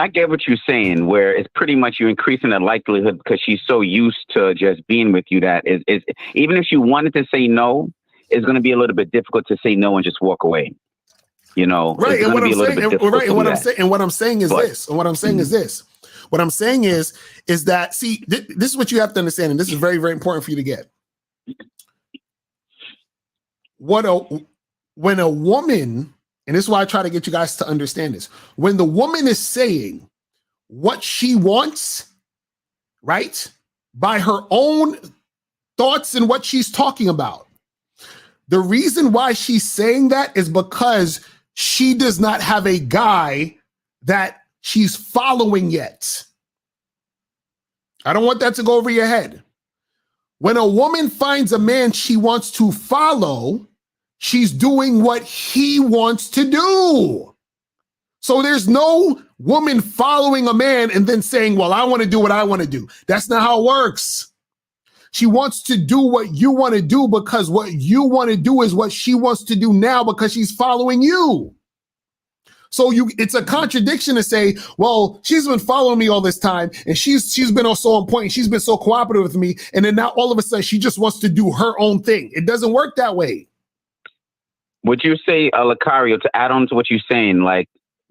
get what you're saying, where it's pretty much you increasing the likelihood because she's so used to just being with you that is even if she wanted to say no, it's going to be a little bit difficult to say no and just walk away. You know, right? And what I'm saying is this. What I'm saying is that, see, this is what you have to understand, and this is very, very important for you to get. When a woman, and this is why I try to get you guys to understand this, when the woman is saying what she wants, right, by her own thoughts and what she's talking about, the reason why she's saying that is because she does not have a guy that she's following yet. I don't want that to go over your head. When a woman finds a man she wants to follow, she's doing what he wants to do. So there's no woman following a man and then saying, well, I want to do what I want to do. That's not how it works. She wants to do what you want to do because what you want to do is what she wants to do now because she's following you. So it's a contradiction to say, well, she's been following me all this time and she's been so on point, she's been so cooperative with me, and then now all of a sudden she just wants to do her own thing. It doesn't work that way. Would you say, Lucario, to add on to what you're saying, like,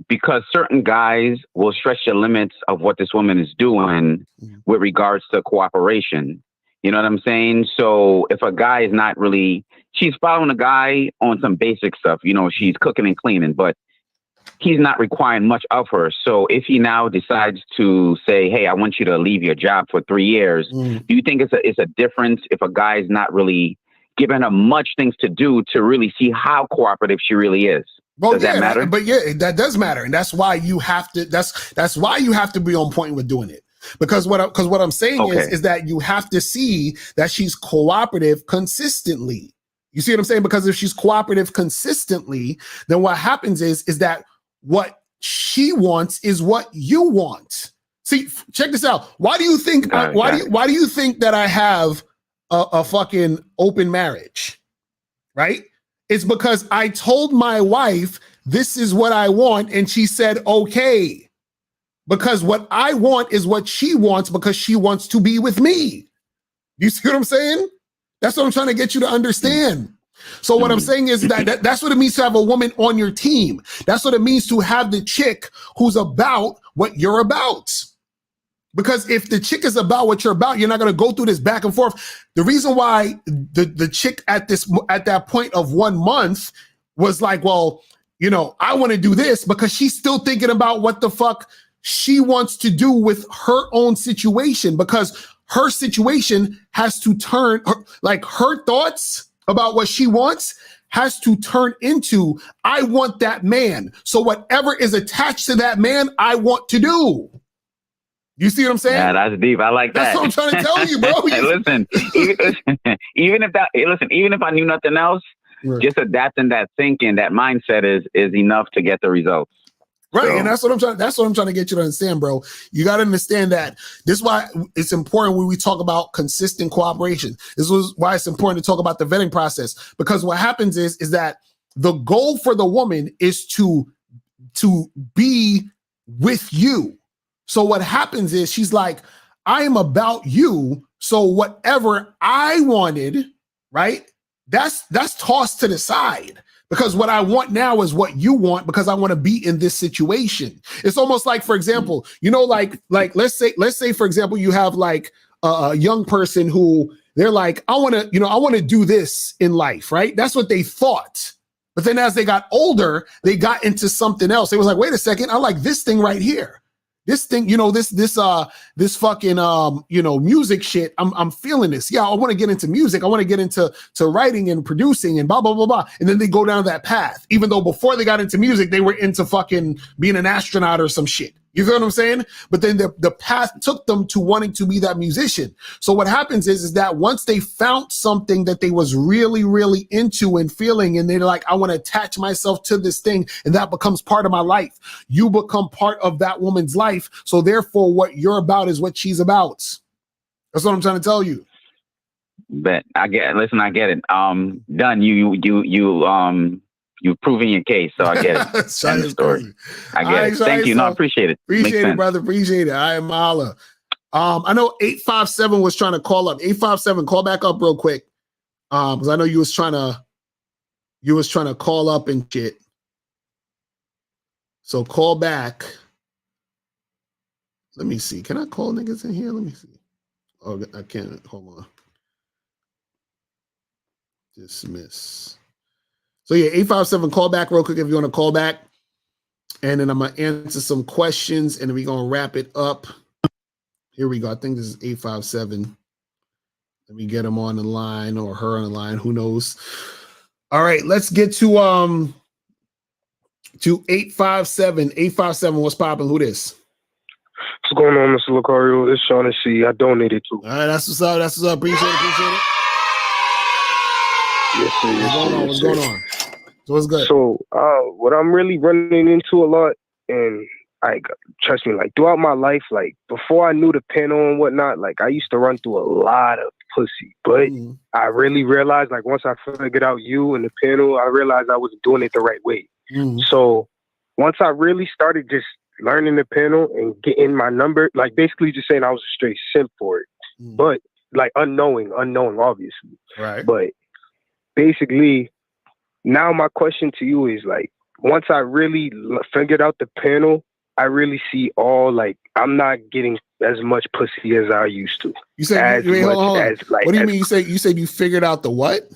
because certain guys will stretch the limits of what this woman is doing with regards to cooperation. You know what I'm saying? So if a guy is not really, she's following a guy on some basic stuff, you know, she's cooking and cleaning, but he's not requiring much of her. So if he now decides to say, hey, I want you to leave your job for 3 years, do you think it's a difference if a guy is not really giving her much things to do to really see how cooperative she really is? Well, does that matter? But yeah, that does matter. And that's why you have to, that's why you have to be on point with doing it. Because what I'm saying is that you have to see that she's cooperative consistently. You see what I'm saying? Because if she's cooperative consistently, then what happens is that what she wants is what you want. See, check this out. Why do you think? Why do you think that I have a fucking open marriage? Right? It's because I told my wife this is what I want, and she said okay. Because what I want is what she wants because she wants to be with me. You see what I'm saying? That's what I'm trying to get you to understand. So what I'm saying is that's what it means to have a woman on your team. That's what it means to have the chick who's about what you're about. Because if the chick is about what you're about, you're not going to go through this back and forth. The reason why the chick at that point of 1 month was like, well, you know, I want to do this, because she's still thinking about what the fuck she wants to do with her own situation, because her situation has to turn, her thoughts about what she wants has to turn into, I want that man. So whatever is attached to that man, I want to do. You see what I'm saying? Yeah, that's deep. I like that. That's what I'm trying to tell you, bro. Hey, even if I knew nothing else, just adapting that thinking, that mindset is enough to get the results. Right. So, and that's what I'm trying to get you to understand, bro. You got to understand that this is why it's important when we talk about consistent cooperation. This is why it's important to talk about the vetting process, because what happens is that the goal for the woman is to be with you. So what happens is she's like, I am about you. So whatever I wanted, right? That's tossed to the side. Because what I want now is what you want, because I want to be in this situation. It's almost like, for example, you know, like let's say, for example, you have like a young person who they're like, I want to do this in life, right? That's what they thought. But then as they got older, they got into something else. They was like, wait a second, I like this thing right here. This thing, this fucking music shit. I'm feeling this. Yeah, I want to get into music. I want to get into writing and producing and blah blah blah blah. And then they go down that path, even though before they got into music, they were into fucking being an astronaut or some shit. You feel what I'm saying? But then the path took them to wanting to be that musician. So what happens is that once they found something that they was really, really into and feeling, and they're like, I want to attach myself to this thing, and that becomes part of my life. You become part of that woman's life. So therefore, what you're about is what she's about. That's what I'm trying to tell you. But I get it. Done. You've proven your case, so I get it. That's the story. I get it. Thank you. No, I appreciate it. Appreciate it, brother. Appreciate it. I am Mala. I know 857 was trying to call up. 857, call back up real quick. Because I know you was trying to call up and shit. So call back. Let me see. Can I call niggas in here? Let me see. Oh, I can't. Hold on. Dismiss. So yeah, 857, call back real quick if you want to call back. And then I'm going to answer some questions and then we're going to wrap it up. Here we go. I think this is 857. Let me get him on the line or her on the line. Who knows? All right, let's get to 857. 857, what's popping? Who this? What's going on, Mr. Lucario? It's Shawn C. I donated too. All right, that's what's up. That's what's up. Appreciate it. Yes, sir. What's going on? So what's good? So, what I'm really running into a lot, and trust me, like throughout my life, like before I knew the panel and whatnot, like I used to run through a lot of pussy. But I really realized, like once I figured out you and the panel, I realized I wasn't doing it the right way. So once I really started just learning the panel and getting my number, like basically just saying I was a straight simp for it, but like unknowing, obviously. Right. But basically, now my question to you is like, once I really figured out the panel, I really see I'm not getting as much pussy as I used to. You said, what do you mean? You said you figured out the what?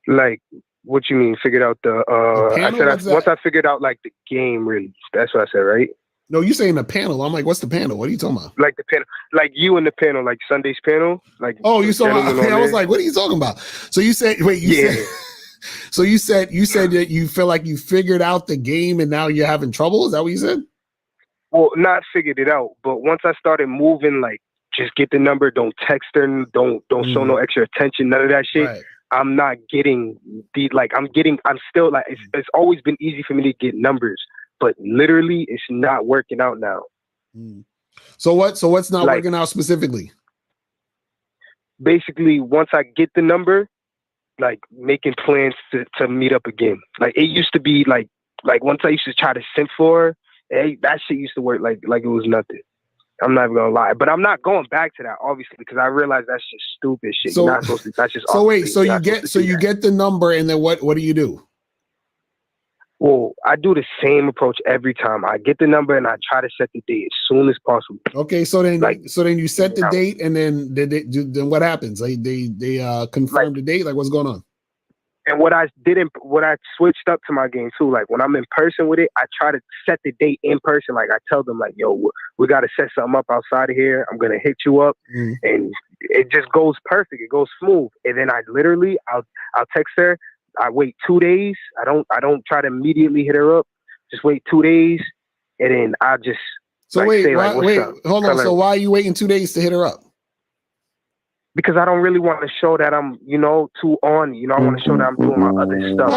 Like, what you mean? Figured out the once I figured out like the game, really. That's what I said, right? No, you saying the panel. I'm like, what's the panel? What are you talking about? Like the panel, like you and the panel, like Sunday's panel. Like, oh, you saw. I was like, what are you talking about? So you said, so you said that you feel like you figured out the game and now you're having trouble. Is that what you said? Well, not figured it out, but once I started moving, like just get the number, don't text her, don't show no extra attention, none of that shit. Right. I'm not getting I'm still like, it's always been easy for me to get numbers, but literally it's not working out now. So what's not working out specifically? Basically, once I get the number, like making plans to meet up again. Like it used to be like once I used to try to simp for her, that shit used to work like it was nothing. I'm not even gonna lie, but I'm not going back to that obviously because I realize that's just stupid shit. So, you're not supposed to, that's just so wait, so you get the number and then what do you do? Well, I do the same approach every time. I get the number and I try to set the date as soon as possible. Okay, so then you set the date and then what happens? Like they confirm the date. Like what's going on? And what I switched up to my game too. Like when I'm in person with it, I try to set the date in person. Like I tell them like, yo, we got to set something up outside of here. I'm gonna hit you up, and it just goes perfect. It goes smooth. And then I'll text her. I wait 2 days. I don't try to immediately hit her up. Just wait 2 days, and then I just hold on. So why are you waiting 2 days to hit her up? Because I don't really want to show that I'm, too on. I want to show that I'm doing my other stuff.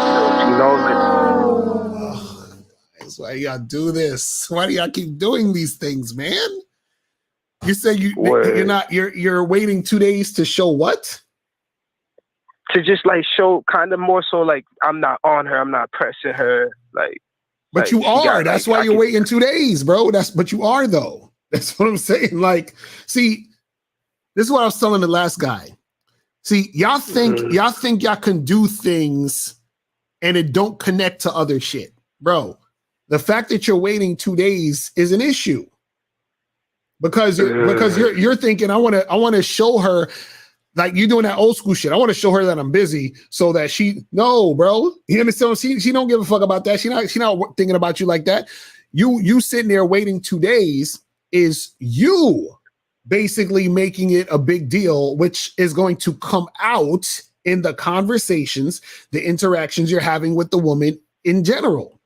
That's why y'all do this. Why do y'all keep doing these things, man? You say you're waiting 2 days to show what? To just like show kind of more so like I'm not on her, I'm not pressing her, like. But you are. That's why you're waiting 2 days, bro. But you are though. That's what I'm saying. Like, see. This is what I was telling the last guy. See, y'all think y'all can do things and it don't connect to other shit. Bro, the fact that you're waiting 2 days is an issue. Because you're thinking, I want to show her Like you doing that old school shit. I want to show her that I'm busy so that no, bro. You understand? She don't give a fuck about that. She not thinking about you like that. You sitting there waiting 2 days is you basically making it a big deal, which is going to come out in the conversations, the interactions you're having with the woman in general.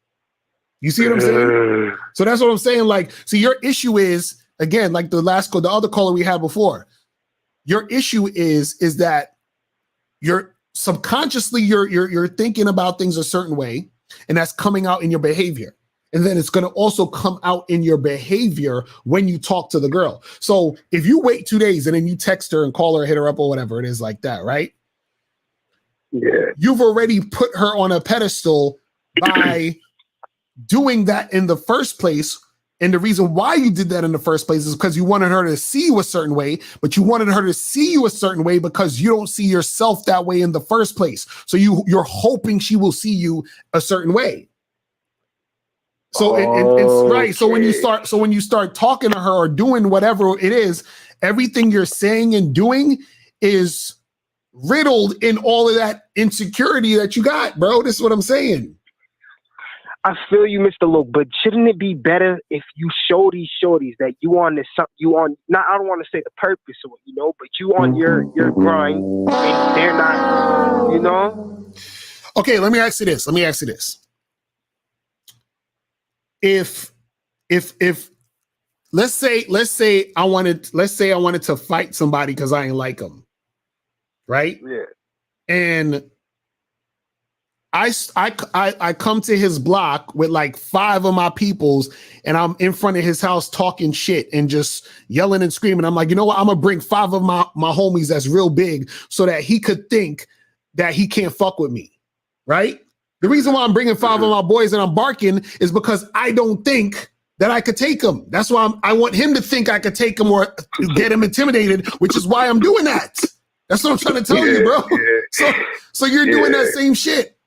You see what I'm saying? So that's what I'm saying. Like, so your issue is, again, like the other caller we had before, your issue is that you're subconsciously you're thinking about things a certain way, and that's coming out in your behavior. And then it's going to also come out in your behavior when you talk to the girl. So if you wait 2 days and then you text her and call her, hit her up or whatever it is like that, right? Yeah. You've already put her on a pedestal by doing that in the first place. And the reason why you did that in the first place is because you wanted her to see you a certain way, but you wanted her to see you a certain way because you don't see yourself that way in the first place. So you're hoping she will see you a certain way. So it's right. So when you start talking to her or doing whatever it is, everything you're saying and doing is riddled in all of that insecurity that you got, bro. This is what I'm saying. I feel you, Mr. Luke, but shouldn't it be better if you show these shorties that I don't want to say the purpose of it, but you on your grind and they're not, Okay, let me ask you this. If let's say I wanted to fight somebody because I ain't like them, right? Yeah. And I come to his block with like 5 of my peoples, and I'm in front of his house talking shit and just yelling and screaming. I'm like, you know what? I'm gonna bring 5 of my homies that's real big so that he could think that he can't fuck with me, right? The reason why I'm bringing 5 of my boys and I'm barking is because I don't think that I could take him. That's why I want him to think I could take him or get him intimidated, which is why I'm doing that. That's what I'm trying to tell you, bro. So you're doing that same shit.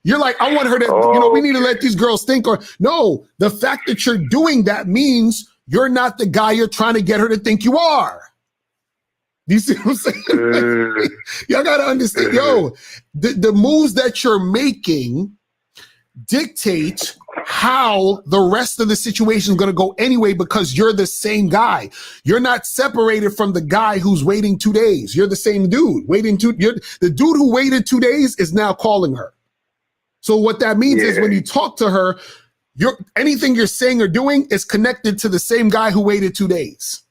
You're like, I want her to, we need to let these girls think, or no, the fact that you're doing that means you're not the guy you're trying to get her to think you are. Do you see what I'm saying? Y'all got to understand, the moves that you're making dictate how the rest of the situation is going to go anyway, because you're the same guy. You're not separated from the guy who's waiting 2 days. You're the same dude. The dude who waited 2 days is now calling her. So what that means is when you talk to her, anything you're saying or doing is connected to the same guy who waited 2 days.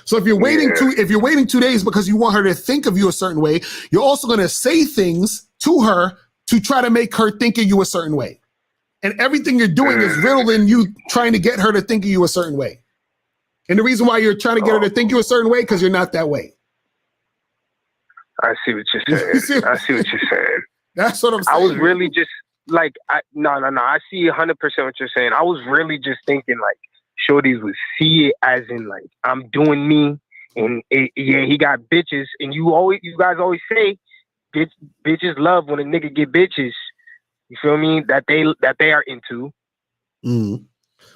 So if you're waiting 2 days because you want her to think of you a certain way, you're also going to say things to her to try to make her think of you a certain way. And everything you're doing is riddled in you trying to get her to think of you a certain way. And the reason why you're trying to get her to think you a certain way, because you're not that way. I see what you're saying. That's what I'm saying. I was really just like, no. I see 100% what you're saying. I was really just thinking like shorties would see it as in like, I'm doing me, and he got bitches. And you guys always say, bitches love when a nigga get bitches. You feel me? That they are into. Mm.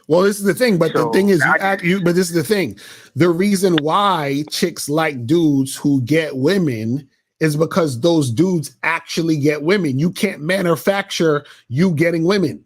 Well, this is the thing, but the thing is, but this is the thing. The reason why chicks like dudes who get women is because those dudes actually get women. You can't manufacture you getting women.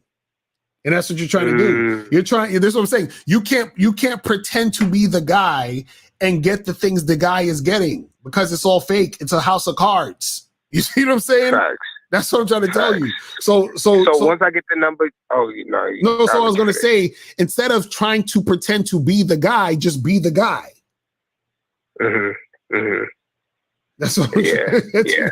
And that's what you're trying to do. This is what I'm saying. You can't pretend to be the guy and get the things the guy is getting, because it's all fake. It's a house of cards. You see what I'm saying? Facts. That's what I'm trying to tell you. So once I get the number, no. So I was going to say, instead of trying to pretend to be the guy, just be the guy. That's what I'm you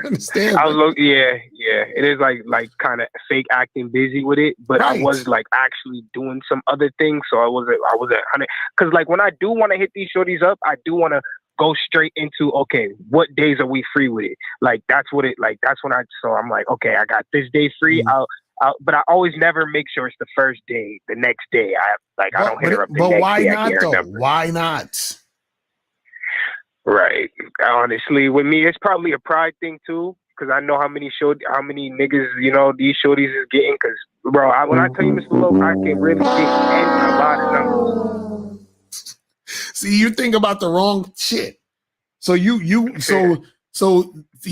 understand. It is like kind of fake acting busy with it, but right. I was like actually doing some other things, so I wasn't 100. Because like when I do want to hit these shorties up, I do want to go straight into, okay, what days are we free with it? Like that's when I'm like, okay, I got this day free. But I always never make sure it's the first day, the next day. I don't hit her up the next day. But why not though? Why not? Right. Honestly, with me, it's probably a pride thing too, because I know how many niggas, these shorties is getting. Because, bro, when I tell you, Mr. Lowe, I can really get a lot of numbers. See, you think about the wrong shit. So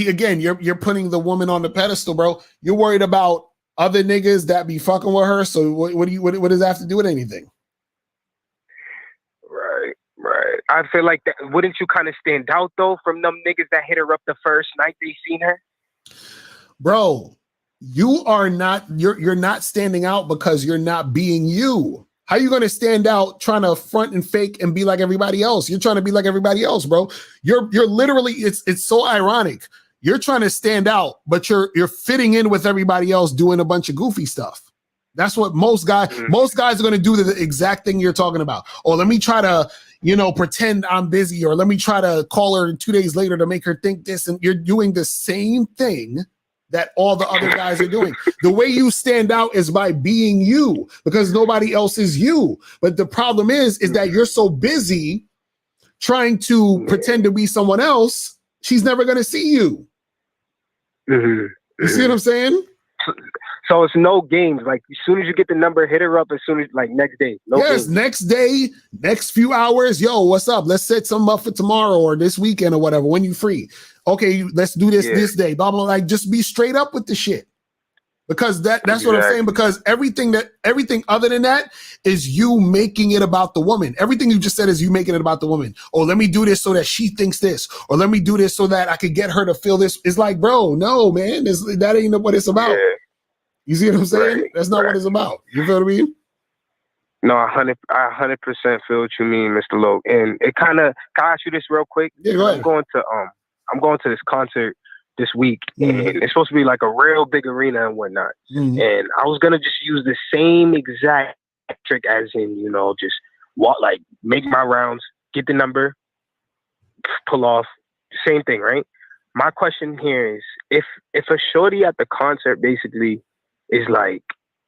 again, you're putting the woman on the pedestal, bro. You're worried about other niggas that be fucking with her. So what does that have to do with anything? Right. I feel like that. Wouldn't you kind of stand out though from them niggas that hit her up the first night they seen her? Bro, you're not standing out because you're not being you. How you going to stand out trying to front and fake and be like everybody else? You're trying to be like everybody else, bro. You're literally, it's so ironic. You're trying to stand out, but you're fitting in with everybody else doing a bunch of goofy stuff. That's what most guys are going to do, the exact thing you're talking about. Or let me try to, pretend I'm busy, or let me try to call her 2 days later to make her think this. And you're doing the same thing that all the other guys are doing. The way you stand out is by being you, because nobody else is you. But the problem is that you're so busy trying to pretend to be someone else, she's never going to see you. You see what I'm saying? So it's no games. Like, as soon as you get the number, hit her up as soon as, like, next day. Games. Next day, next few hours. Yo, what's up? Let's set something up for tomorrow or this weekend or whatever, when you free. Okay, let's do this this day. Blah, blah, blah. Like, just be straight up with the shit. Because that's what I'm saying. Because everything other than that is you making it about the woman. Everything you just said is you making it about the woman. Oh, let me do this so that she thinks this, or let me do this so that I could get her to feel this. It's like, bro, no, man, that ain't what it's about. Yeah. You see what I'm saying? Right, that's not what it's about. You feel what I mean? No, I 100% feel what you mean, Mr. Loke. And it kind of, can I ask you this real quick? Yeah, go ahead. I'm going to this concert this week, and it's supposed to be like a real big arena and whatnot. And I was gonna just use the same exact trick, as in, just walk, like, make my rounds, get the number, pull off, same thing, right? My question here is, if a shorty at the concert basically is like,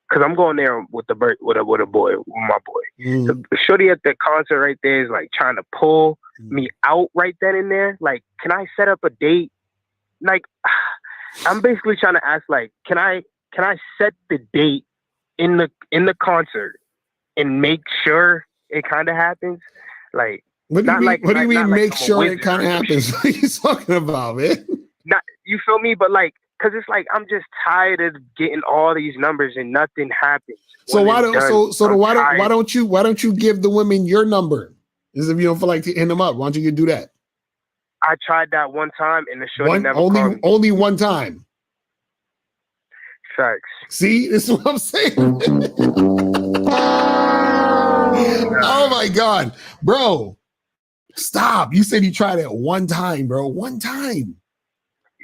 because I'm going there with my boy. The shorty at the concert right there is like trying to pull me out right then and there. Like, can I set up a date? Like, I'm basically trying to ask, like, can I set the date in the concert and make sure it kind of happens? Like, what do you mean make sure it kind of happens? What are you talking about, man? Not, you feel me? But like, because it's like, I'm just tired of getting all these numbers and nothing happens. So why don't you give the women your number? As if you don't feel like hitting them up. Why don't you do that? I tried that one time, and the shorty never called me. Only one time. Facts. See, this is what I'm saying. Oh my God, bro! Stop. You said you tried it one time, bro. One time.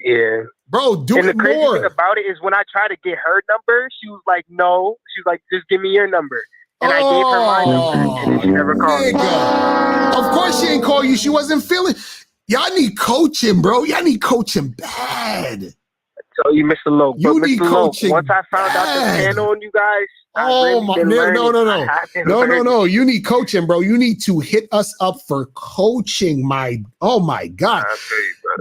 Yeah. Bro, do it more. And the crazy thing about it is, when I tried to get her number, she was like, "No." She was like, "Just give me your number." And I gave her my number, and she never called me. Of course she ain't call you. She wasn't feeling. Y'all need coaching, bro. Y'all need coaching bad. So you, Mr. Loke. You need coaching. Once I found out the panel on you guys, no. You need coaching, bro. You need to hit us up for coaching. Oh my God,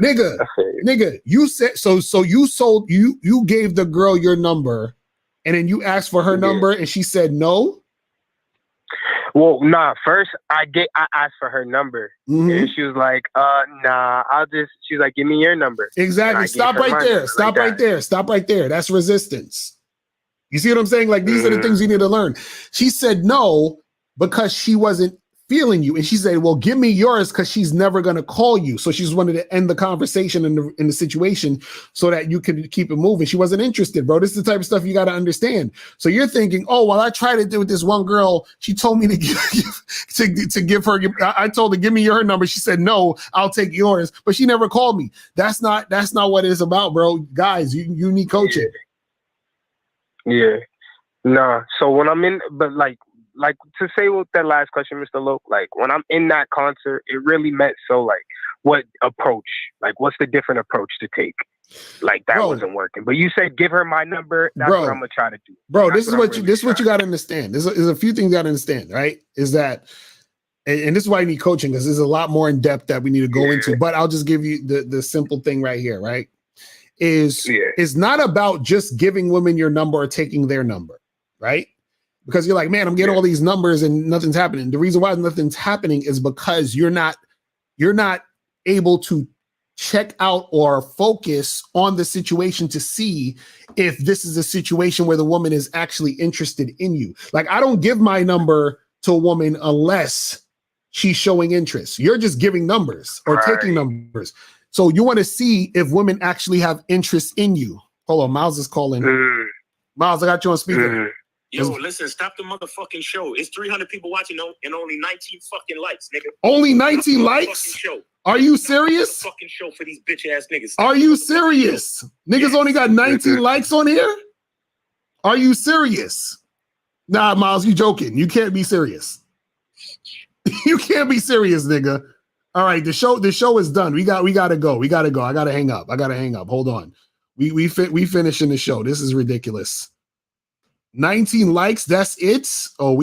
nigga. You said so. You gave the girl your number, and then you asked for her number, and she said no. Well, nah. First, I asked for her number, and she was like, "Nah, she's like, give me your number." Exactly. Stop right there. Stop right there. Stop right there. That's resistance. You see what I'm saying? Like, these are the things you need to learn. She said no because she wasn't feeling you, and she said, "Well, give me yours," because she's never going to call you. So she just wanted to end the conversation in the situation so that you could keep it moving. She wasn't interested, bro. This is the type of stuff you got to understand. So you're thinking, "Oh, well, I tried to do with this one girl. She told me to give her. I told her, give me your number. She said no. I'll take yours, but she never called me. That's not what it's about, bro. Guys, you need coaching. Yeah. Nah. So when I'm in, but like to say with that last question, Mr. Loke, like, when I'm in that concert, it really meant so, like, what approach? Like, what's the different approach to take? Like, that wasn't working. But you said give her my number. That's what I'm gonna try to do. Bro, this is what you got to understand. There's a few things you got to understand, right? Is that, and this is why you need coaching, because there's a lot more in depth that we need to go into. But I'll just give you the simple thing right here, right? It's not about just giving women your number or taking their number, right? Because you're like, man, I'm getting all these numbers and nothing's happening. The reason why nothing's happening is because you're not able to check out or focus on the situation to see if this is a situation where the woman is actually interested in you. Like, I don't give my number to a woman unless she's showing interest. You're just giving numbers or taking numbers. So you want to see if women actually have interest in you. Hold on, Miles is calling. Miles, I got you on speaker. Yo, listen, stop the motherfucking show. It's 300 people watching and only 19 fucking likes, nigga. Only 19 likes? Show. Are you serious? Fucking show for these bitch ass niggas. Are you serious? Niggas only got 19 likes on here? Are you serious? Nah, Miles, you joking. You can't be serious. You can't be serious, nigga. All right, the show is done. We gotta go. I gotta hang up. Hold on. We finishing the show. This is ridiculous. 19 likes, that's it. Oh,